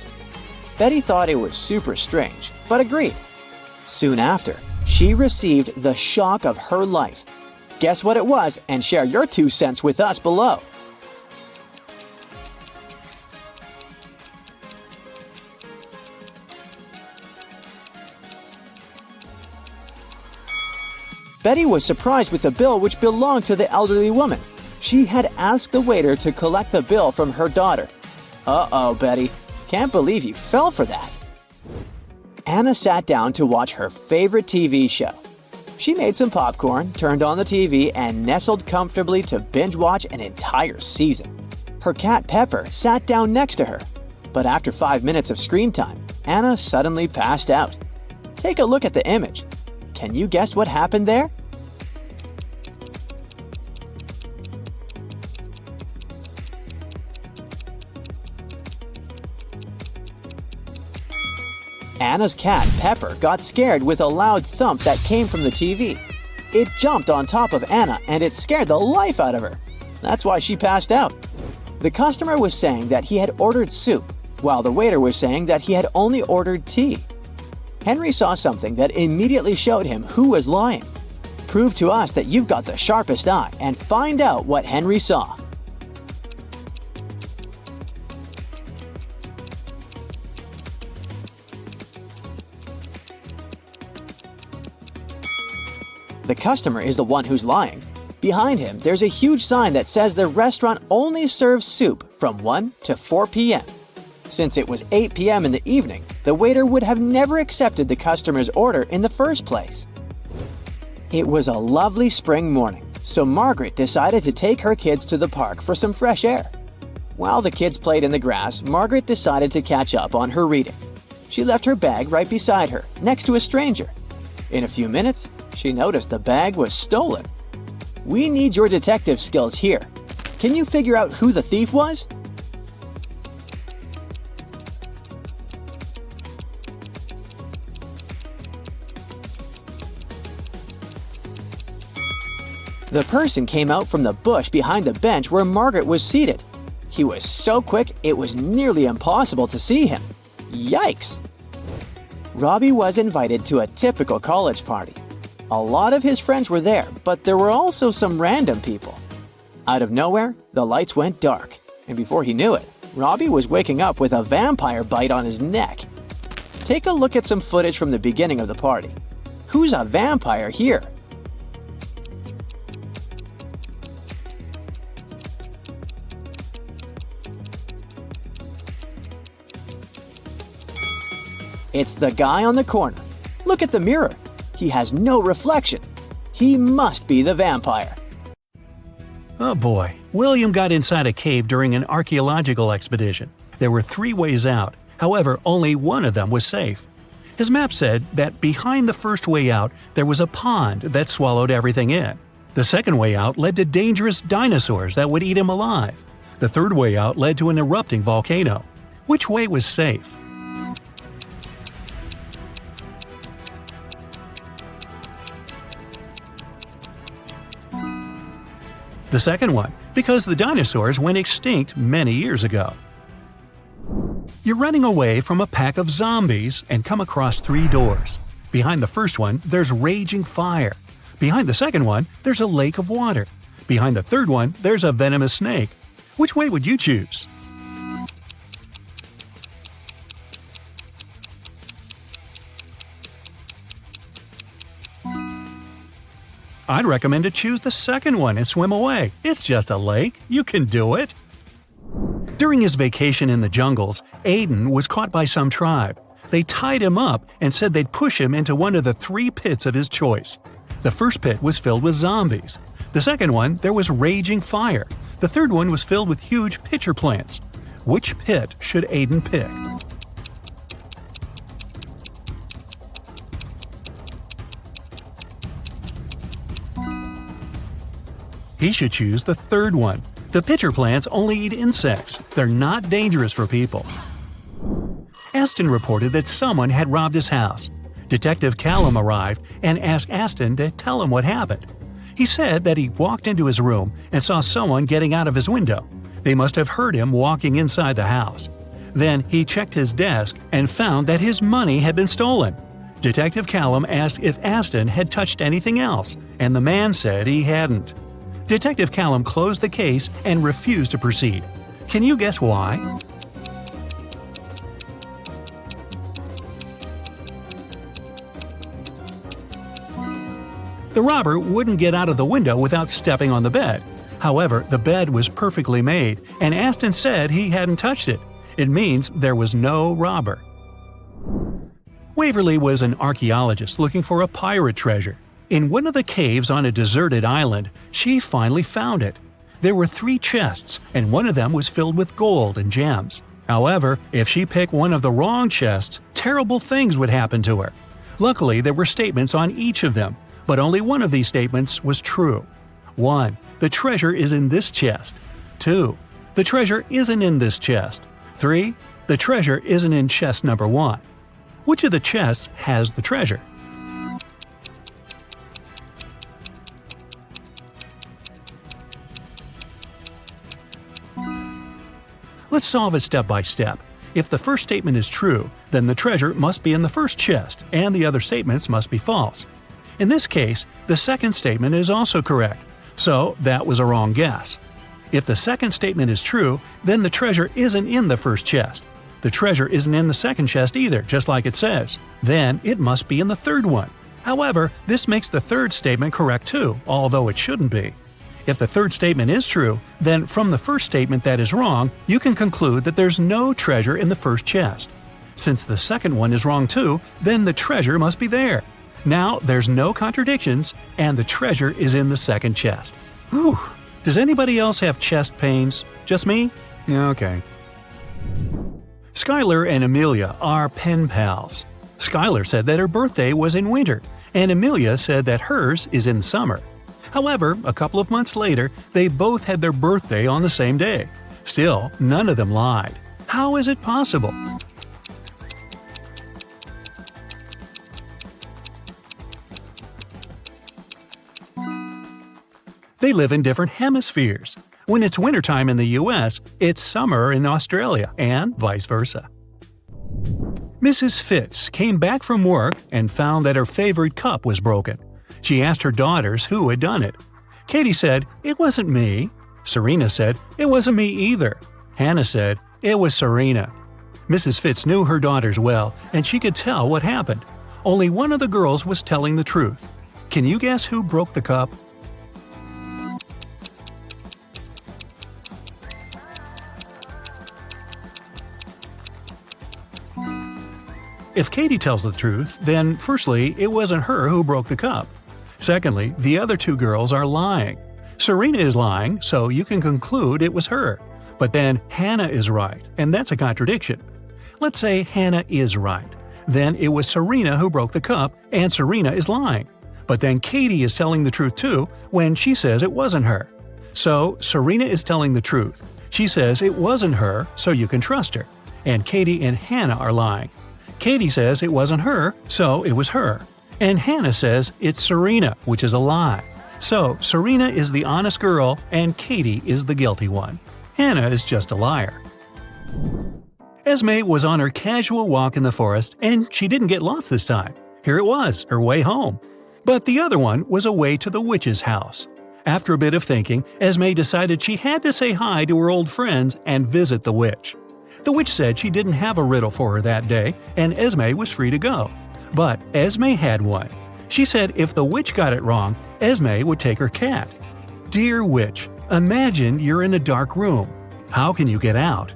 Betty thought it was super strange, but agreed. Soon after, she received the shock of her life. Guess what it was, and share your 2 cents with us below. Betty was surprised with the bill which belonged to the elderly woman. She had asked the waiter to collect the bill from her daughter. Uh-oh, Betty. Can't believe you fell for that. Anna sat down to watch her favorite TV show. She made some popcorn, turned on the TV, and nestled comfortably to binge watch an entire season. Her cat Pepper sat down next to her. But after 5 minutes of screen time, Anna suddenly passed out. Take a look at the image. Can you guess what happened there? Anna's cat, Pepper, got scared with a loud thump that came from the TV. It jumped on top of Anna and it scared the life out of her. That's why she passed out. The customer was saying that he had ordered soup, while the waiter was saying that he had only ordered tea. Henry saw something that immediately showed him who was lying. prove to us that you've got the sharpest eye and find out what Henry saw. The customer is the one who's lying. Behind him, there's a huge sign that says the restaurant only serves soup from 1 to 4 p.m. Since it was 8 p.m. in the evening, the waiter would have never accepted the customer's order in the first place. It was a lovely spring morning, so Margaret decided to take her kids to the park for some fresh air. While the kids played in the grass, Margaret decided to catch up on her reading. She left her bag right beside her, next to a stranger. In a few minutes, she noticed the bag was stolen. We need your detective skills here. Can you figure out who the thief was? The person came out from the bush behind the bench where Margaret was seated. He was so quick it was nearly impossible to see him. Yikes! Robbie was invited to a typical college party. A lot of his friends were there, but there were also some random people. Out of nowhere, the lights went dark, and before he knew it, Robbie was waking up with a vampire bite on his neck. Take a look at some footage from the beginning of the party. Who's a vampire here? It's the guy on the corner. Look at the mirror. He has no reflection. He must be the vampire. Oh boy, William got inside a cave during an archaeological expedition. There were 3 ways out, however, only one of them was safe. His map said that behind the first way out there was a pond that swallowed everything in. The second way out led to dangerous dinosaurs that would eat him alive. The third way out led to an erupting volcano. Which way was safe? The second one, because the dinosaurs went extinct many years ago. You're running away from a pack of zombies and come across 3 doors. Behind the first one, there's raging fire. Behind the second one, there's a lake of water. Behind the third one, there's a venomous snake. Which way would you choose? I'd recommend to choose the second one and swim away. It's just a lake. You can do it. During his vacation in the jungles, Aiden was caught by some tribe. They tied him up and said they'd push him into one of the 3 pits of his choice. The first pit was filled with zombies. The second one, there was raging fire. The third one was filled with huge pitcher plants. Which pit should Aiden pick? He should choose the third one. The pitcher plants only eat insects. They're not dangerous for people. Aston reported that someone had robbed his house. Detective Callum arrived and asked Aston to tell him what happened. He said that he walked into his room and saw someone getting out of his window. They must have heard him walking inside the house. Then he checked his desk and found that his money had been stolen. Detective Callum asked if Aston had touched anything else, and the man said he hadn't. Detective Callum closed the case and refused to proceed. Can you guess why? The robber wouldn't get out of the window without stepping on the bed. However, the bed was perfectly made, and Aston said he hadn't touched it. It means there was no robber. Waverly was an archaeologist looking for a pirate treasure. In one of the caves on a deserted island, she finally found it. There were 3 chests, and one of them was filled with gold and gems. However, if she picked one of the wrong chests, terrible things would happen to her. Luckily, there were statements on each of them, but only one of these statements was true. 1. The treasure is in this chest. 2. The treasure isn't in this chest. 3. The treasure isn't in chest number 1. Which of the chests has the treasure? Let's solve it step by step. If the first statement is true, then the treasure must be in the first chest, and the other statements must be false. In this case, the second statement is also correct, so that was a wrong guess. If the second statement is true, then the treasure isn't in the first chest. The treasure isn't in the second chest either, just like it says. Then it must be in the third one. However, this makes the third statement correct too, although it shouldn't be. If the third statement is true, then from the first statement that is wrong, you can conclude that there's no treasure in the first chest. Since the second one is wrong too, then the treasure must be there. Now there's no contradictions, and the treasure is in the second chest. Whew. Does anybody else have chest pains? Just me? Yeah, okay. Skylar and Amelia are pen pals. Skylar said that her birthday was in winter, and Amelia said that hers is in summer. However, a couple of months later, they both had their birthday on the same day. Still, none of them lied. How is it possible? They live in different hemispheres. When it's wintertime in the US, it's summer in Australia, and vice versa. Mrs. Fitz came back from work and found that her favorite cup was broken. She asked her daughters who had done it. Katie said, "It wasn't me." Serena said, "It wasn't me either." Hannah said, "It was Serena." Mrs. Fitz knew her daughters well, and she could tell what happened. Only one of the girls was telling the truth. Can you guess who broke the cup? If Katie tells the truth, then firstly, it wasn't her who broke the cup. Secondly, the other two girls are lying. Serena is lying, so you can conclude it was her. But then Hannah is right, and that's a contradiction. Let's say Hannah is right. Then it was Serena who broke the cup, and Serena is lying. But then Katie is telling the truth too when she says it wasn't her. So Serena is telling the truth. She says it wasn't her, so you can trust her. And Katie and Hannah are lying. Katie says it wasn't her, so it was her. And Hannah says it's Serena, which is a lie. So Serena is the honest girl, and Katie is the guilty one. Hannah is just a liar. Esme was on her casual walk in the forest, and she didn't get lost this time. Here it was, her way home. But the other one was away to the witch's house. After a bit of thinking, Esme decided she had to say hi to her old friends and visit the witch. The witch said she didn't have a riddle for her that day, and Esme was free to go. But Esme had one. She said if the witch got it wrong, Esme would take her cat. Dear witch, imagine you're in a dark room. How can you get out?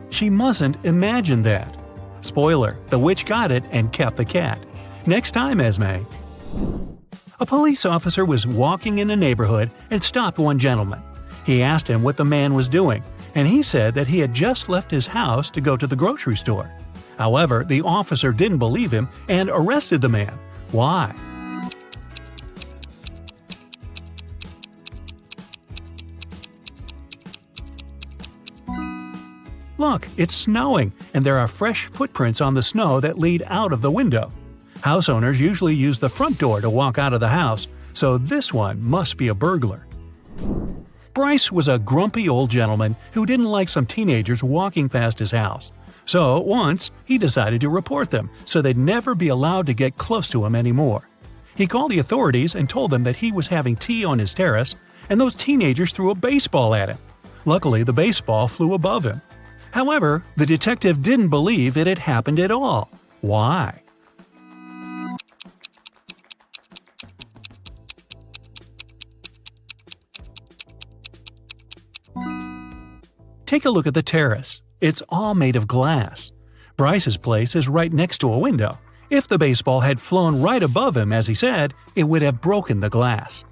She mustn't imagine that. Spoiler, the witch got it and kept the cat. Next time, Esme. A police officer was walking in a neighborhood and stopped one gentleman. He asked him what the man was doing, and he said that he had just left his house to go to the grocery store. However, the officer didn't believe him and arrested the man. Why? Look, it's snowing, and there are fresh footprints on the snow that lead out of the window. House owners usually use the front door to walk out of the house, so this one must be a burglar. Bryce was a grumpy old gentleman who didn't like some teenagers walking past his house. So once, he decided to report them so they'd never be allowed to get close to him anymore. He called the authorities and told them that he was having tea on his terrace, and those teenagers threw a baseball at him. Luckily, the baseball flew above him. However, the detective didn't believe it had happened at all. Why? Take a look at the terrace. It's all made of glass. Bryce's place is right next to a window. If the baseball had flown right above him, as he said, it would have broken the glass.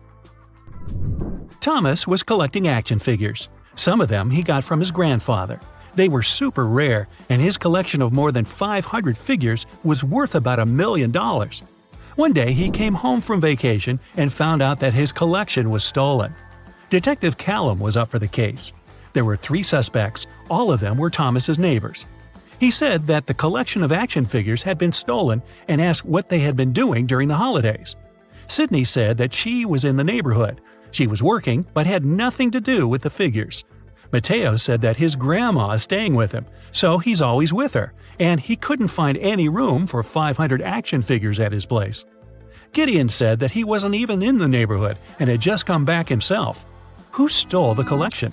Thomas was collecting action figures. Some of them he got from his grandfather. They were super rare, and his collection of more than 500 figures was worth about $1 million. One day he came home from vacation and found out that his collection was stolen. Detective Callum was up for the case. There were 3 suspects, all of them were Thomas's neighbors. He said that the collection of action figures had been stolen and asked what they had been doing during the holidays. Sydney said that she was in the neighborhood. She was working but had nothing to do with the figures. Mateo said that his grandma is staying with him, so he's always with her, and he couldn't find any room for 500 action figures at his place. Gideon said that he wasn't even in the neighborhood and had just come back himself. Who stole the collection?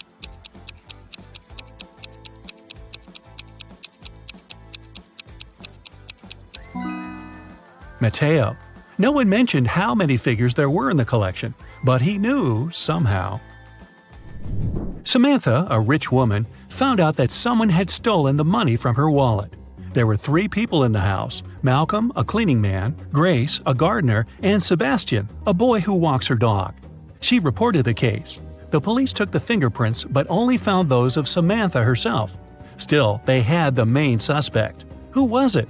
Mateo. No one mentioned how many figures there were in the collection, but he knew somehow. Samantha, a rich woman, found out that someone had stolen the money from her wallet. There were 3 people in the house: Malcolm, a cleaning man, Grace, a gardener, and Sebastian, a boy who walks her dog. She reported the case. The police took the fingerprints but only found those of Samantha herself. Still, they had the main suspect. Who was it?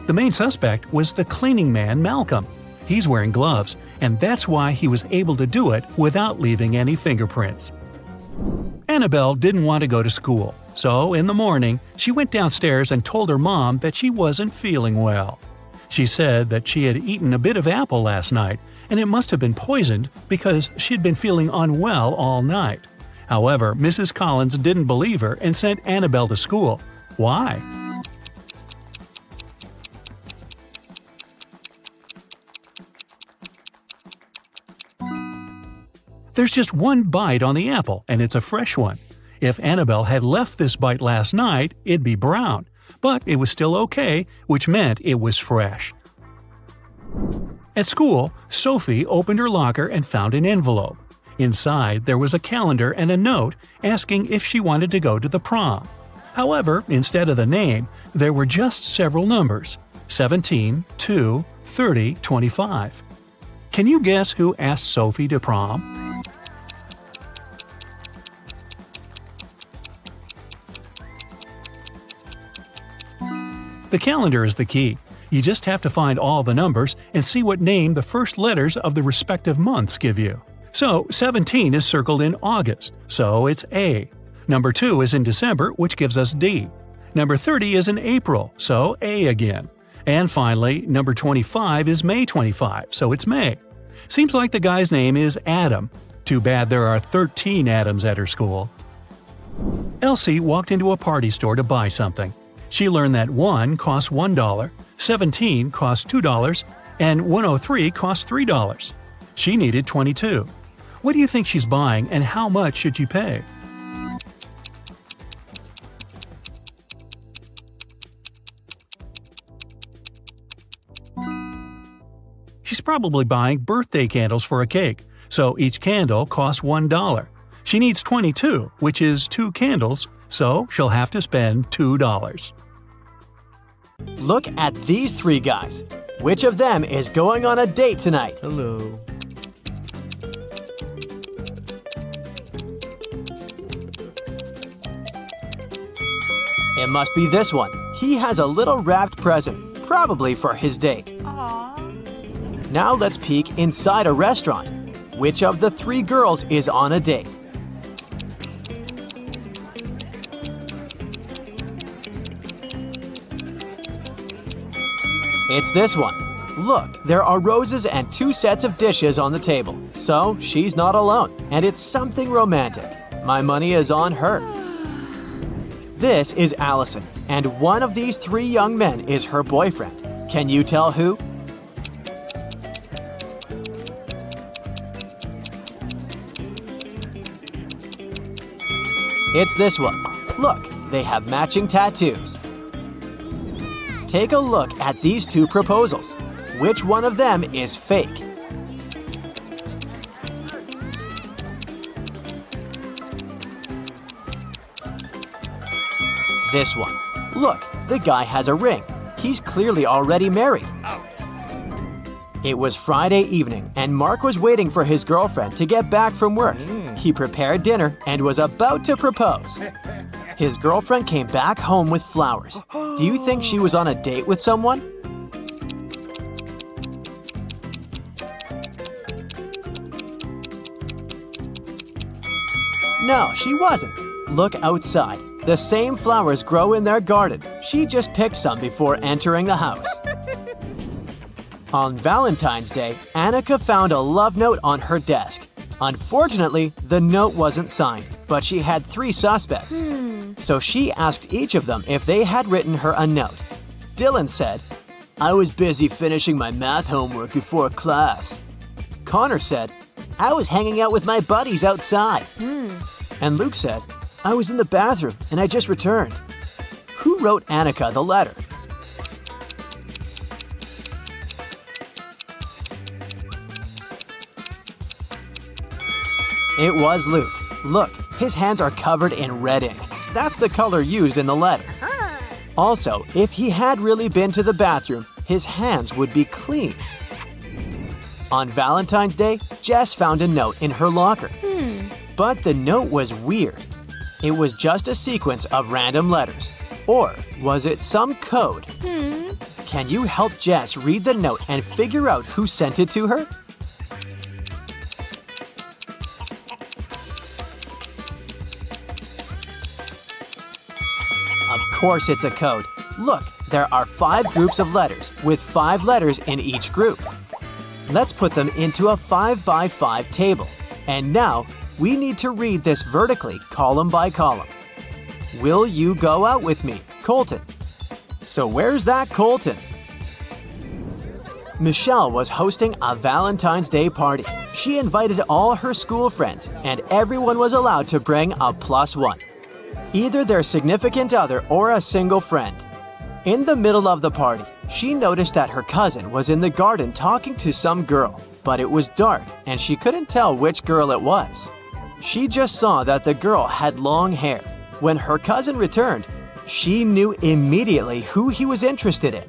The main suspect was the cleaning man Malcolm. He's wearing gloves, and that's why he was able to do it without leaving any fingerprints. Annabelle didn't want to go to school, so in the morning, she went downstairs and told her mom that she wasn't feeling well. She said that she had eaten a bit of apple last night, and it must have been poisoned because she'd been feeling unwell all night. However, Mrs. Collins didn't believe her and sent Annabelle to school. Why? There's just one bite on the apple, and it's a fresh one. If Annabelle had left this bite last night, it'd be brown, but it was still okay, which meant it was fresh. At school, Sophie opened her locker and found an envelope. Inside, there was a calendar and a note asking if she wanted to go to the prom. However, instead of the name, there were just several numbers: 17, 2, 30, 25. Can you guess who asked Sophie to prom? The calendar is the key. You just have to find all the numbers and see what name the first letters of the respective months give you. So 17 is circled in August, so it's A. Number 2 is in December, which gives us D. Number 30 is in April, so A again. And finally, number 25 is May 25, so it's May. Seems like the guy's name is Adam. Too bad there are 13 Adams at her school. Elsie walked into a party store to buy something. She learned that 1 costs $1, 17 costs $2, and 103 costs $3. She needed 22. What do you think she's buying, and how much should she pay? She's probably buying birthday candles for a cake, so each candle costs $1. She needs 22, which is 2 candles, so she'll have to spend $2. Look at these 3 guys. Which of them is going on a date tonight? Hello. It must be this one. He has a little wrapped present, probably for his date. Aww. Now let's peek inside a restaurant. Which of the 3 girls is on a date? It's this one. Look, there are roses and 2 sets of dishes on the table, so she's not alone, and it's something romantic. My money is on her. This is Allison, and one of these 3 young men is her boyfriend. Can you tell who? It's this one. Look, they have matching tattoos. Take a look at these 2 proposals. Which one of them is fake? This one. Look, the guy has a ring. He's clearly already married. It was Friday evening, and Mark was waiting for his girlfriend to get back from work. He prepared dinner and was about to propose. His girlfriend came back home with flowers. Do you think she was on a date with someone? No, she wasn't. Look outside. The same flowers grow in their garden. She just picked some before entering the house. On Valentine's Day, Annika found a love note on her desk. Unfortunately, the note wasn't signed, but she had 3 suspects. So she asked each of them if they had written her a note. Dylan said, "I was busy finishing my math homework before class." Connor said, "I was hanging out with my buddies outside." And Luke said, "I was in the bathroom and I just returned." Who wrote Annika the letter? It was Luke. Look, his hands are covered in red ink. That's the color used in the letter. Also, if he had really been to the bathroom, his hands would be clean. On Valentine's Day, Jess found a note in her locker. But the note was weird. It was just a sequence of random letters. Or was it some code? Can you help Jess read the note and figure out who sent it to her? Of course it's a code. Look, there are 5 groups of letters with 5 letters in each group. Let's put them into a 5 by 5 table. And now, we need to read this vertically, column by column. Will you go out with me, Colton? So where's that Colton? Michelle was hosting a Valentine's Day party. She invited all her school friends, and everyone was allowed to bring a +1. Either their significant other or a single friend. In the middle of the party, she noticed that her cousin was in the garden talking to some girl, but it was dark and she couldn't tell which girl it was. She just saw that the girl had long hair. When her cousin returned, she knew immediately who he was interested in.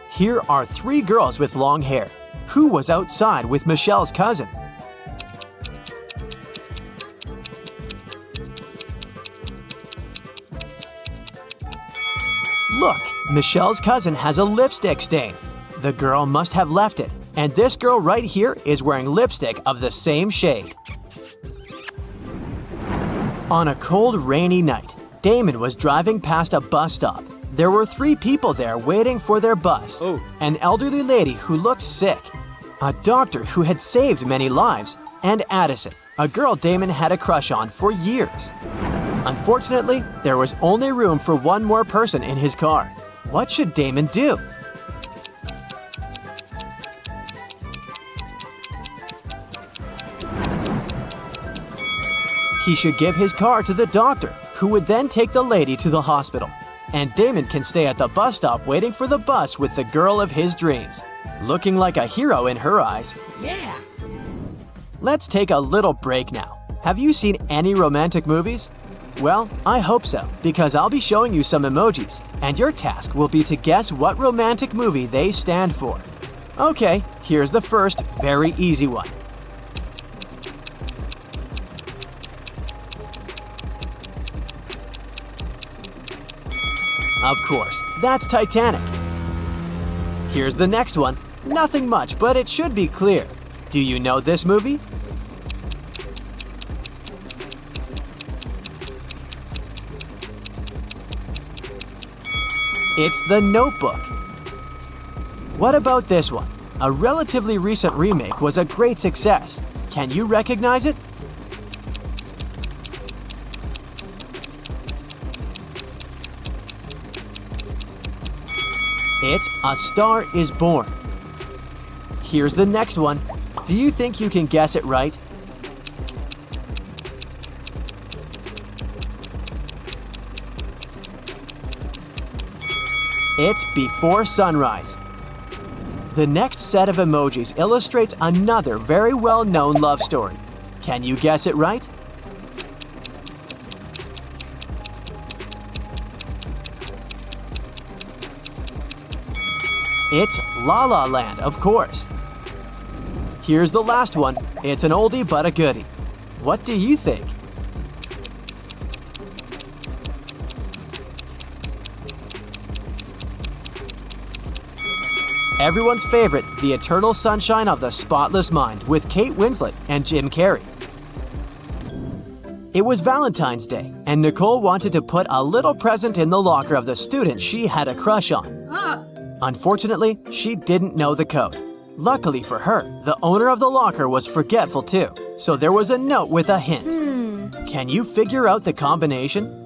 Here are 3 girls with long hair. Who was outside with Michelle's cousin? Look, Michelle's cousin has a lipstick stain. The girl must have left it, and this girl right here is wearing lipstick of the same shade. On a cold, rainy night, Damon was driving past a bus stop. There were 3 people there waiting for their bus. An elderly lady who looked sick, a doctor who had saved many lives, and Addison, a girl Damon had a crush on for years. Unfortunately, there was only room for 1 more person in his car. What should Damon do? He should give his car to the doctor, who would then take the lady to the hospital. And Damon can stay at the bus stop waiting for the bus with the girl of his dreams. Looking like a hero in her eyes. Yeah. Let's take a little break now. Have you seen any romantic movies? Well, I hope so, because I'll be showing you some emojis, and your task will be to guess what romantic movie they stand for. Okay, here's the first very easy one. Of course, that's Titanic. Here's the next one. Nothing much, but it should be clear. Do you know this movie? It's The Notebook. What about this one? A relatively recent remake was a great success. Can you recognize it? It's A Star Is Born. Here's the next one. Do you think you can guess it right? It's Before Sunrise. The next set of emojis illustrates another very well-known love story. Can you guess it right? It's La La Land, of course. Here's the last one. It's an oldie but a goodie. What do you think? Everyone's favorite, The Eternal Sunshine of the Spotless Mind with Kate Winslet and Jim Carrey. It was Valentine's Day, and Nicole wanted to put a little present in the locker of the student she had a crush on. Unfortunately, she didn't know the code. Luckily for her, the owner of the locker was forgetful too, so there was a note with a hint. Can you figure out the combination?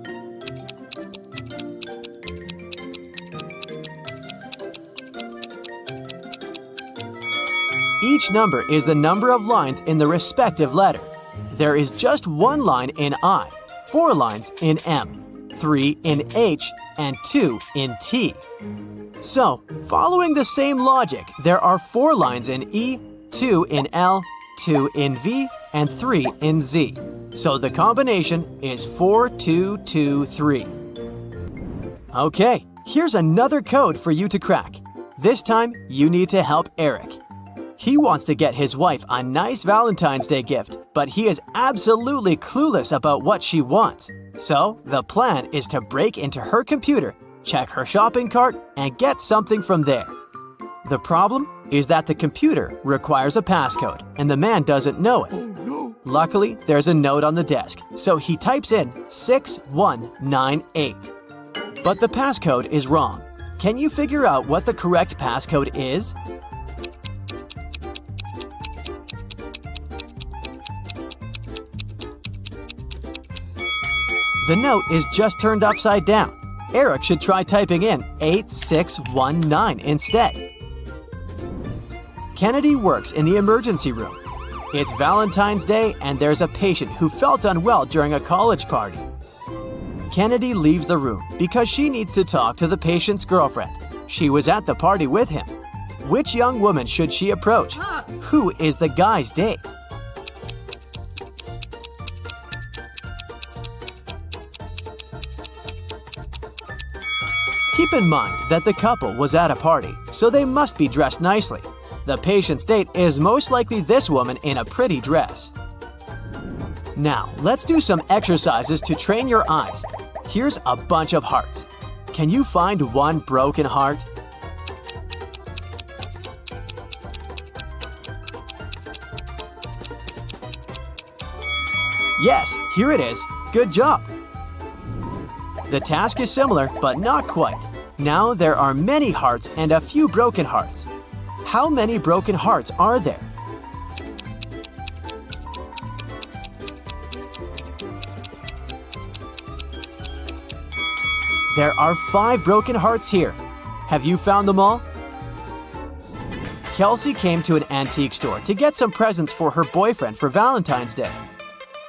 Each number is the number of lines in the respective letter. There is just one line in I, 4 lines in M, 3 in H, and 2 in T. So, following the same logic, there are 4 lines in E, 2 in L, 2 in V, and 3 in Z. So the combination is 4, 2, 2, 3. Okay, here's another code for you to crack. This time, you need to help Eric. He wants to get his wife a nice Valentine's Day gift, but he is absolutely clueless about what she wants. So, the plan is to break into her computer, check her shopping cart, and get something from there. The problem is that the computer requires a passcode, and the man doesn't know it. Luckily, there's a note on the desk, so he types in 6198. But the passcode is wrong. Can you figure out what the correct passcode is? The note is just turned upside down. Eric should try typing in 8619 instead. Kennedy works in the emergency room. It's Valentine's Day and there's a patient who felt unwell during a college party. Kennedy leaves the room because she needs to talk to the patient's girlfriend. She was at the party with him. Which young woman should she approach? Who is the guy's date? Keep in mind that the couple was at a party, so they must be dressed nicely. The patient's date is most likely this woman in a pretty dress. Now, let's do some exercises to train your eyes. Here's a bunch of hearts. Can you find one broken heart? Yes, here it is. Good job. The task is similar, but not quite. Now there are many hearts and a few broken hearts. How many broken hearts are there? There are 5 broken hearts here. Have you found them all? Kelsey came to an antique store to get some presents for her boyfriend for Valentine's Day.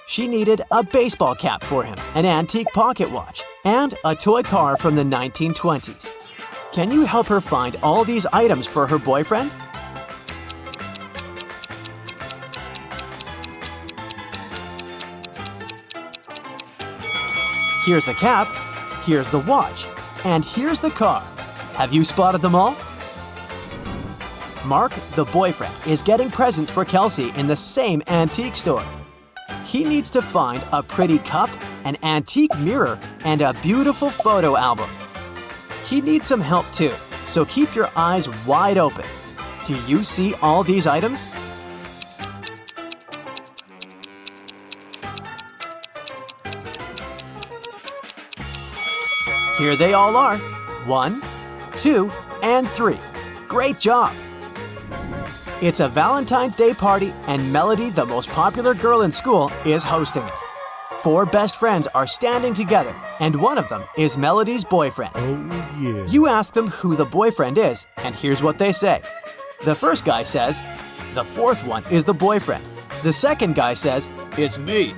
She needed a baseball cap for him, an antique pocket watch, and a toy car from the 1920s. Can you help her find all these items for her boyfriend? Here's the cap, here's the watch, and here's the car. Have you spotted them all? Mark, the boyfriend, is getting presents for Kelsey in the same antique store. He needs to find a pretty cup, an antique mirror, and a beautiful photo album. He needs some help too, so keep your eyes wide open. Do you see all these items? Here they all are. 1, 2, and 3. Great job! It's a Valentine's Day party, and Melody, the most popular girl in school, is hosting it. 4 best friends are standing together, and one of them is Melody's boyfriend. Oh, yeah. You ask them who the boyfriend is, and here's what they say. The first guy says, "The fourth one is the boyfriend." The second guy says, "It's me."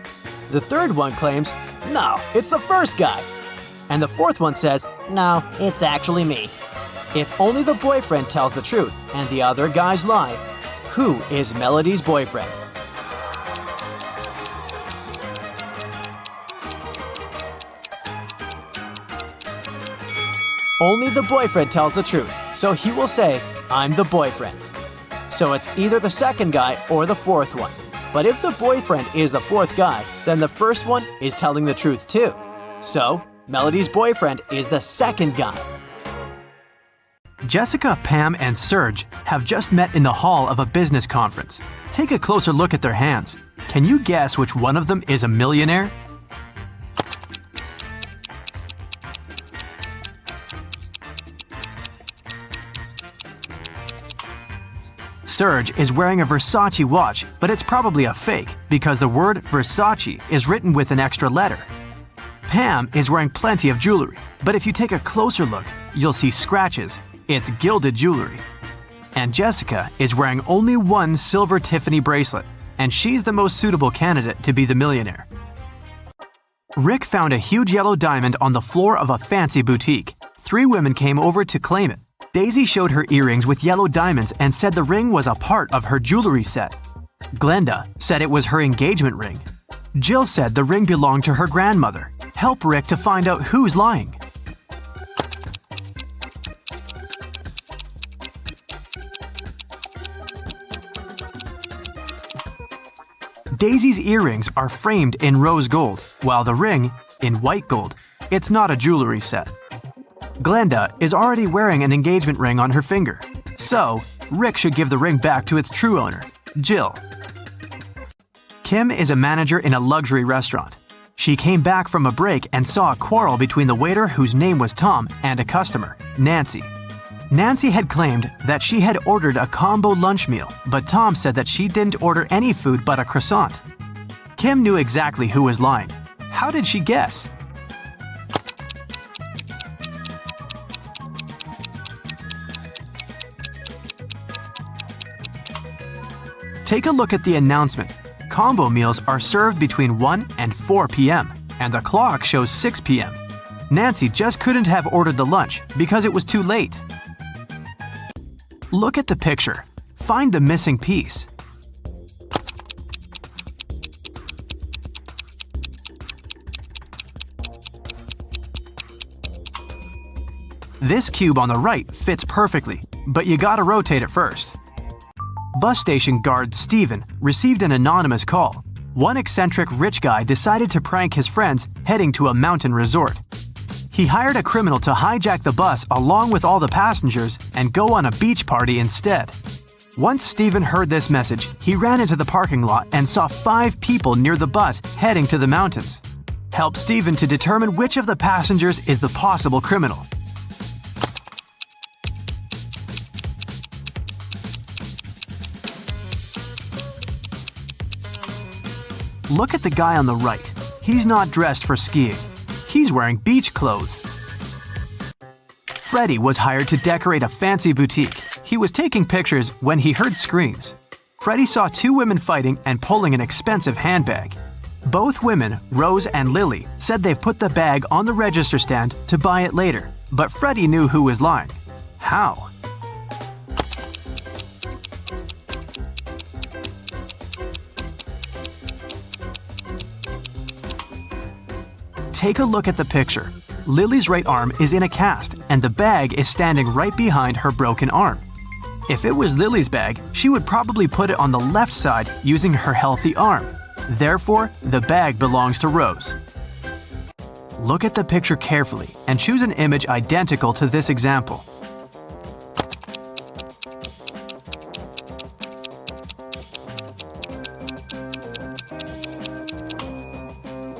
The third one claims, "No, it's the first guy." And the fourth one says, "No, it's actually me." If only the boyfriend tells the truth and the other guys lie, who is Melody's boyfriend? Only the boyfriend tells the truth, so he will say, "I'm the boyfriend." So it's either the second guy or the fourth one. But if the boyfriend is the fourth guy, then the first one is telling the truth too. So, Melody's boyfriend is the second guy. Jessica, Pam, and Serge have just met in the hall of a business conference. Take a closer look at their hands. Can you guess which one of them is a millionaire? Serge is wearing a Versace watch, but it's probably a fake because the word Versace is written with an extra letter. Pam is wearing plenty of jewelry, but if you take a closer look, you'll see scratches. It's gilded jewelry. And Jessica is wearing only one silver Tiffany bracelet, and she's the most suitable candidate to be the millionaire. Rick found a huge yellow diamond on the floor of a fancy boutique. 3 women came over to claim it. Daisy showed her earrings with yellow diamonds and said the ring was a part of her jewelry set. Glenda said it was her engagement ring. Jill said the ring belonged to her grandmother. Help Rick to find out who's lying. Daisy's earrings are framed in rose gold, while the ring in white gold. It's not a jewelry set. Glenda is already wearing an engagement ring on her finger, so Rick should give the ring back to its true owner, Jill. Kim is a manager in a luxury restaurant. She came back from a break and saw a quarrel between the waiter whose name was Tom and a customer, Nancy. Nancy had claimed that she had ordered a combo lunch meal, but Tom said that she didn't order any food but a croissant. Kim knew exactly who was lying. How did she guess? Take a look at the announcement. Combo meals are served between 1 and 4 p.m., and the clock shows 6 p.m. Nancy just couldn't have ordered the lunch because it was too late. Look at the picture. Find the missing piece. This cube on the right fits perfectly, but you gotta rotate it first. Bus station guard Steven received an anonymous call. One eccentric rich guy decided to prank his friends heading to a mountain resort. He hired a criminal to hijack the bus along with all the passengers and go on a beach party instead. Once Steven heard this message, he ran into the parking lot and saw 5 people near the bus heading to the mountains. Help Steven to determine which of the passengers is the possible criminal. Look at the guy on the right. He's not dressed for skiing. He's wearing beach clothes. Freddie was hired to decorate a fancy boutique. He was taking pictures when he heard screams. Freddie saw 2 women fighting and pulling an expensive handbag. Both women, Rose and Lily, said they've put the bag on the register stand to buy it later, but Freddie knew who was lying. How? Take a look at the picture. Lily's right arm is in a cast, and the bag is standing right behind her broken arm. If it was Lily's bag, she would probably put it on the left side using her healthy arm. Therefore, the bag belongs to Rose. Look at the picture carefully and choose an image identical to this example.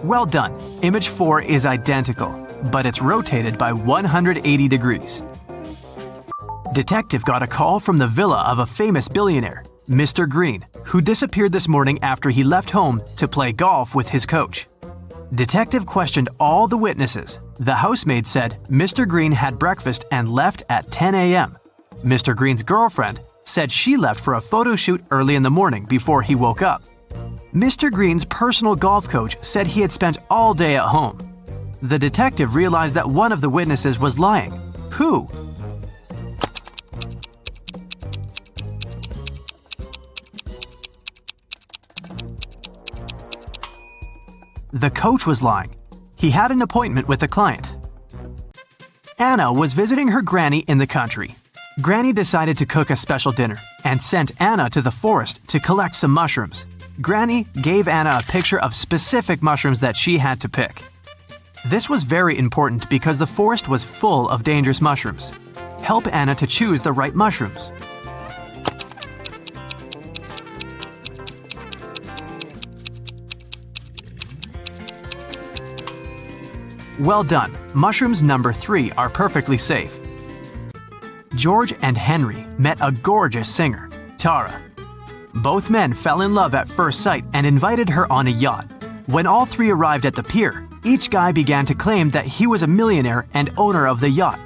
Well done. Image 4 is identical, but it's rotated by 180 degrees. Detective got a call from the villa of a famous billionaire, Mr. Green, who disappeared this morning after he left home to play golf with his coach. Detective questioned all the witnesses. The housemaid said Mr. Green had breakfast and left at 10 a.m. Mr. Green's girlfriend said she left for a photo shoot early in the morning before he woke up. Mr. Green's personal golf coach said he had spent all day at home. The detective realized that one of the witnesses was lying. Who? The coach was lying. He had an appointment with a client. Anna was visiting her granny in the country. Granny decided to cook a special dinner and sent Anna to the forest to collect some mushrooms. Granny gave Anna a picture of specific mushrooms that she had to pick. This was very important because the forest was full of dangerous mushrooms. Help Anna to choose the right mushrooms. Well done. Mushrooms number 3 are perfectly safe. George and Henry met a gorgeous singer. Tara. Both men fell in love at first sight and invited her on a yacht. When all three arrived at the pier, each guy began to claim that he was a millionaire and owner of the yacht.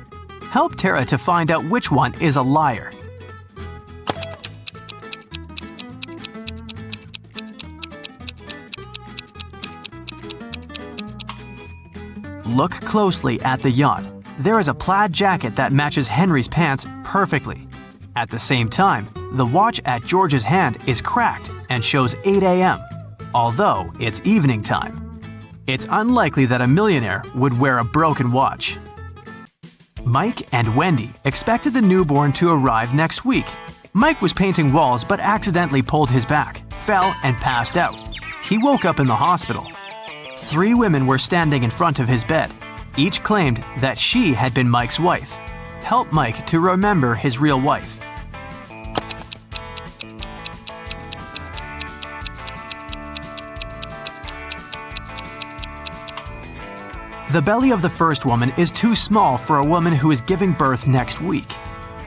Help Tara to find out which one is a liar. Look closely at the yacht. There is a plaid jacket that matches Henry's pants perfectly. At the same time, the watch at George's hand is cracked and shows 8 a.m., although it's evening time. It's unlikely that a millionaire would wear a broken watch. Mike and Wendy expected the newborn to arrive next week. Mike was painting walls but accidentally pulled his back, fell, and passed out. He woke up in the hospital. 3 women were standing in front of his bed. Each claimed that she had been Mike's wife. Help Mike to remember his real wife. The belly of the first woman is too small for a woman who is giving birth next week.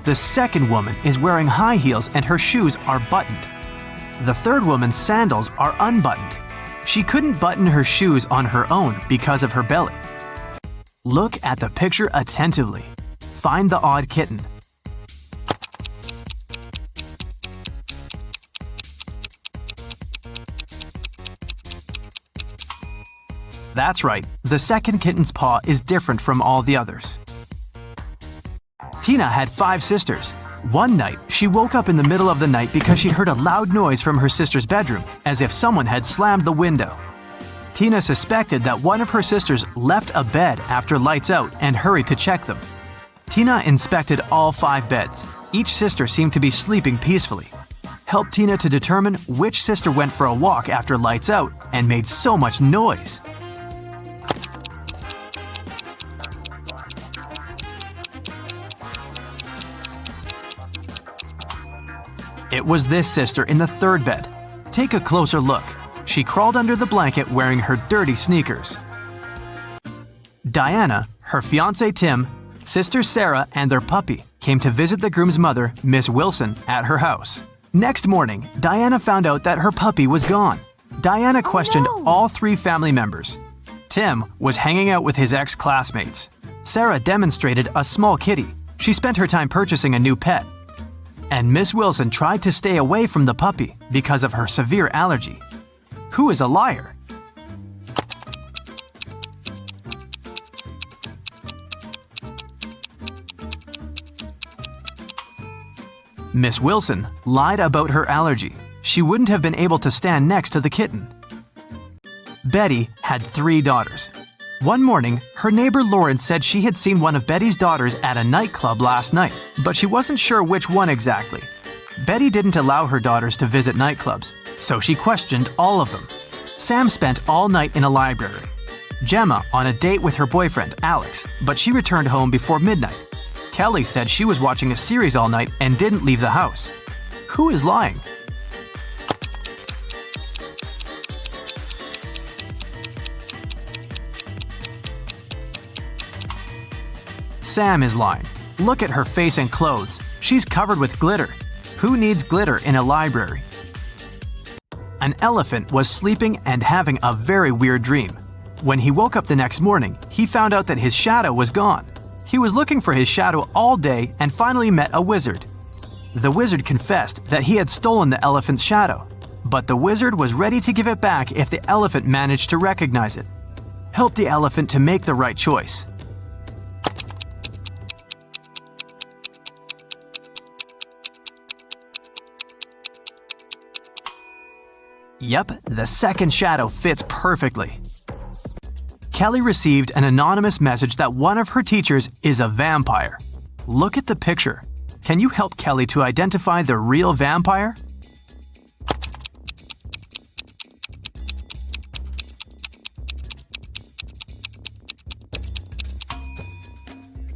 The second woman is wearing high heels and her shoes are buttoned. The third woman's sandals are unbuttoned. She couldn't button her shoes on her own because of her belly. Look at the picture attentively. Find the odd kitten. That's right, the second kitten's paw is different from all the others. Tina had 5 sisters. One night, she woke up in the middle of the night because she heard a loud noise from her sister's bedroom, as if someone had slammed the window. Tina suspected that one of her sisters left a bed after lights out and hurried to check them. Tina inspected all 5 beds. Each sister seemed to be sleeping peacefully. Help Tina to determine which sister went for a walk after lights out and made so much noise. It was this sister in the 3rd bed. Take a closer look. She crawled under the blanket wearing her dirty sneakers. Diana, her fiancé Tim, sister Sarah, and their puppy came to visit the groom's mother, Miss Wilson, at her house. Next morning, Diana found out that her puppy was gone. Diana questioned all 3 family members. Tim was hanging out with his ex-classmates. Sarah demonstrated a small kitty. She spent her time purchasing a new pet. And Miss Wilson tried to stay away from the puppy because of her severe allergy. Who is a liar? Miss Wilson lied about her allergy. She wouldn't have been able to stand next to the kitten. Betty had 3 daughters. One morning, her neighbor Lauren said she had seen one of Betty's daughters at a nightclub last night, but she wasn't sure which one exactly. Betty didn't allow her daughters to visit nightclubs, so she questioned all of them. Sam spent all night in a library. Gemma on a date with her boyfriend, Alex, but she returned home before midnight. Kelly said she was watching a series all night and didn't leave the house. Who is lying? Sam is lying. Look at her face and clothes. She's covered with glitter. Who needs glitter in a library? An elephant was sleeping and having a very weird dream. When he woke up the next morning, he found out that his shadow was gone. He was looking for his shadow all day and finally met a wizard. The wizard confessed that he had stolen the elephant's shadow, but the wizard was ready to give it back if the elephant managed to recognize it. Help the elephant to make the right choice. Yep, the second shadow fits perfectly. Kelly received an anonymous message that one of her teachers is a vampire. Look at the picture. Can you help Kelly to identify the real vampire?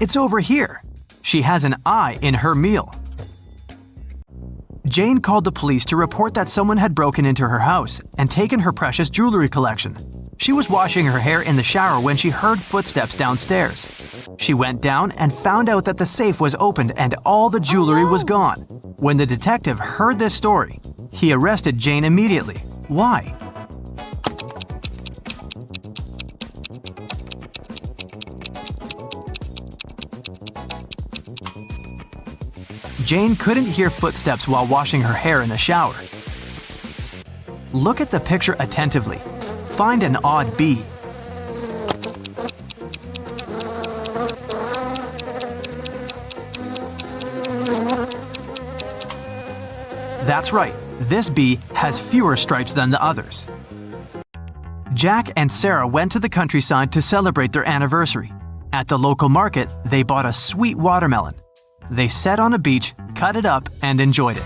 It's over here. She has an eye in her meal. Jane called the police to report that someone had broken into her house and taken her precious jewelry collection. She was washing her hair in the shower when she heard footsteps downstairs. She went down and found out that the safe was opened and all the jewelry was gone. When the detective heard this story, he arrested Jane immediately. Why? Jane couldn't hear footsteps while washing her hair in the shower. Look at the picture attentively. Find an odd bee. That's right, this bee has fewer stripes than the others. Jack and Sarah went to the countryside to celebrate their anniversary. At the local market, they bought a sweet watermelon. They sat on a beach, cut it up, and enjoyed it.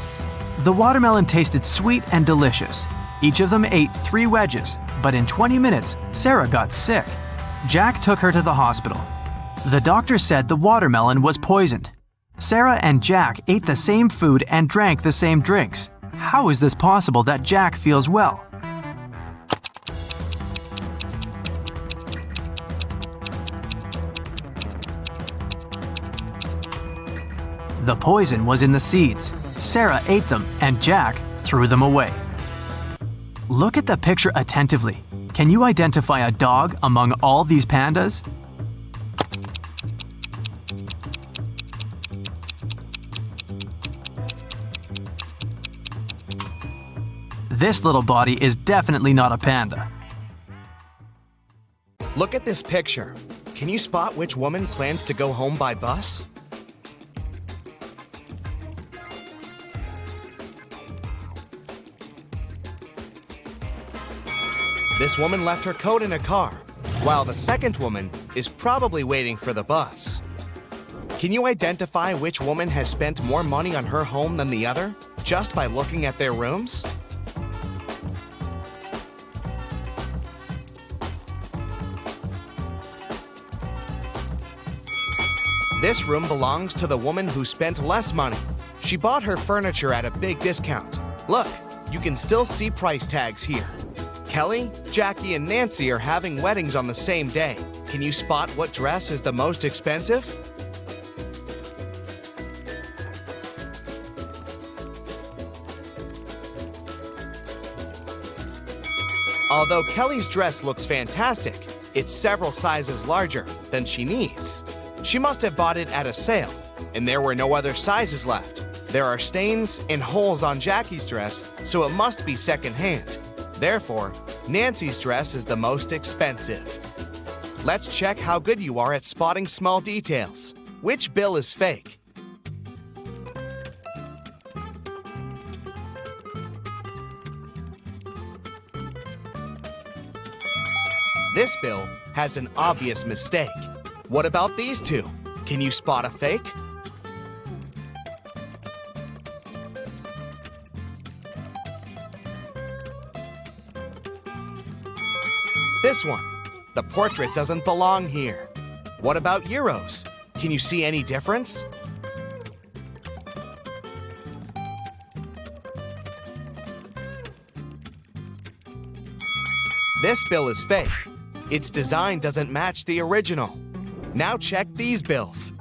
The watermelon tasted sweet and delicious. Each of them ate 3 wedges, but in 20 minutes, Sarah got sick. Jack took her to the hospital. The doctor said the watermelon was poisoned. Sarah and Jack ate the same food and drank the same drinks. How is this possible that Jack feels well? The poison was in the seeds. Sarah ate them and Jack threw them away. Look at the picture attentively. Can you identify a dog among all these pandas? This little body is definitely not a panda. Look at this picture. Can you spot which woman plans to go home by bus? This woman left her coat in a car, while the second woman is probably waiting for the bus. Can you identify which woman has spent more money on her home than the other, just by looking at their rooms? This room belongs to the woman who spent less money. She bought her furniture at a big discount. Look, you can still see price tags here. Kelly, Jackie, and Nancy are having weddings on the same day. Can you spot what dress is the most expensive? Although Kelly's dress looks fantastic, it's several sizes larger than she needs. She must have bought it at a sale, and there were no other sizes left. There are stains and holes on Jackie's dress, so it must be secondhand. Therefore, Nancy's dress is the most expensive. Let's check how good you are at spotting small details. Which bill is fake? This bill has an obvious mistake. What about these two? Can you spot a fake? This one. The portrait doesn't belong here. What about euros? Can you see any difference? This bill is fake. Its design doesn't match the original. Now check these bills.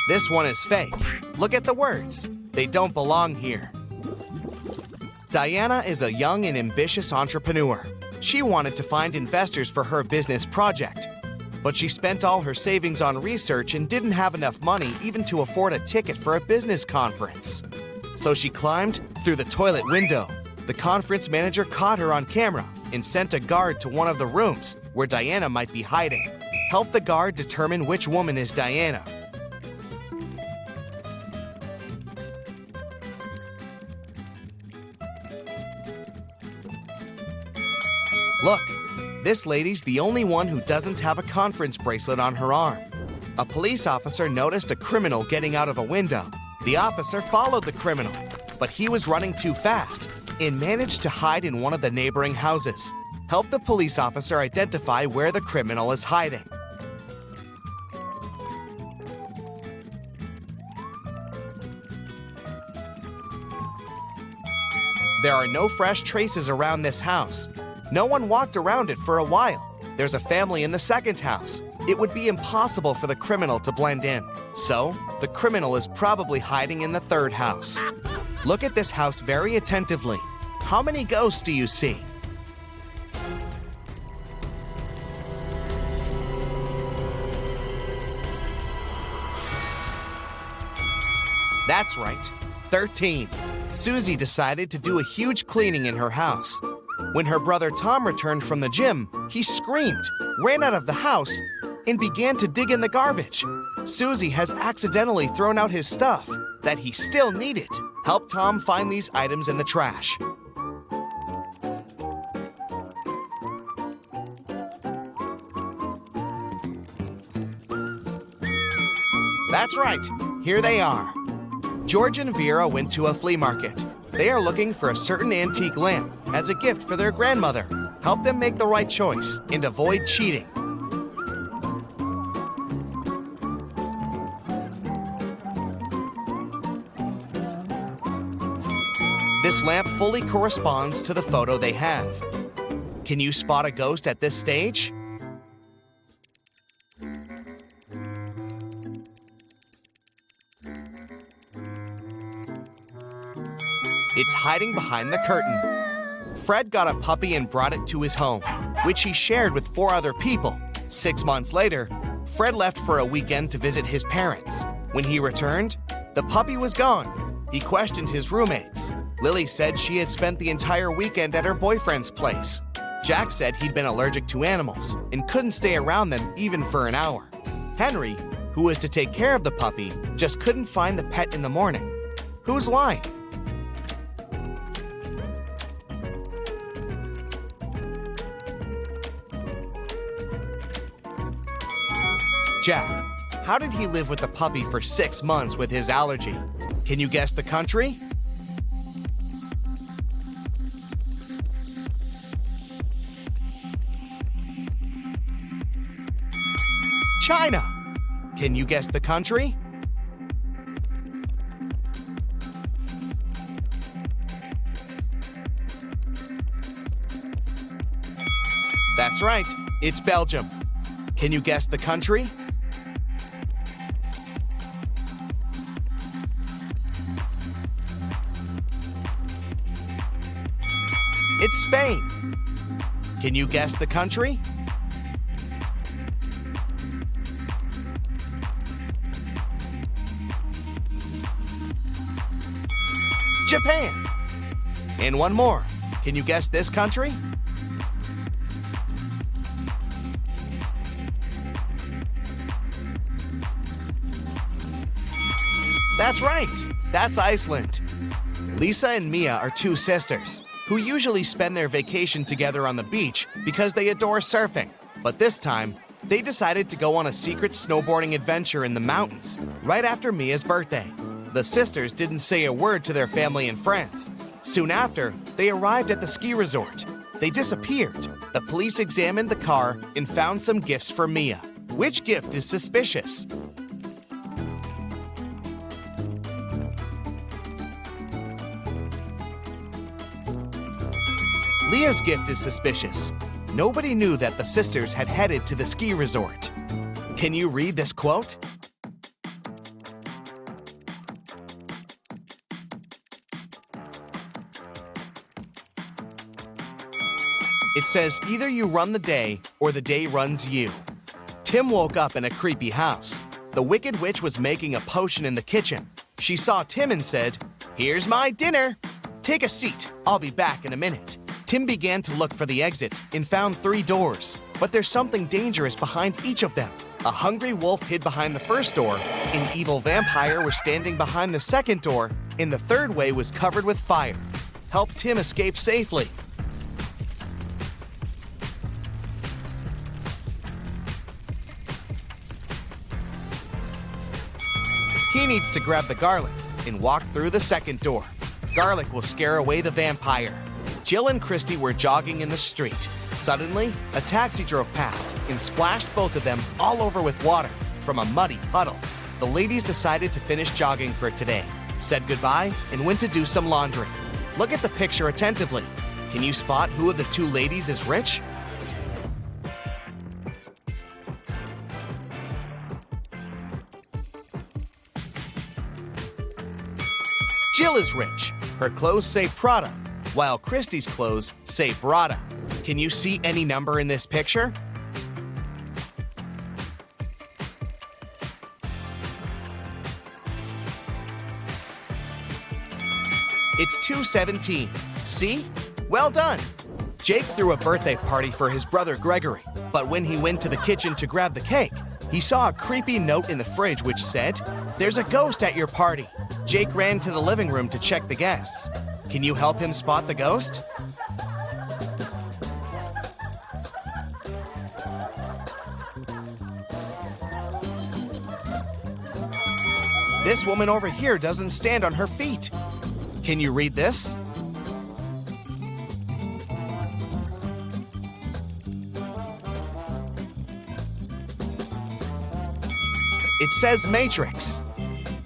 This one is fake. Look at the words. They don't belong here. Diana is a young and ambitious entrepreneur. She wanted to find investors for her business project, but she spent all her savings on research and didn't have enough money even to afford a ticket for a business conference. So she climbed through the toilet window. The conference manager caught her on camera and sent a guard to one of the rooms where Diana might be hiding. Help the guard determine which woman is Diana. Look, this lady's the only one who doesn't have a conference bracelet on her arm. A police officer noticed a criminal getting out of a window. The officer followed the criminal, but he was running too fast and managed to hide in one of the neighboring houses. Help the police officer identify where the criminal is hiding. There are no fresh traces around this house. No one walked around it for a while. There's a family in the second house. It would be impossible for the criminal to blend in. So, the criminal is probably hiding in the third house. Look at this house very attentively. How many ghosts do you see? That's right, 13. Susie decided to do a huge cleaning in her house. When her brother Tom returned from the gym, he screamed, ran out of the house, and began to dig in the garbage. Susie has accidentally thrown out his stuff that he still needed. Help Tom find these items in the trash. That's right, here they are. George and Vera went to a flea market. They are looking for a certain antique lamp as a gift for their grandmother. Help them make the right choice and avoid cheating. This lamp fully corresponds to the photo they have. Can you spot a ghost at this stage? It's hiding behind the curtain. Fred got a puppy and brought it to his home, which he shared with 4 other people. 6 months later, Fred left for a weekend to visit his parents. When he returned, the puppy was gone. He questioned his roommates. Lily said she had spent the entire weekend at her boyfriend's place. Jack said he'd been allergic to animals and couldn't stay around them even for an hour. Henry, who was to take care of the puppy, just couldn't find the pet in the morning. Who's lying? Jack. How did he live with the puppy for 6 months with his allergy? Can you guess the country? China. Can you guess the country? That's right, it's Belgium. Can you guess the country? It's Spain. Can you guess the country? Japan. And one more. Can you guess this country? That's right. That's Iceland. Lisa and Mia are 2 sisters who usually spend their vacation together on the beach because they adore surfing. But this time, they decided to go on a secret snowboarding adventure in the mountains right after Mia's birthday. The sisters didn't say a word to their family and friends. Soon after, they arrived at the ski resort. They disappeared. The police examined the car and found some gifts for Mia. Which gift is suspicious? Leah's gift is suspicious. Nobody knew that the sisters had headed to the ski resort. Can you read this quote? It says, either you run the day or the day runs you. Tim woke up in a creepy house. The Wicked Witch was making a potion in the kitchen. She saw Tim and said, "Here's my dinner. Take a seat. I'll be back in a minute." Tim began to look for the exit and found 3 doors, but there's something dangerous behind each of them. A hungry wolf hid behind the first door, an evil vampire was standing behind the second door, and the third way was covered with fire. Help Tim escape safely. He needs to grab the garlic and walk through the second door. Garlic will scare away the vampire. Jill and Christy were jogging in the street. Suddenly, a taxi drove past and splashed both of them all over with water from a muddy puddle. The ladies decided to finish jogging for today, said goodbye, and went to do some laundry. Look at the picture attentively. Can you spot who of the two ladies is rich? Jill is rich. Her clothes say Prada, while Christy's clothes say Brada. Can you see any number in this picture? It's 217. See? Well done. Jake threw a birthday party for his brother Gregory, but when he went to the kitchen to grab the cake, he saw a creepy note in the fridge which said, "There's a ghost at your party." Jake ran to the living room to check the guests. Can you help him spot the ghost? This woman over here doesn't stand on her feet. Can you read this? It says Matrix.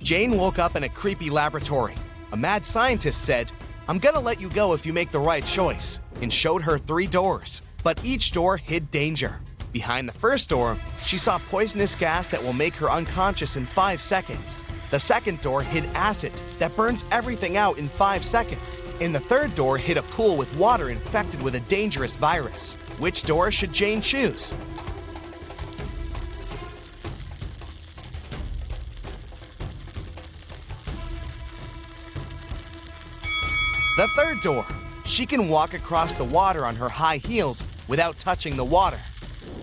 Jane woke up in a creepy laboratory. A mad scientist said, "I'm gonna let you go if you make the right choice," and showed her 3 doors. But each door hid danger. Behind the first door, she saw poisonous gas that will make her unconscious in 5 seconds. The second door hid acid that burns everything out in 5 seconds. And the third door hid a pool with water infected with a dangerous virus. Which door should Jane choose? The third door. She can walk across the water on her high heels without touching the water.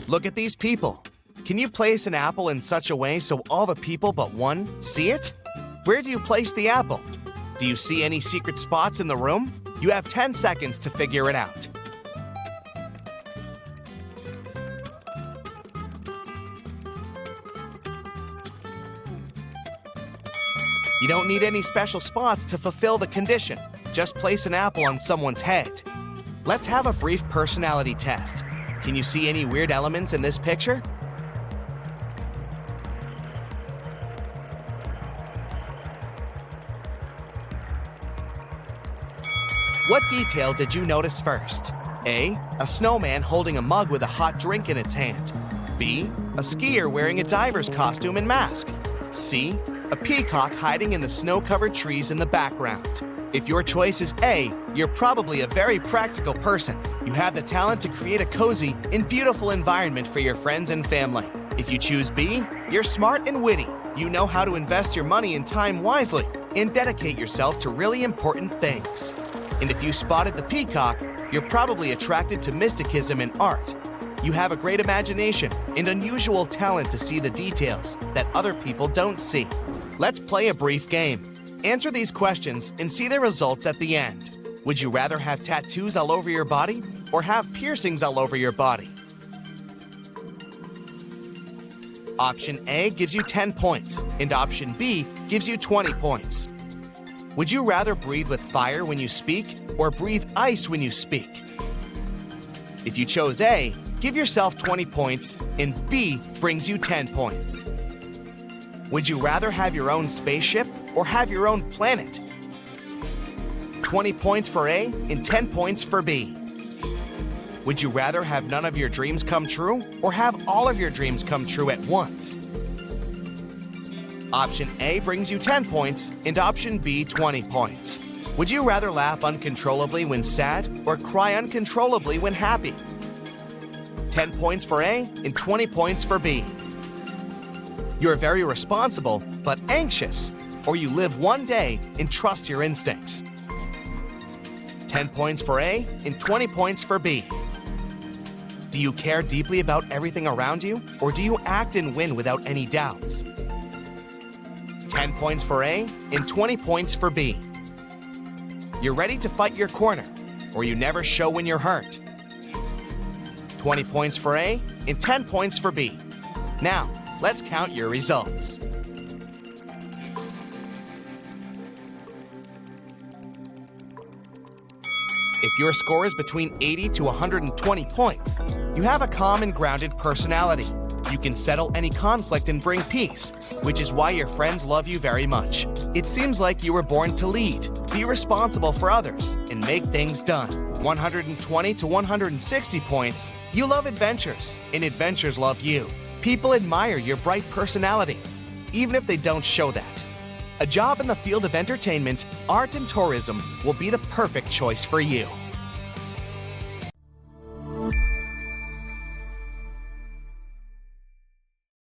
Look at these people. Can you place an apple in such a way so all the people but one see it? Where do you place the apple? Do you see any secret spots in the room? You have 10 seconds to figure it out. You don't need any special spots to fulfill the condition. Just place an apple on someone's head. Let's have a brief personality test. Can you see any weird elements in this picture? What detail did you notice first? A snowman holding a mug with a hot drink in its hand. B, a skier wearing a diver's costume and mask. C, a peacock hiding in the snow-covered trees in the background. If your choice is A, you're probably a very practical person. You have the talent to create a cozy and beautiful environment for your friends and family. If you choose B, you're smart and witty. You know how to invest your money and time wisely and dedicate yourself to really important things. And if you spotted the peacock, you're probably attracted to mysticism and art. You have a great imagination and unusual talent to see the details that other people don't see. Let's play a brief game. Answer these questions and see the results at the end. Would you rather have tattoos all over your body or have piercings all over your body? Option A gives you 10 points, and option B gives you 20 points. Would you rather breathe with fire when you speak or breathe ice when you speak? If you chose A, give yourself 20 points, and B brings you 10 points. Would you rather have your own spaceship or have your own planet? 20 points for A and 10 points for B. Would you rather have none of your dreams come true or have all of your dreams come true at once? Option A brings you 10 points and option B 20 points. Would you rather laugh uncontrollably when sad or cry uncontrollably when happy? 10 points for A and 20 points for B. You're very responsible but anxious, or you live one day and trust your instincts. 10 points for A and 20 points for B. Do you care deeply about everything around you, or do you act and win without any doubts? 10 points for A and 20 points for B. You're ready to fight your corner, or you never show when you're hurt. 20 points for A and 10 points for B. Now, let's count your results. If your score is between 80 to 120 points, you have a calm and grounded personality. You can settle any conflict and bring peace, which is why your friends love you very much. It seems like you were born to lead, be responsible for others, and make things done. 120 to 160 points, you love adventures, and adventures love you. People admire your bright personality, even if they don't show that. A job in the field of entertainment, art, and tourism will be the perfect choice for you.